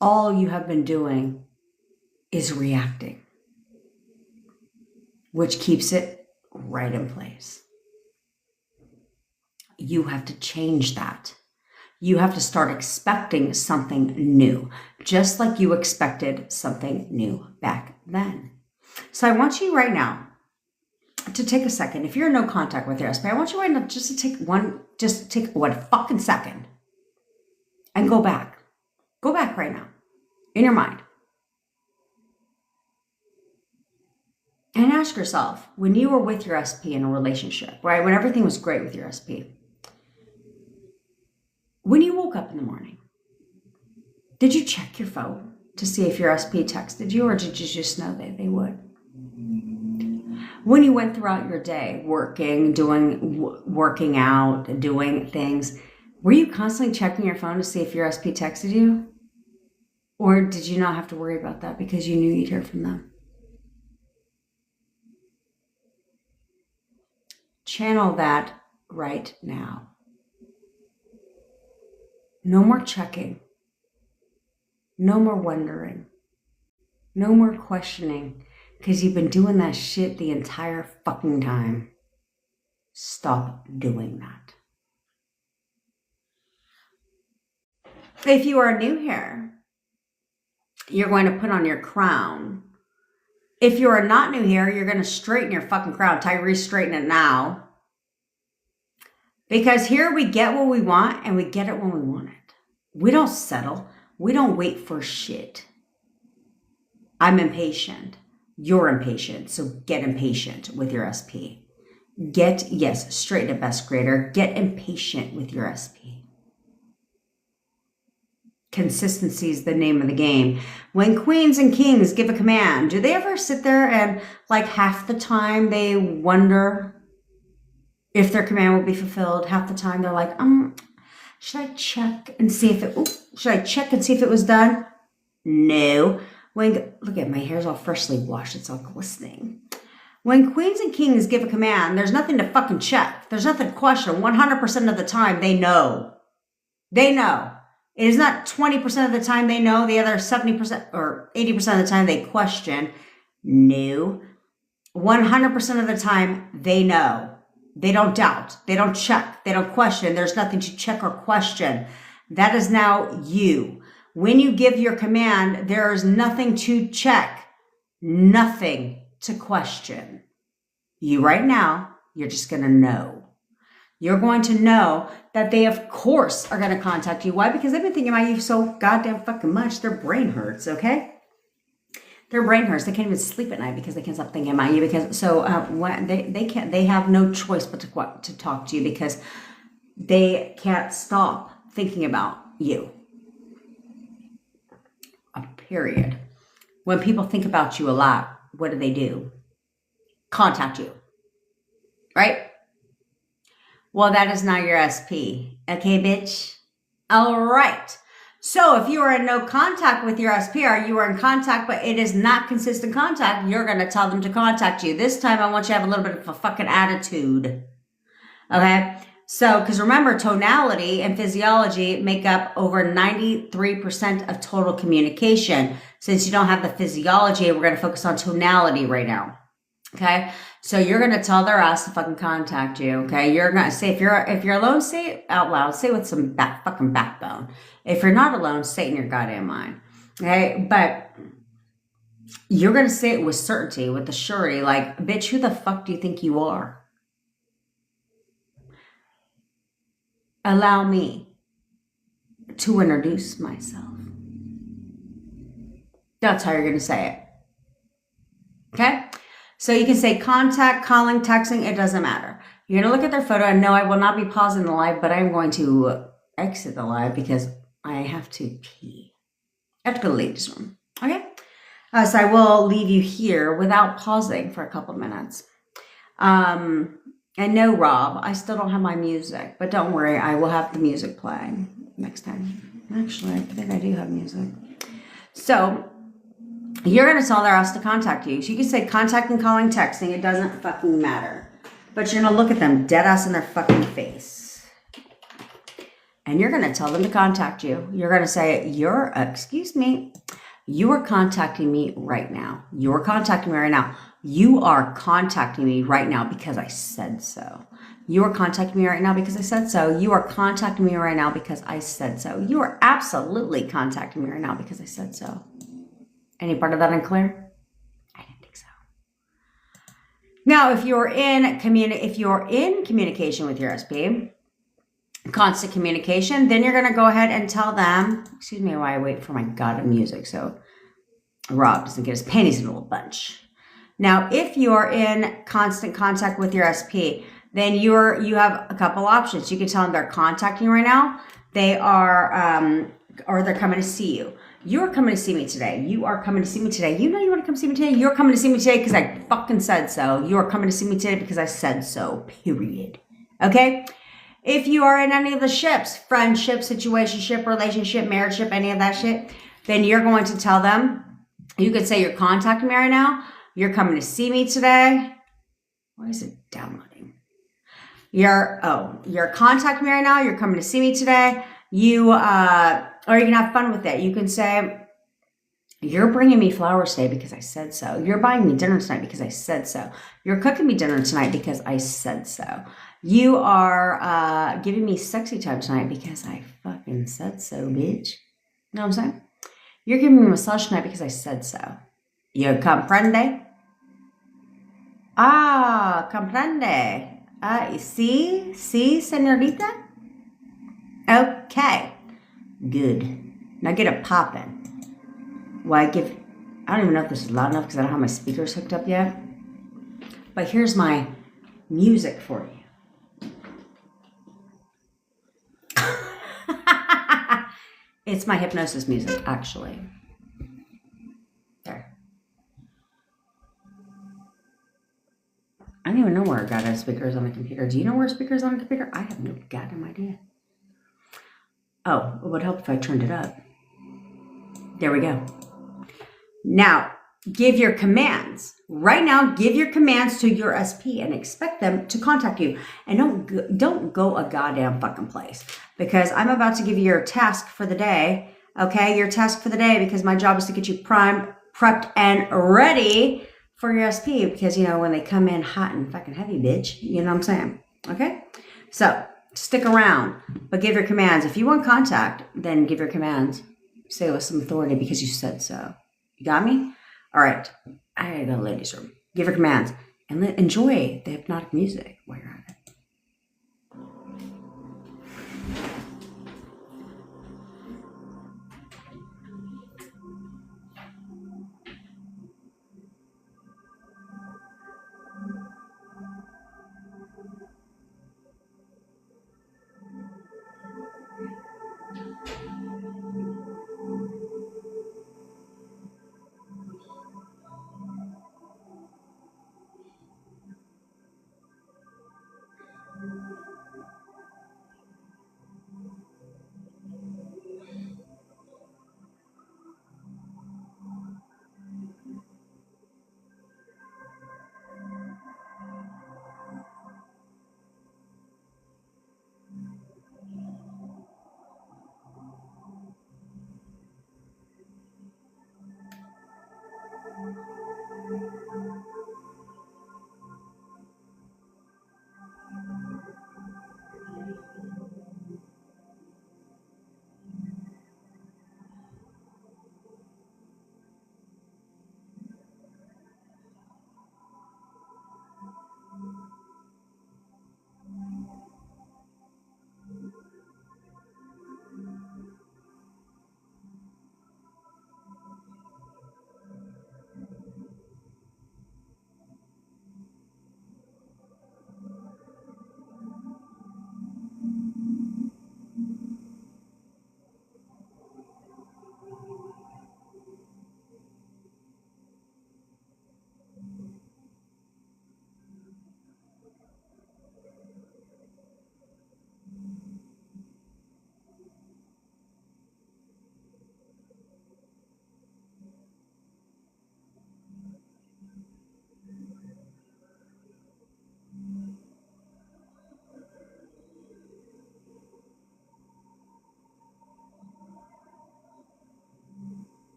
All you have been doing is reacting, which keeps it right in place. You have to change that. You have to start expecting something new, just like you expected something new back then. So I want you right now to take a second. If you're in no contact with your SP, I want you right now just to take one fucking second and go back. Go back right now in your mind. And ask yourself, when you were with your SP in a relationship, right? When everything was great with your SP, when you woke up in the morning, did you check your phone to see if your SP texted you, or did you just know that they would? When you went throughout your day, working out, doing things, were you constantly checking your phone to see if your SP texted you? Or did you not have to worry about that because you knew you'd hear from them? Channel that right now. No more checking. No more wondering. No more questioning, because you've been doing that shit the entire fucking time. Stop doing that. If you are new here, you're going to put on your crown. If you are not new here, you're going to straighten your fucking crown. Tyrese, straighten it now. Because here we get what we want, and we get it when we want it. We don't settle. We don't wait for shit. I'm impatient. You're impatient. So get impatient with your SP. Straighten it, best grader. Get impatient with your SP. Consistency is the name of the game. When queens and kings give a command, do they ever sit there and like half the time they wonder if their command will be fulfilled? Half the time they're like, should I check and see if it was done? No. Look at my hair's all freshly washed. It's all glistening. When queens and kings give a command, there's nothing to fucking check. There's nothing to question. 100% of the time they know. They know. It is not 20% of the time they know. The other 70% or 80% of the time they question. No. 100% of the time they know. They don't doubt. They don't check. They don't question. There's nothing to check or question. That is now you. when you give your command, there is nothing to check, nothing to question. You right now, you're just going to know. You're going to know that they, of course, are going to contact you. Why? Because they've been thinking about you so goddamn fucking much. Their brain hurts, okay? Their brain hurts. They can't even sleep at night because they can't stop thinking about you. Because when they can't. They have no choice but to talk to you because they can't stop thinking about you. Period. When people think about you a lot, what do? Contact you, right? Well, that is not your SP. Okay, bitch? All right. So if you are in no contact with your SP, or you are in contact, but it is not consistent contact, you're going to tell them to contact you. This time, I want you to have a little bit of a fucking attitude. Okay? So, because remember, tonality and physiology make up over 93% of total communication. Since you don't have the physiology, we're going to focus on tonality right now. Okay? So you're going to tell their ass to fucking contact you. Okay? You're going to say, if you're alone, say it out loud. Say it with some fucking backbone. If you're not alone, say it in your goddamn mind. Okay? But you're going to say it with certainty, with the surety. Like, bitch, who the fuck do you think you are? Allow me to introduce myself. That's how you're going to say it. Okay? So you can say contact, calling, texting, it doesn't matter. You're going to look at their photo, and no, I will not be pausing the live, but I'm going to exit the live because I have to pee. I have to go to the ladies' room. Okay? So I will leave you here without pausing for a couple minutes. And no, Rob, I still don't have my music, but don't worry, I will have the music playing next time. Actually, I think I do have music. So you're going to tell their ass to contact you. So you can say contacting, calling, texting. It doesn't fucking matter. But you're going to look at them dead ass in their fucking face. And you're going to tell them to contact you. You're going to say, excuse me, you are contacting me right now. You're contacting me right now. You are contacting me right now because I said so. You are contacting me right now because I said so. You are contacting me right now because I said so. You are absolutely contacting me right now because I said so. Any part of that unclear? I didn't think so. Now, if you're in communication with your SP, constant communication, then you're going to go ahead and tell them, excuse me while I wait for my goddamn music so Rob doesn't get his panties in a little bunch. Now, if you're in constant contact with your SP, then you have a couple options. You can tell them they're contacting you right now. They are, or they're coming to see you. You're coming to see me today. You are coming to see me today. You know you want to come see me today? You're coming to see me today because I fucking said so. You are coming to see me today because I said so, period. Okay? If you are in any of the ships, friendship, situationship, relationship, marriageship, any of that shit, then you're going to tell them, you could say you're contacting me right now. You're coming to see me today. Why is it downloading? You're contacting me right now. You're coming to see me today. Or you can have fun with it. You can say, you're bringing me flowers today because I said so. You're buying me dinner tonight because I said so. You're cooking me dinner tonight because I said so. You are giving me sexy time tonight because I fucking said so, bitch. You know what I'm saying? You're giving me a massage tonight because I said so. You comprende? Ah, comprende. See, señorita? Okay. Good. Now get it poppin'. I don't even know if this is loud enough because I don't have my speakers hooked up yet. But here's my music for you. It's my hypnosis music, actually. There. I don't even know where I got our speakers on the computer. Do you know where speakers on the computer? I have no goddamn idea. Oh, it would help if I turned it up. There we go. Now, give your commands. Right now, give your commands to your SP and expect them to contact you. And don't go a goddamn fucking place. Because I'm about to give you your task for the day. Okay, your task for the day, because my job is to get you primed, prepped, and ready for your SP. Because, when they come in hot and fucking heavy, bitch. You know what I'm saying? Okay? So, stick around, but give your commands. If you want contact, then give your commands. say it with some authority because you said so. You got me? All right. I gotta go to the ladies' room. Give her commands and enjoy the hypnotic music while you're at it.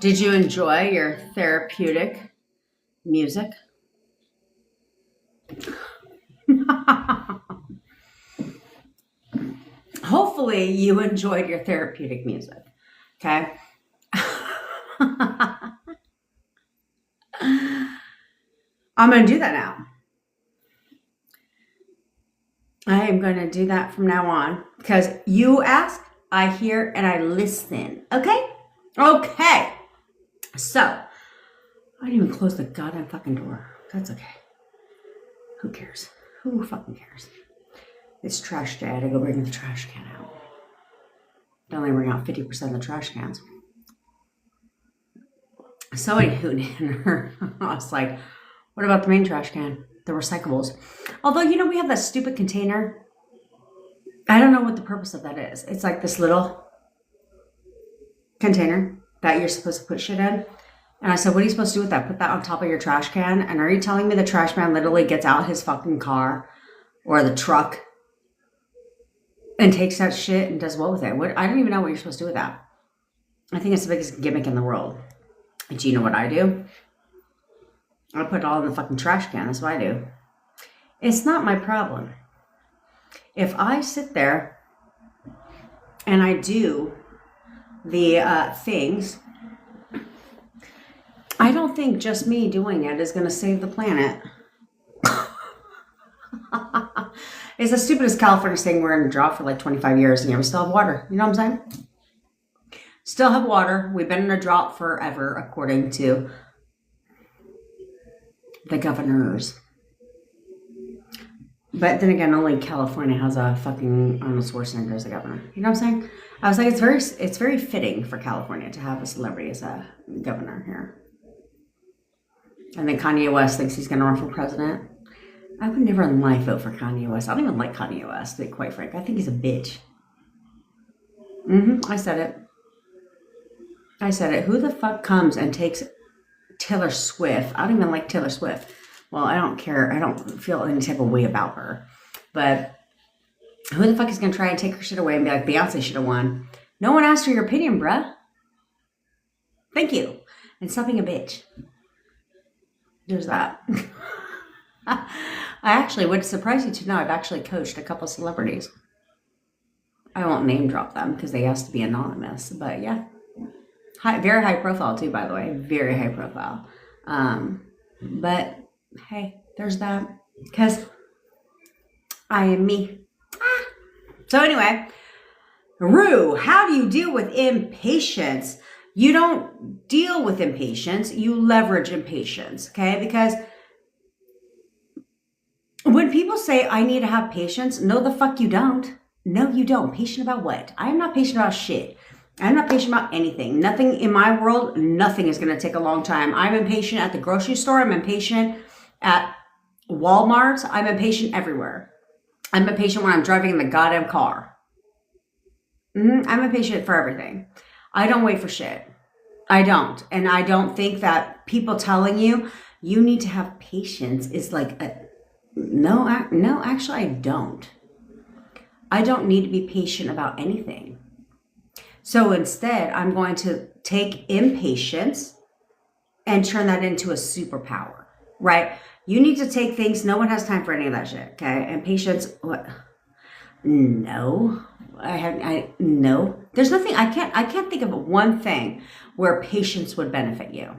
Did you enjoy your therapeutic music? Hopefully you enjoyed your therapeutic music. Okay. I'm going to do that now. I am going to do that from now on because you ask, I hear, and I listen. Okay? Okay. So, I didn't even close the goddamn fucking door. That's okay. Who cares? Who fucking cares? It's trash day. I had to go bring the trash can out. They only bring out 50% of the trash cans. So anywho, I was like, what about the main trash can? The recyclables. Although, we have that stupid container. I don't know what the purpose of that is. It's like this little container that you're supposed to put shit in. And I said, what are you supposed to do with that? Put that on top of your trash can? And are you telling me the trash man literally gets out his fucking car or the truck and takes that shit and does what with it? I don't even know what you're supposed to do with that. I think it's the biggest gimmick in the world. Do you know what I do? I put it all in the fucking trash can. That's what I do. It's not my problem. If I sit there and I do the things, I don't think just me doing it is going to save the planet. It's the stupidest California thing. We're in a drought for like 25 years and we still have water. You know what I'm saying? Still have water. We've been in a drought forever, according to the governors. But then again, only California has a fucking Arnold Schwarzenegger as a governor. You know what I'm saying? I was like, it's very fitting for California to have a celebrity as a governor here. And then Kanye West thinks he's going to run for president. I would never in life vote for Kanye West. I don't even like Kanye West, to be quite frank. I think he's a bitch. I said it. Who the fuck comes and takes Taylor Swift? I don't even like Taylor Swift. Well, I don't care. I don't feel any type of way about her. But who the fuck is going to try and take her shit away and be like, Beyonce should have won? No one asked for your opinion, bruh. Thank you. And stop being a bitch. There's that. I actually would surprise you to know I've actually coached a couple celebrities. I won't name drop them because they asked to be anonymous. But yeah. Very high profile too, by the way. Very high profile. But hey, there's that. Because I am me. So anyway, Rue, how do you deal with impatience? You don't deal with impatience. You leverage impatience, okay? Because when people say, I need to have patience, no, the fuck you don't. No, you don't. Patient about what? I am not patient about shit. I'm not patient about anything. Nothing in my world, nothing is going to take a long time. I'm impatient at the grocery store. I'm impatient at Walmart. I'm impatient everywhere. I'm impatient when I'm driving in the goddamn car. I'm impatient for everything. I don't wait for shit. I don't. And I don't think that people telling you need to have patience is like, no, actually I don't. I don't need to be patient about anything. So instead, I'm going to take impatience and turn that into a superpower, right? You need to take things, no one has time for any of that shit, okay? And patience, what? No. No. There's nothing, I can't think of one thing where patience would benefit you.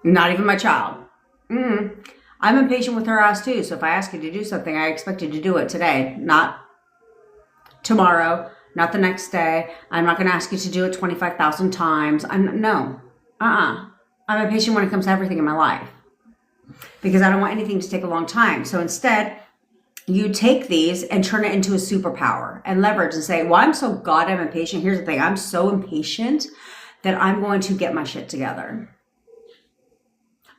Not even my child. I'm impatient with her ass too, so if I ask you to do something, I expect you to do it today, not tomorrow, not the next day. I'm not going to ask you to do it 25,000 times. I'm impatient when it comes to everything in my life because I don't want anything to take a long time. So instead, you take these and turn it into a superpower and leverage and say, well, I'm so goddamn impatient. Here's the thing. I'm so impatient that I'm going to get my shit together.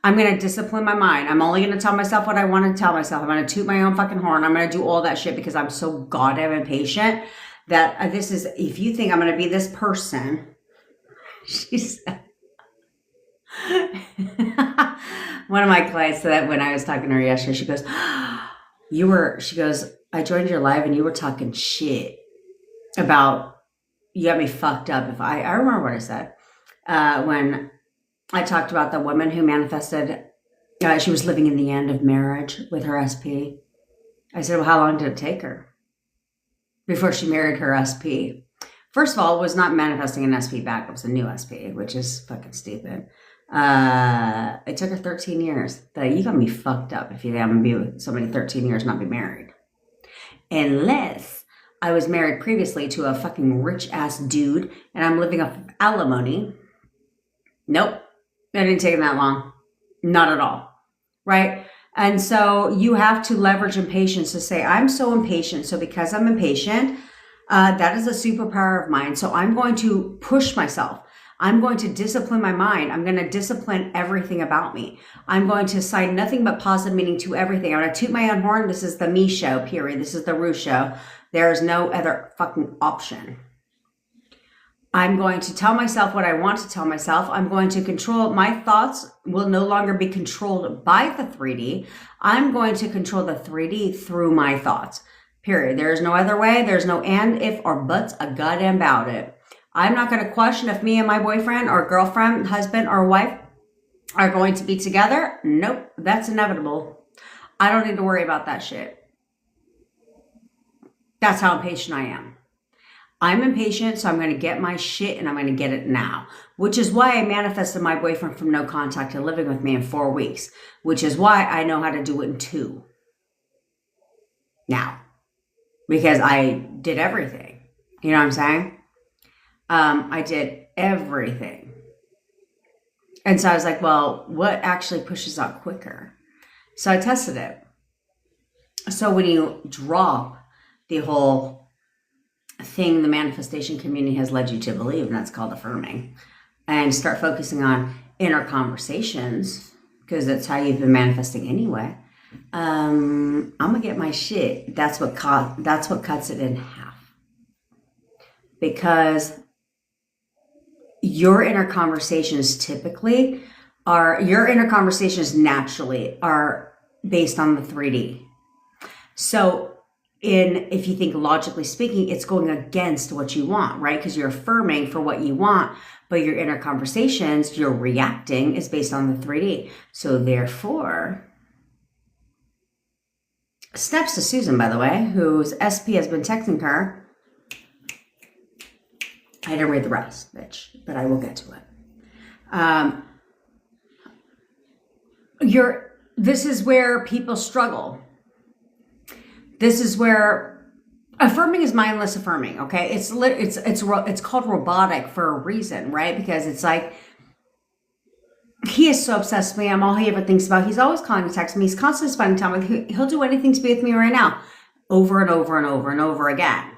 I'm going to discipline my mind. I'm only going to tell myself what I want to tell myself. I'm going to toot my own fucking horn. I'm going to do all that shit because I'm so goddamn impatient that this is, if you think I'm going to be this person, she said, one of my clients said when I was talking to her yesterday, she goes, I joined your live and you were talking shit about, you got me fucked up. I remember what I said. when I talked about the woman who manifested, she was living in the end of marriage with her SP. I said, well, how long did it take her before she married her SP? First of all, it was not manifesting an SP back. It was a new SP, which is fucking stupid. It took her 13 years. But you got me fucked up if you haven't been with somebody 13 years not be married. Unless I was married previously to a fucking rich ass dude and I'm living off of alimony. Nope. It didn't take him that long. Not at all. Right? And so you have to leverage impatience to say, I'm so impatient. So because I'm impatient, that is a superpower of mine. So I'm going to push myself. I'm going to discipline my mind. I'm going to discipline everything about me. I'm going to assign nothing but positive meaning to everything. I'm going to toot my own horn. This is the me show, period. This is the Rue show. There is no other fucking option. I'm going to tell myself what I want to tell myself. I'm going to control my thoughts will no longer be controlled by the 3D. I'm going to control the 3D through my thoughts, period. There is no other way. There's no and, if, or buts a goddamn about it. I'm not going to question if me and my boyfriend or girlfriend, husband or wife are going to be together. Nope, that's inevitable. I don't need to worry about that shit. That's how impatient I am. I'm impatient, so I'm going to get my shit and I'm going to get it now, which is why I manifested my boyfriend from no contact to living with me in 4 weeks, which is why I know how to do it in 2 now, because I did everything. You know what I'm saying? I did everything. And so I was like, well, what actually pushes out quicker? So I tested it. So when you drop the whole thing the manifestation community has led you to believe, and that's called affirming, and start focusing on inner conversations, because that's how you've been manifesting anyway, I'm gonna get my shit. That's what cuts it in half. Because your inner conversations naturally are based on the 3D. So if you think logically speaking, it's going against what you want, right? Because you're affirming for what you want, but your inner conversations, your reacting is based on the 3D. So therefore, snaps to Susan, by the way, whose SP has been texting her. I didn't read the rest, bitch, but I will get to it. This is where people struggle. This is where affirming is mindless affirming, okay? It's called robotic for a reason, right? Because it's like, he is so obsessed with me. I'm all he ever thinks about. He's always calling and texting me. He's constantly spending time with me. He'll do anything to be with me right now, over and over and over and over again,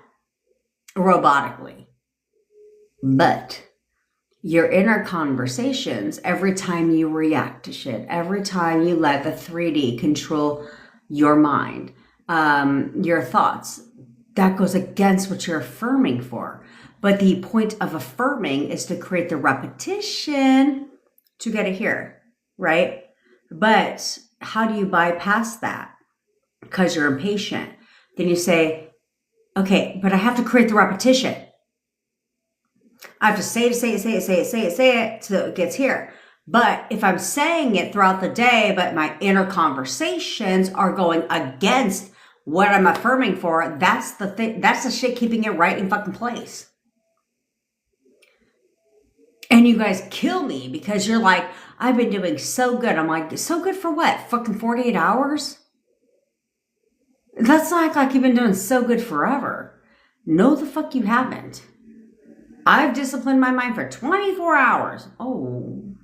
robotically. But your inner conversations, every time you react to shit, every time you let the 3D control your mind, your thoughts, that goes against what you're affirming for. But the point of affirming is to create the repetition to get it here, right? But how do you bypass that? Because you're impatient. Then you say, okay, but I have to create the repetition. I have to say it till it gets here. But if I'm saying it throughout the day, but my inner conversations are going against what I'm affirming for, that's the thing. That's the shit keeping it right in fucking place. And you guys kill me because you're like, I've been doing so good. I'm like, so good for what? Fucking 48 hours? That's not like you've been doing so good forever. No, the fuck you haven't. I've disciplined my mind for 24 hours. Oh.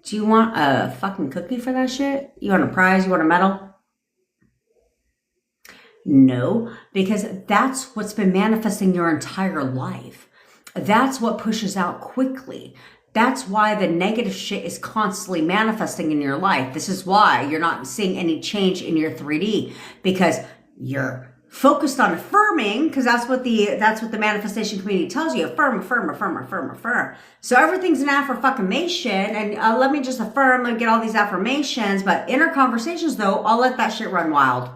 Do you want a fucking cookie for that shit? You want a prize? You want a medal? No, because that's what's been manifesting your entire life. That's what pushes out quickly. That's why the negative shit is constantly manifesting in your life. This is why you're not seeing any change in your 3D, because you're focused on affirming, because that's what the manifestation community tells you. Affirm, affirm, affirm, affirm, affirm. So everything's an affirmation, and let me just affirm, let me get all these affirmations. But inner conversations, though, I'll let that shit run wild.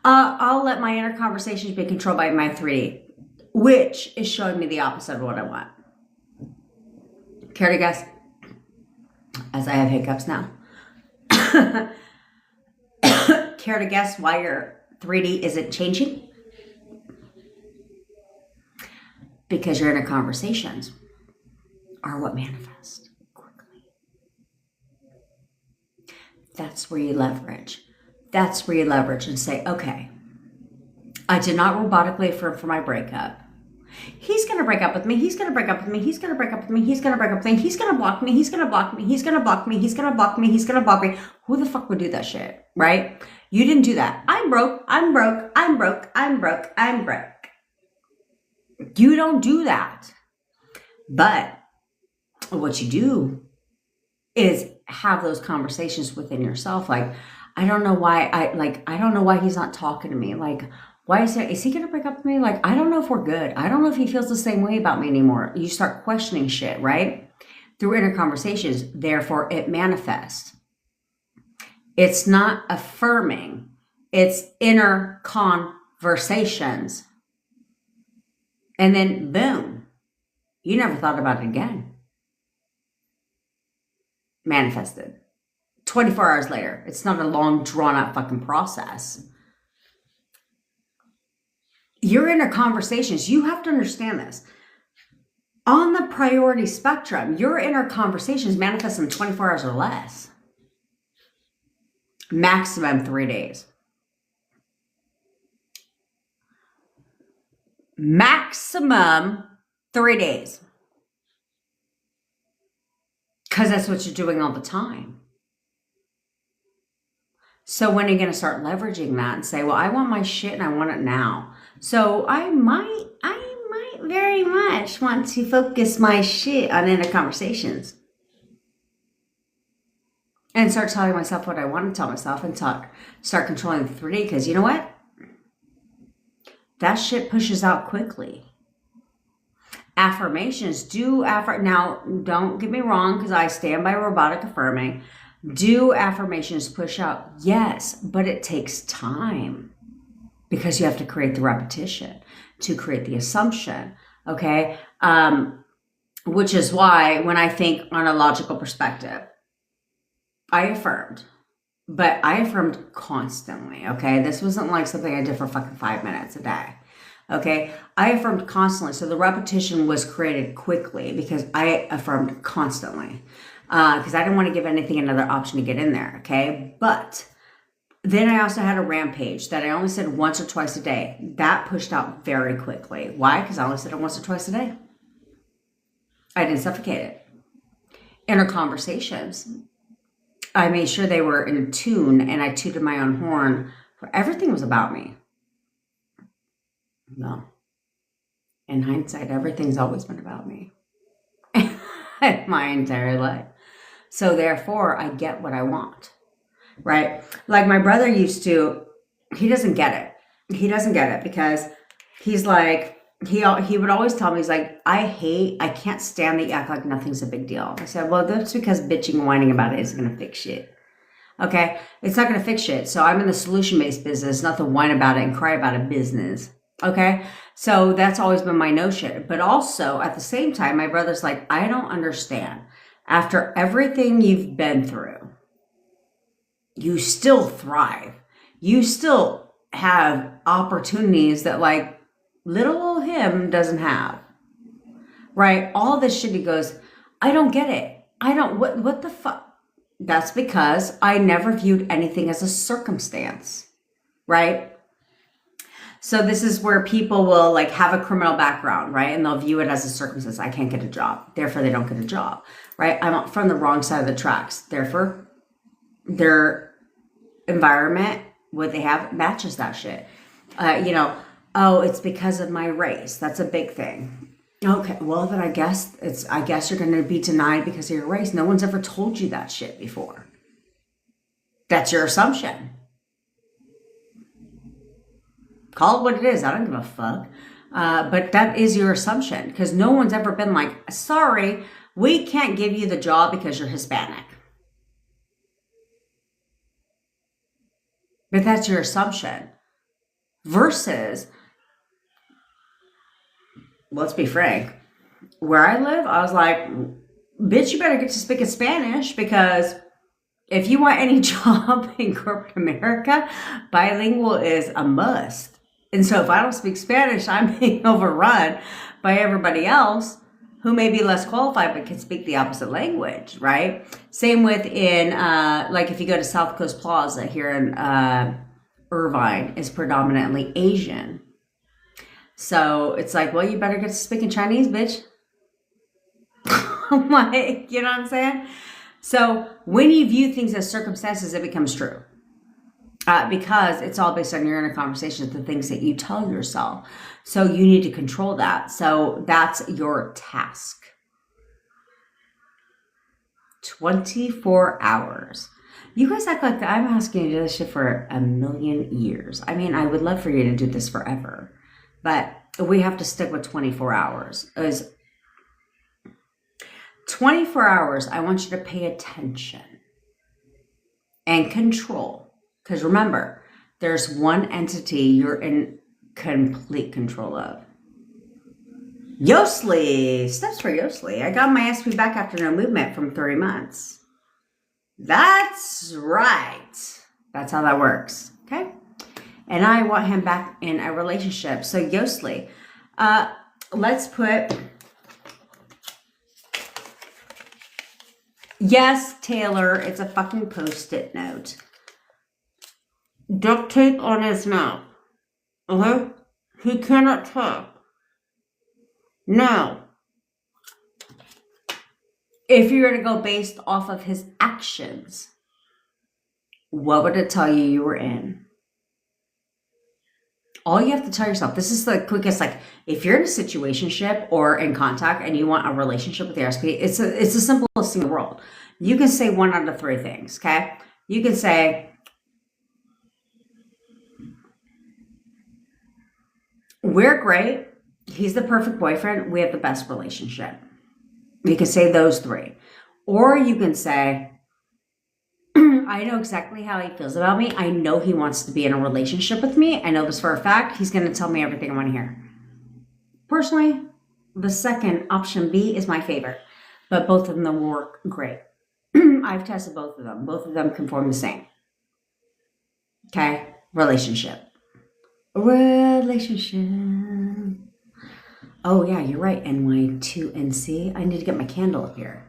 I'll let my inner conversations be controlled by my 3D. which is showing me the opposite of what I want. Care to guess? As I have hiccups now. Care to guess why your 3D isn't changing? Because your inner conversations are what manifest quickly. That's where you leverage. That's where you leverage and say, okay, I did not robotically affirm for my breakup. He's going to break up with me. He's going to break up with me. He's going to break up with me. He's going to break up with me. He's going to block me. He's going to block me. He's going to block me. He's going to block me. He's going to block me. Who the fuck would do that shit, right? You didn't do that. I'm broke. I'm broke. I'm broke. I'm broke. I'm broke. You don't do that. But what you do is have those conversations within yourself. Like, I don't know why I don't know why he's not talking to me. Like, why is he going to break up with me? Like, I don't know if we're good. I don't know if he feels the same way about me anymore. You start questioning shit, right? Through inner conversations. Therefore, it manifests. It's not affirming. It's inner conversations. And then, boom, you never thought about it again. Manifested. 24 hours later. It's not a long, drawn-out fucking process. Your inner conversations, you have to understand this. On the priority spectrum, your inner conversations manifest in 24 hours or less. Maximum 3 days. Maximum 3 days. Because that's what you're doing all the time. So when are you going to start leveraging that and say, well, I want my shit and I want it now. So I might very much want to focus my shit on inner conversations. And start telling myself what I want to tell myself and start controlling the 3D. Because you know what? That shit pushes out quickly. Affirmations do now, don't get me wrong, because I stand by robotic affirming. Do affirmations push out? Yes, but it takes time because you have to create the repetition to create the assumption, okay? Which is why when I think on a logical perspective, I affirmed, but I affirmed constantly, okay? This wasn't like something I did for fucking 5 minutes a day, okay? I affirmed constantly, so the repetition was created quickly because I affirmed constantly. Because I didn't want to give anything another option to get in there, okay? But then I also had a rampage that I only said once or twice a day. That pushed out very quickly. Why? Because I only said it once or twice a day. I didn't suffocate it. Inner conversations. I made sure they were in tune and I tooted my own horn. Everything was about me. No. In hindsight, everything's always been about me. My entire life. So therefore, I get what I want, right? Like my brother used to, he doesn't get it. He doesn't get it because he's like, he would always tell me, he's like, I can't stand that you act like nothing's a big deal. I said, well, that's because bitching and whining about it isn't going to fix shit. Okay? It's not going to fix shit. So I'm in the solution-based business, not the whine about it and cry about it business. Okay? So that's always been my notion. But also, at the same time, my brother's like, I don't understand. After everything you've been through, you still thrive. You still have opportunities that like little old him doesn't have. Right? All this shit, he goes, I don't get it. What the fuck? That's because I never viewed anything as a circumstance. Right? So this is where people will like have a criminal background, right? And they'll view it as a circumstance. I can't get a job. Therefore, they don't get a job, right? I'm from the wrong side of the tracks. Therefore, their environment, what they have, matches that shit. Oh, it's because of my race. That's a big thing. Okay, well, then I guess you're going to be denied because of your race. No one's ever told you that shit before. That's your assumption. Call it what it is. I don't give a fuck. But that is your assumption because no one's ever been like, sorry, we can't give you the job because you're Hispanic. But that's your assumption. Versus let's be frank. Where I live, I was like, bitch, you better get to speaking Spanish, because if you want any job in corporate America, bilingual is a must. And so if I don't speak Spanish, I'm being overrun by everybody else who may be less qualified but can speak the opposite language, right? Same with like if you go to South Coast Plaza here in Irvine, is predominantly Asian. So it's like, well, you better get to speaking Chinese, bitch. Like, you know what I'm saying? So when you view things as circumstances, it becomes true. Because it's all based on your inner conversations, the things that you tell yourself. So you need to control that. So that's your task. 24 hours. You guys act like I'm asking you to do this shit for a million years. I mean, I would love for you to do this forever. But we have to stick with 24 hours. It was 24 hours, I want you to pay attention and control. Because remember, there's one entity you're in complete control of. Yosli. Steps for Yosli. I got my SP back after no movement from 30 months. That's right. That's how that works. Okay? And I want him back in a relationship. So Yosli, let's put... Yes, Taylor, it's a fucking post-it note. Duct tape on his mouth. Okay? He cannot talk. Now, if you were to go based off of his actions, what would it tell you were in? All you have to tell yourself, this is the quickest, like, if you're in a situationship or in contact and you want a relationship with your SP, it's the simplest thing in the world. You can say one out of three things, okay? You can say, we're great. He's the perfect boyfriend. We have the best relationship. You can say those three. Or you can say, I know exactly how he feels about me. I know he wants to be in a relationship with me. I know this for a fact. He's going to tell me everything I want to hear. Personally, the second option B is my favorite, but both of them work great. I've tested both of them. Both of them conform the same. Okay? Relationship. Oh, yeah, you're right. NY2NC. I need to get my candle up here.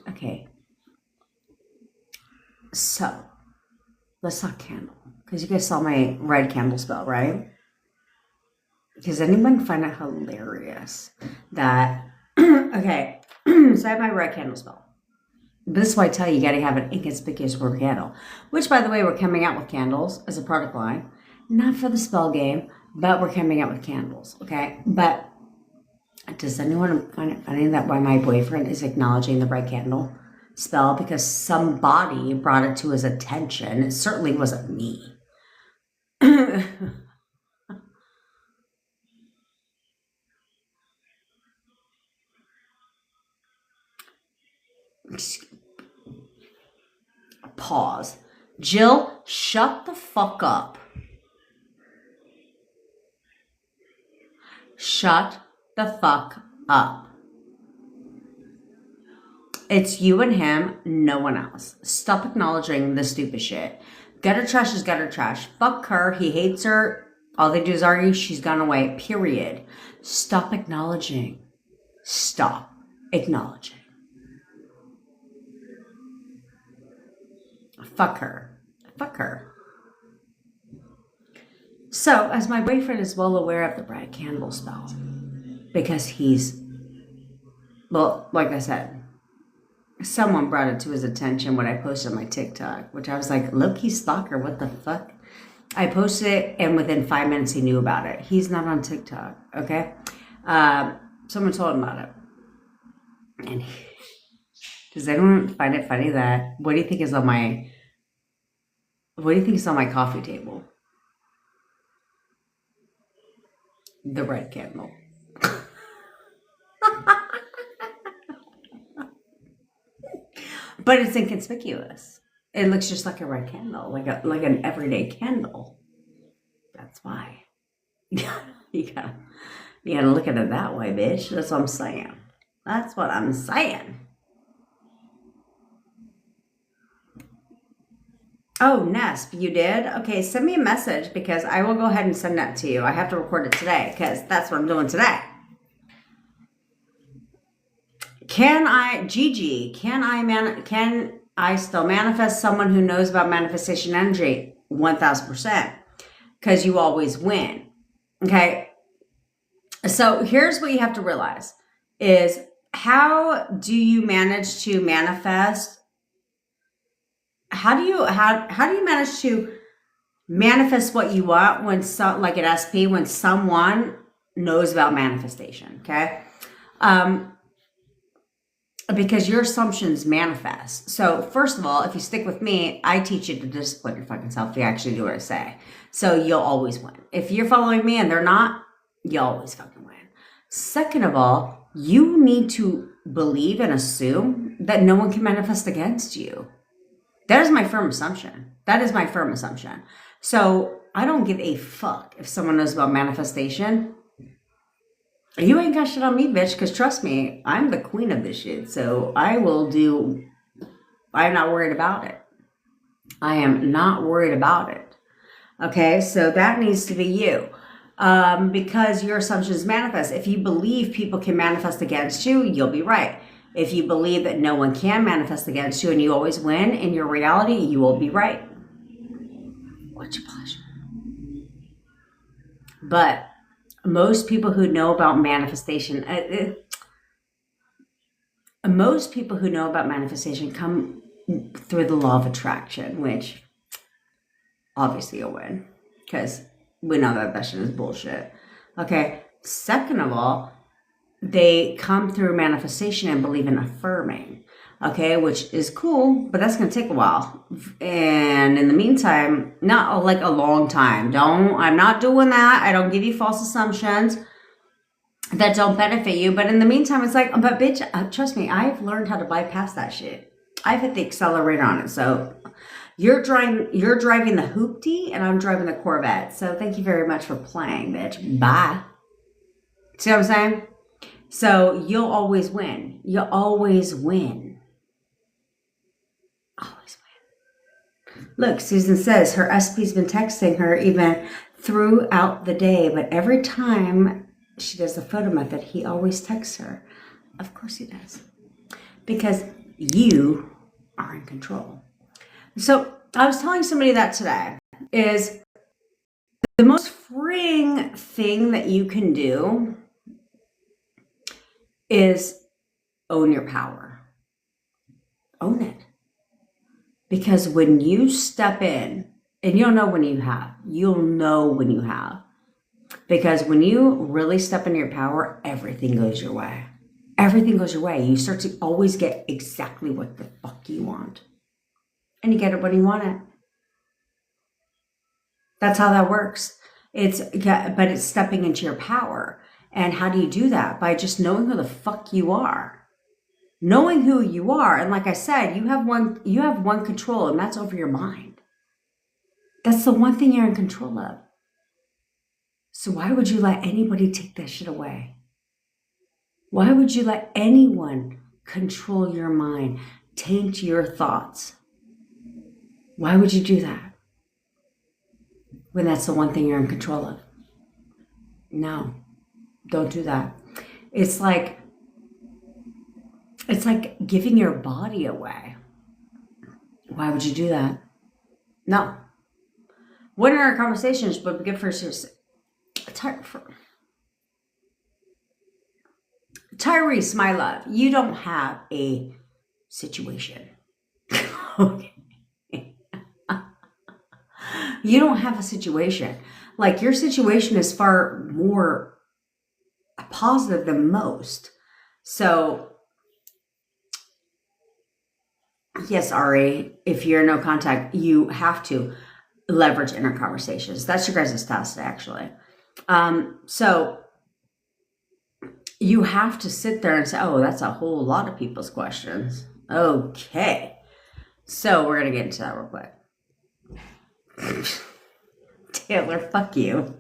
Okay. So, let's talk candle. Because you guys saw my red candle spell, right? Does anyone find it hilarious that... okay, so I have my red candle spell. This is why I tell you, you got to have an inconspicuous word candle. Which, by the way, we're coming out with candles as a product line. Not for the spell game, but we're coming out with candles, okay? But does anyone find it funny that why my boyfriend is acknowledging the red candle spell? Because somebody brought it to his attention. It certainly wasn't me. Pause. Jill, shut the fuck up. Shut the fuck up. It's you and him, no one else. Stop acknowledging the stupid shit. Gutter trash is gutter trash. Fuck her. He hates her. All they do is argue. She's gone away. Period. Stop acknowledging. Stop acknowledging. Fuck her. Fuck her. So, as my boyfriend is well aware of the bright candle spell, because he's, well, like I said, someone brought it to his attention when I posted my TikTok, which I was like, low-key stalker, what the fuck? I posted it, and within 5 minutes, he knew about it. He's not on TikTok, okay? Someone told him about it. And does anyone find it funny that, what do you think is on my coffee table? The red candle. But it's inconspicuous. It looks just like a red candle, like an everyday candle. That's why. You gotta You gotta look at it that way, bitch. That's what I'm saying. That's what I'm saying. Oh, Nesp, you did? Okay, send me a message because I will go ahead and send that to you. I have to record it today because that's what I'm doing today. Can I still manifest someone who knows about manifestation energy? 1000%. Because you always win. Okay. So here's what you have to realize is how do you manage to manifest? How do you manage to manifest what you want when like an SP, when someone knows about manifestation? Okay. Because your assumptions manifest. So first of all, if you stick with me, I teach you to discipline your fucking self if you actually do what I say. So you'll always win. If you're following me and they're not, you'll always fucking win. Second of all, you need to believe and assume that no one can manifest against you. That is my firm assumption. That is my firm assumption. So I don't give a fuck if someone knows about manifestation. You ain't got shit on me, bitch, because trust me, I'm the queen of this shit. So I'm not worried about it. I am not worried about it. Okay, so that needs to be you. Because your assumptions manifest. If you believe people can manifest against you, you'll be right. If you believe that no one can manifest against you and you always win in your reality, you will be right. What's your pleasure? But most people who know about manifestation, come through the law of attraction, which obviously you'll win because we know that shit is bullshit. Okay. Second of all, they come through manifestation and believe in affirming. Okay, which is cool, but that's going to take a while. And in the meantime, not like a long time. I'm not doing that. I don't give you false assumptions that don't benefit you. But in the meantime, it's like, but bitch, trust me, I've learned how to bypass that shit. I've hit the accelerator on it. So you're driving the hoopty and I'm driving the Corvette. So thank you very much for playing, bitch. Bye. See what I'm saying? So you'll always win. You'll always win. Always win. Look, Susan says her SP's been texting her even throughout the day, but every time she does the photo method, he always texts her. Of course he does. Because you are in control. So I was telling somebody that today is the most freeing thing that you can do is own your power. Own it. Because when you step in, and you'll know when you have. Because when you really step into your power, everything goes your way. Everything goes your way. You start to always get exactly what the fuck you want. And you get it when you want it. That's how that works. But it's stepping into your power. And how do you do that? By just knowing who the fuck you are. Knowing who you are. And like I said, you have one control, and that's over your mind. That's the one thing you're in control of. So why would you let anybody take that shit away? Why would you let anyone control your mind, taint your thoughts? Why would you do that? When that's the one thing you're in control of. No, don't do that. It's like giving your body away. Why would you do that? No. What in our conversations would be good for Tyrese, my love, you don't have a situation. Okay. You don't have a situation. Like, your situation is far more positive than most. So, yes, Ari, if you're no contact, you have to leverage inner conversations. That's your guys' test, actually. So you have to sit there and say, oh, that's a whole lot of people's questions. Okay. So we're going to get into that real quick. Taylor, fuck you.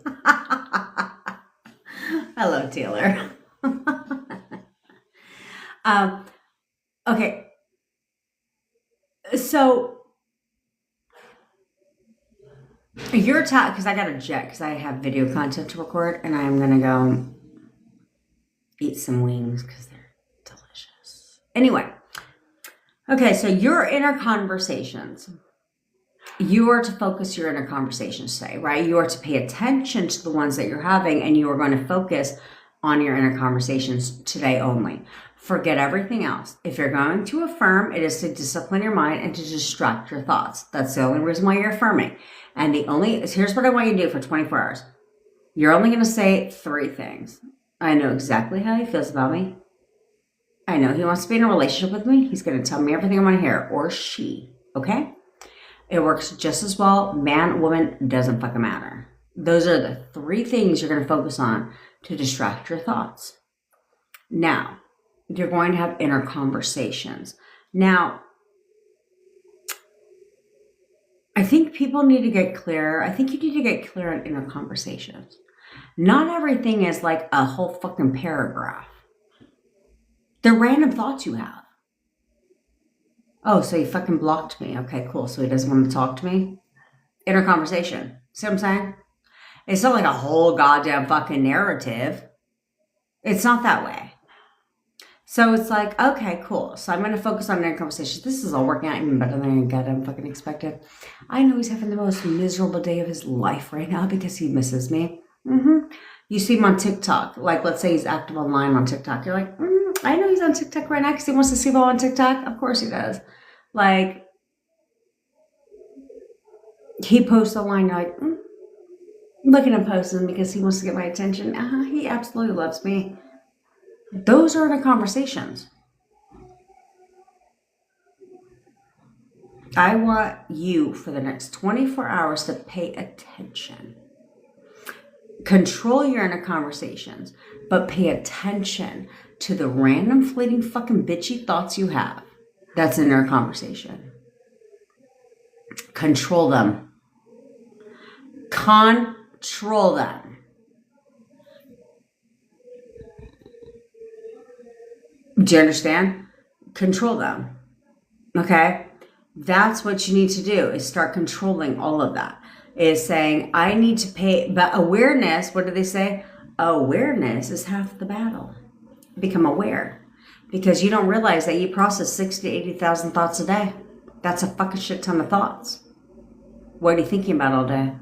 Hello, Taylor. Okay. So you're because I got a jet because I have video content to record, and I'm gonna go eat some wings because they're delicious. Anyway, okay, so your inner conversations. You are to focus your inner conversations today, right? You are to pay attention to the ones that you're having, and you are going to focus on your inner conversations today only. Forget everything else. If you're going to affirm, it is to discipline your mind and to distract your thoughts. That's the only reason why you're affirming. And here's what I want you to do for 24 hours. You're only going to say 3 things. I know exactly how he feels about me. I know he wants to be in a relationship with me. He's going to tell me everything I want to hear, or she, okay? It works just as well. Man, woman, doesn't fucking matter. Those are the 3 things you're going to focus on to distract your thoughts. Now, you're going to have inner conversations. Now, I think people need to get clear. I think you need to get clear on inner conversations. Not everything is like a whole fucking paragraph. They're random thoughts you have. Oh, so he fucking blocked me. Okay, cool. So he doesn't want to talk to me? Inner conversation. See what I'm saying? It's not like a whole goddamn fucking narrative. It's not that way. So it's like, okay, cool. So I'm going to focus on inner conversations. This is all working out even better than I goddamn fucking expected. I know he's having the most miserable day of his life right now because he misses me. You see him on TikTok. Like, let's say he's active online on TikTok. You're like, I know he's on TikTok right now because he wants to see Bo on TikTok. Of course he does. Like, he posts online, you're like, look at him posting because he wants to get my attention. He absolutely loves me. Those are the conversations. I want you for the next 24 hours to pay attention. Control your inner conversations, but pay attention to the random fleeting fucking bitchy thoughts you have. That's an inner conversation. Control them. Control them. Do you understand? Control them. Okay? That's what you need to do, is start controlling all of that. Is saying, I need to pay, but awareness, what do they say? Awareness is half the battle. Become aware. Because you don't realize that you process 60 to 80,000 thoughts a day. That's a fucking shit ton of thoughts. What are you thinking about all day?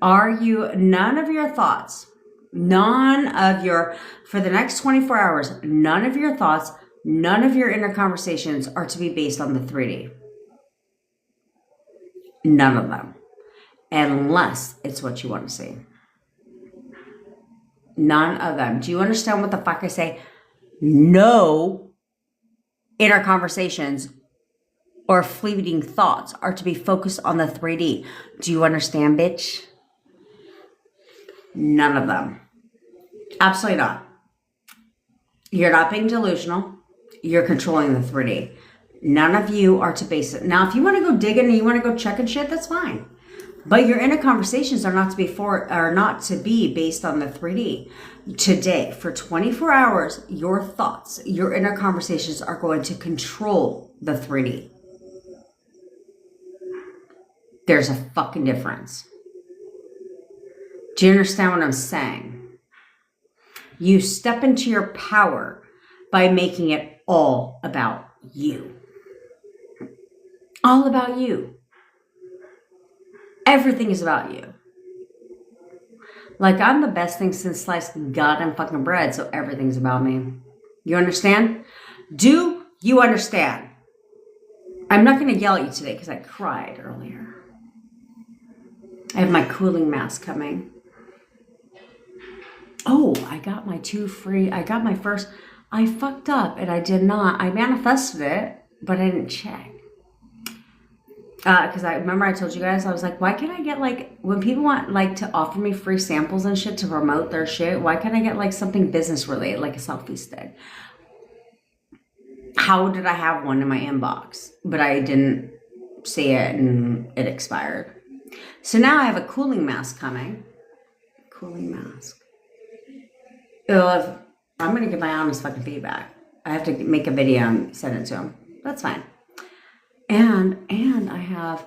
None of your thoughts, for the next 24 hours, none of your thoughts, none of your inner conversations are to be based on the 3D. None of them. Unless it's what you want to see. None of them. Do you understand what the fuck I say? No inner conversations or fleeting thoughts are to be focused on the 3D. Do you understand, bitch? None of them. Absolutely not. You're not being delusional. You're controlling the 3D. None of you are to base it. Now, if you want to go digging and you want to go checking shit, that's fine. But your inner conversations are not to be based on the 3D. Today, for 24 hours, your thoughts, your inner conversations are going to control the 3D. There's a fucking difference. Do you understand what I'm saying? You step into your power by making it all about you. All about you. Everything is about you. Like, I'm the best thing since sliced goddamn fucking bread, so everything's about me. You understand? Do you understand? I'm not going to yell at you today because I cried earlier. I have my cooling mask coming. Oh, I got my first. I fucked up and I did not. I manifested it, but I didn't check. Because I remember I told you guys, I was like, why can't I get like, when people want like to offer me free samples and shit to promote their shit, why can't I get like something business related, like a selfie stick? How did I have one in my inbox, but I didn't see it and it expired? So now I have a cooling mask coming. Cooling mask. I'm going to give my honest fucking feedback. I have to make a video and send it to him. That's fine. And I have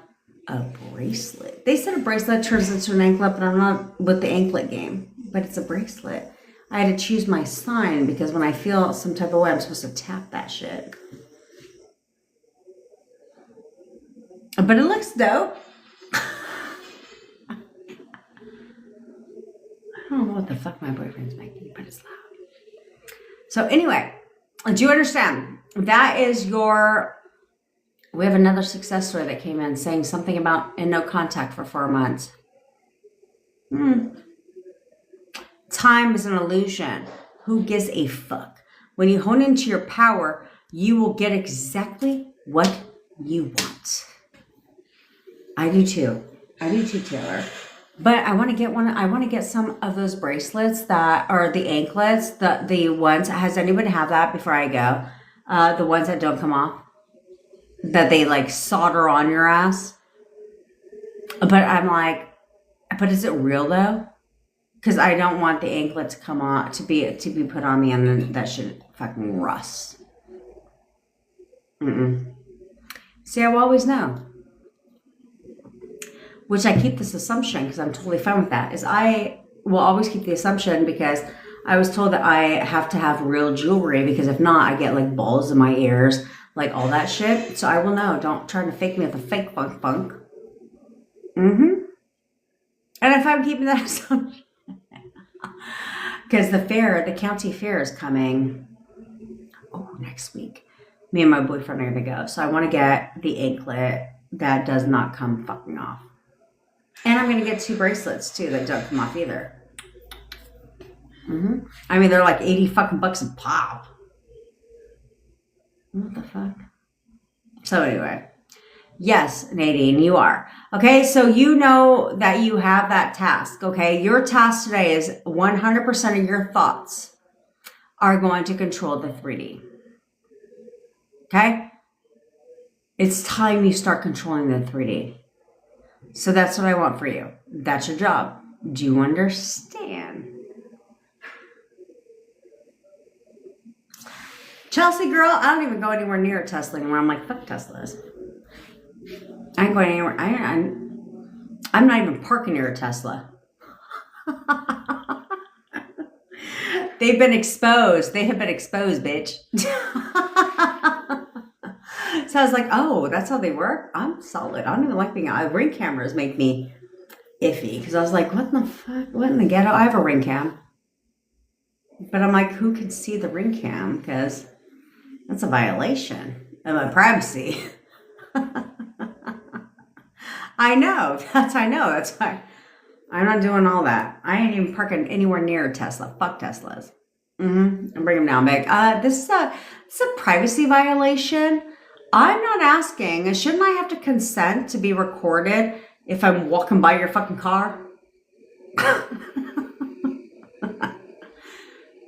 a bracelet. They said a bracelet turns into an anklet, but I'm not with the anklet game. But it's a bracelet. I had to choose my sign because when I feel some type of way, I'm supposed to tap that shit. But it looks dope. I don't know what the fuck my boyfriend's making, but it's loud. So anyway, do you understand? That is your... We have another success story that came in saying something about in no contact for 4 months. Time is an illusion. Who gives a fuck? When you hone into your power, you will get exactly what you want. I do too. Taylor. But I want to get one. I want to get some of those bracelets that are the anklets. The ones. Has anybody have that before I go? The ones that don't come off. That they like solder on your ass. But I'm like, but is it real though? Because I don't want the anklet to come on to be put on me and then that should fucking rust. See, I will always know. Which I keep this assumption because I'm totally fine with that. Is I will always keep the assumption because I was told that I have to have real jewelry because if not, I get like balls in my ears. Like all that shit. So I will know. Don't try to fake me with a fake funk. And if I'm keeping that assumption. Because the county fair is coming. Next week. Me and my boyfriend are going to go. So I want to get the anklet that does not come fucking off. And I'm going to get 2 bracelets too that don't come off either. I mean, they're like 80 fucking bucks a pop. What the fuck? So anyway, yes, Nadine, you are. Okay, so you know that you have that task, okay? Your task today is 100% of your thoughts are going to control the 3D. Okay? It's time you start controlling the 3D. So that's what I want for you. That's your job. Do you understand? Chelsea girl, I don't even go anywhere near a Tesla anymore. I'm like, fuck Teslas. I ain't going anywhere. I'm not even parking near a Tesla. They've been exposed. They have been exposed, bitch. So I was like, oh, that's how they work? I'm solid. I don't even like being out. Ring cameras make me iffy. Because I was like, what in the fuck? What in the ghetto? I have a ring cam. But I'm like, who can see the ring cam? Because that's a violation of my privacy. I know. That's why I'm not doing all that. I ain't even parking anywhere near a Tesla. Fuck Teslas. And bring them down big. This is a privacy violation. I'm not asking. Shouldn't I have to consent to be recorded if I'm walking by your fucking car?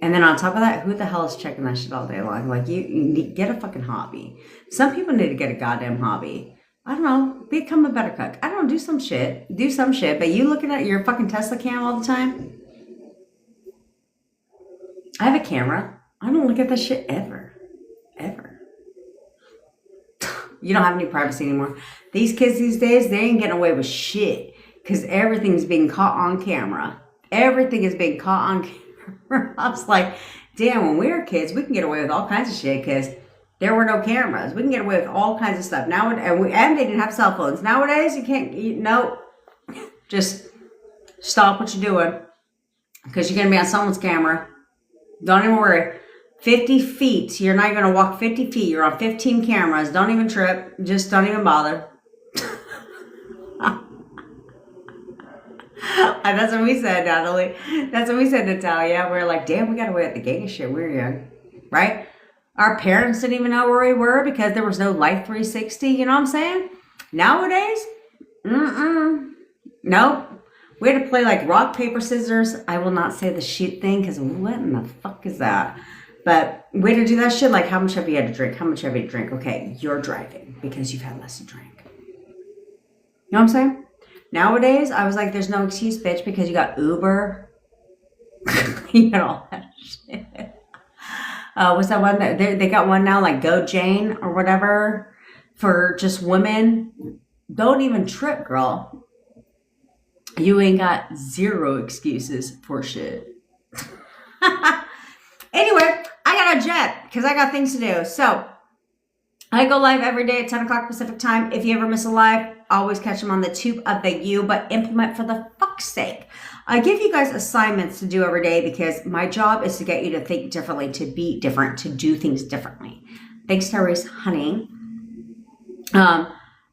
And then on top of that, who the hell is checking that shit all day long? Like, you need, get a fucking hobby. Some people need to get a goddamn hobby. I don't know. Become a better cook. I don't know. Do some shit. But you looking at your fucking Tesla cam all the time? I have a camera. I don't look at that shit ever. You don't have any privacy anymore. These kids these days, they ain't getting away with shit. Because everything's being caught on camera. Everything is being caught on camera. I was like, damn, when we were kids, we can get away with all kinds of shit because there were no cameras. We can get away with all kinds of stuff. Now, and they didn't have cell phones. Nowadays, you can't, nope. Just stop what you're doing because you're going to be on someone's camera. Don't even worry. 50 feet. You're not going to walk 50 feet. You're on 15 cameras. Don't even trip. Just don't even bother. That's what we said, Natalie. That's what we said, Natalia. We're like, damn, we got away with the gay shit. We were young, right? Our parents didn't even know where we were because there was no Life 360. You know what I'm saying? Nowadays, nope. We had to play like rock, paper, scissors. I will not say the shit thing because what in the fuck is that? But we had to do that shit like, how much have you had to drink? How much have you had to drink? Okay, you're driving because you've had less to drink. You know what I'm saying? Nowadays, I was like, there's no excuse, bitch, because you got Uber. You got all that What's that one that they got one now, like Go Jane or whatever, for just women? Don't even trip, girl. You ain't got zero excuses for shit. Anyway, I got a jet because I got things to do. So I go live every day at 10 o'clock Pacific time. If you ever miss a live, always catch them on the tube of the U, but implement for the fuck's sake. I give you guys assignments to do every day because my job is to get you to think differently, to be different, to do things differently. Thanks, Tyrese, honey.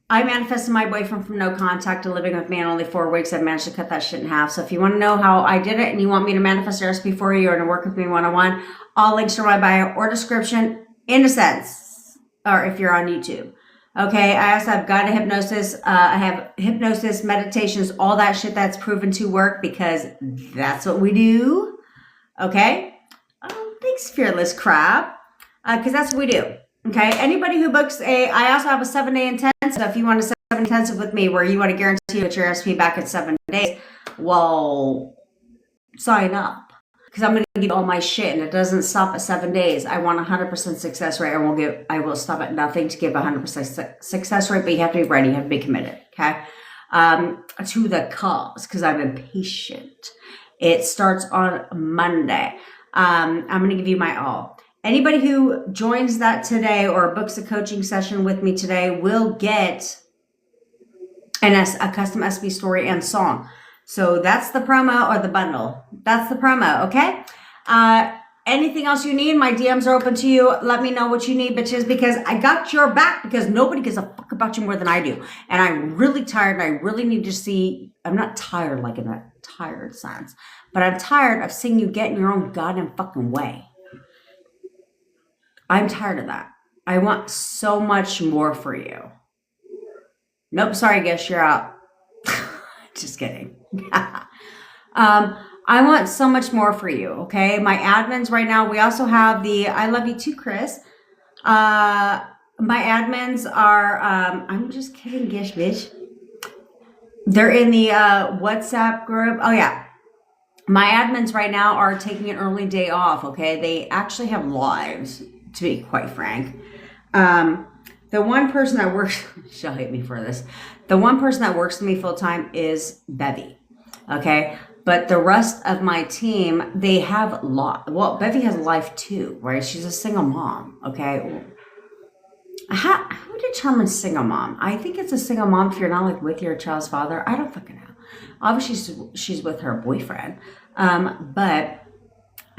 I manifested my boyfriend from no contact to living with me in only 4 weeks. I managed to cut that shit in half. So if you want to know how I did it and you want me to manifest a recipe for you or to work with me one-on-one, all links are in my bio or description in a sense, or if you're on YouTube. Okay, I also have guided hypnosis. I have hypnosis, meditations, all that shit that's proven to work because that's what we do. Okay? Thanks, Fearless Crab, because that's what we do. Okay, anybody who books I also have a 7-day intensive. So if you want a 7-day intensive with me where you want to guarantee get your recipe back in 7 days, well, sign up. Because I'm going to give all my shit and it doesn't stop at 7 days. I want 100% success rate. I will stop at nothing to give 100% success rate, but you have to be ready. You have to be committed, okay? To the cause, because I'm impatient. It starts on Monday. I'm going to give you my all. Anybody who joins that today or books a coaching session with me today will get a custom SB story and song. So that's the promo or the bundle. That's the promo, okay? Anything else you need, my DMs are open to you. Let me know what you need, bitches, because I got your back because nobody gives a fuck about you more than I do. And I'm really tired and I really need to see, I'm not tired like in a tired sense, but I'm tired of seeing you get in your own goddamn fucking way. I'm tired of that. I want so much more for you. Nope, sorry, Gish, you're out. Just kidding. I want so much more for you, okay? My admins right now, we also have the I love you too, Chris. My admins are, I'm just kidding, Gish, bitch. They're in the WhatsApp group. Oh, yeah. My admins right now are taking an early day off, okay? They actually have lives, to be quite frank. The one person that works, she'll hate me for this. The one person that works with me full time is Bevy, okay? But the rest of my team, they have well, Bevy has life too, right? She's a single mom, okay? Who determines single mom? I think it's a single mom if you're not like with your child's father. I don't fucking know. Obviously, she's with her boyfriend, but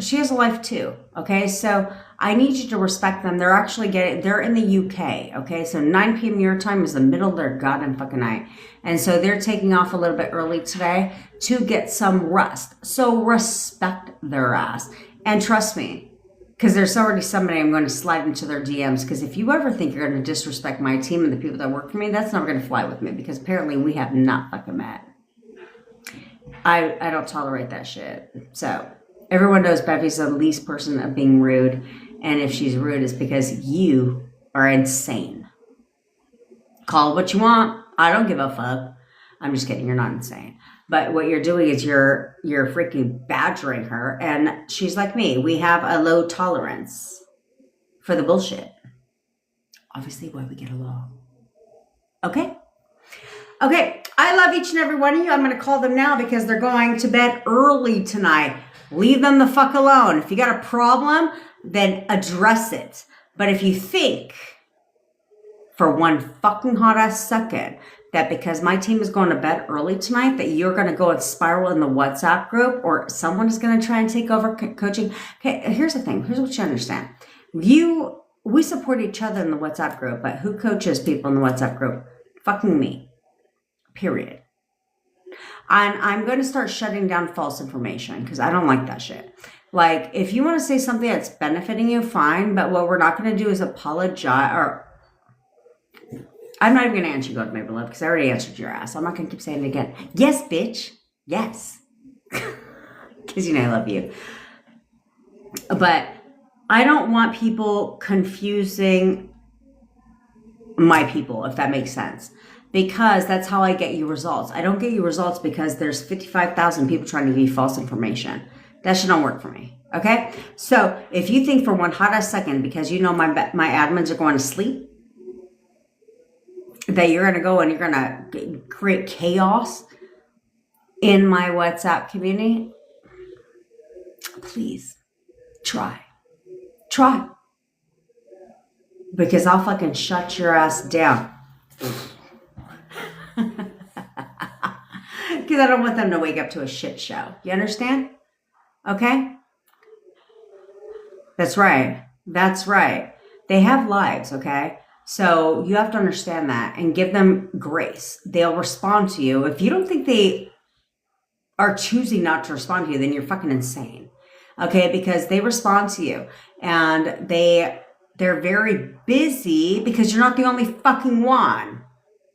she has a life too, okay? So I need you to respect them. They're actually they're in the UK, okay? So 9 p.m. your time is the middle of their goddamn fucking night. And so they're taking off a little bit early today to get some rest. So respect their ass. And trust me, because there's already somebody I'm going to slide into their DMs, because if you ever think you're going to disrespect my team and the people that work for me, that's never going to fly with me, because apparently we have not fucking met. I don't tolerate that shit. So everyone knows Bevy's the least person of being rude. And if she's rude, it's because you are insane. Call it what you want. I don't give a fuck. I'm just kidding. You're not insane. But what you're doing is you're freaking badgering her. And she's like me. We have a low tolerance for the bullshit. Obviously, why we get along. Okay? Okay. I love each and every one of you. I'm going to call them now because they're going to bed early tonight. Leave them the fuck alone. If you got a problem, then address it. But if you think for one fucking hot ass second that because my team is going to bed early tonight that you're going to go and spiral in the WhatsApp group or someone is going to try and take over coaching. Okay, here's the thing. Here's what you understand. We support each other in the WhatsApp group, but who coaches people in the WhatsApp group? Fucking me. Period. And I'm going to start shutting down false information because I don't like that shit. Like, if you want to say something that's benefiting you, fine. But what we're not going to do is apologize. Or I'm not even going to answer you, God, my beloved, because I already answered your ass. I'm not going to keep saying it again. Yes, bitch. Yes. Because you know I love you. But I don't want people confusing my people, if that makes sense. Because that's how I get you results. I don't get you results because there's 55,000 people trying to give you false information. That shit don't work for me. Okay? So if you think for one hot second, because you know my admins are going to sleep, that you're going to go and you're going to create chaos in my WhatsApp community, please try. Try. Because I'll fucking shut your ass down. Because I don't want them to wake up to a shit show. You understand? Okay? That's right. That's right. They have lives, okay? So you have to understand that and give them grace. They'll respond to you. If you don't think they are choosing not to respond to you, then you're fucking insane. Okay? Because they respond to you and they're very busy because you're not the only fucking one.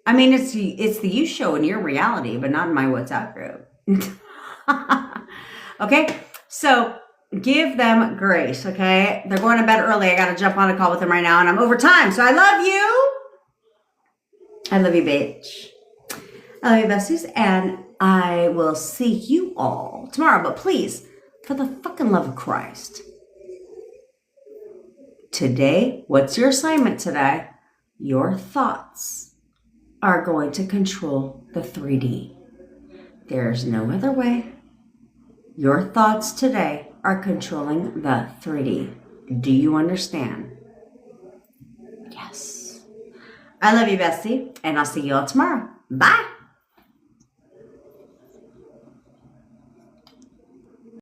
I mean, it's the you show in your reality, but not in my WhatsApp group. Okay? So give them grace, okay? They're going to bed early. I got to jump on a call with them right now, and I'm over time. So I love you. I love you, bitch. I love you, besties. And I will see you all tomorrow. But please, for the fucking love of Christ, today, what's your assignment today? Your thoughts are going to control the 3D. There's no other way. Your thoughts today are controlling the 3D. Do you understand? Yes. I love you, bestie, and I'll see you all tomorrow. Bye.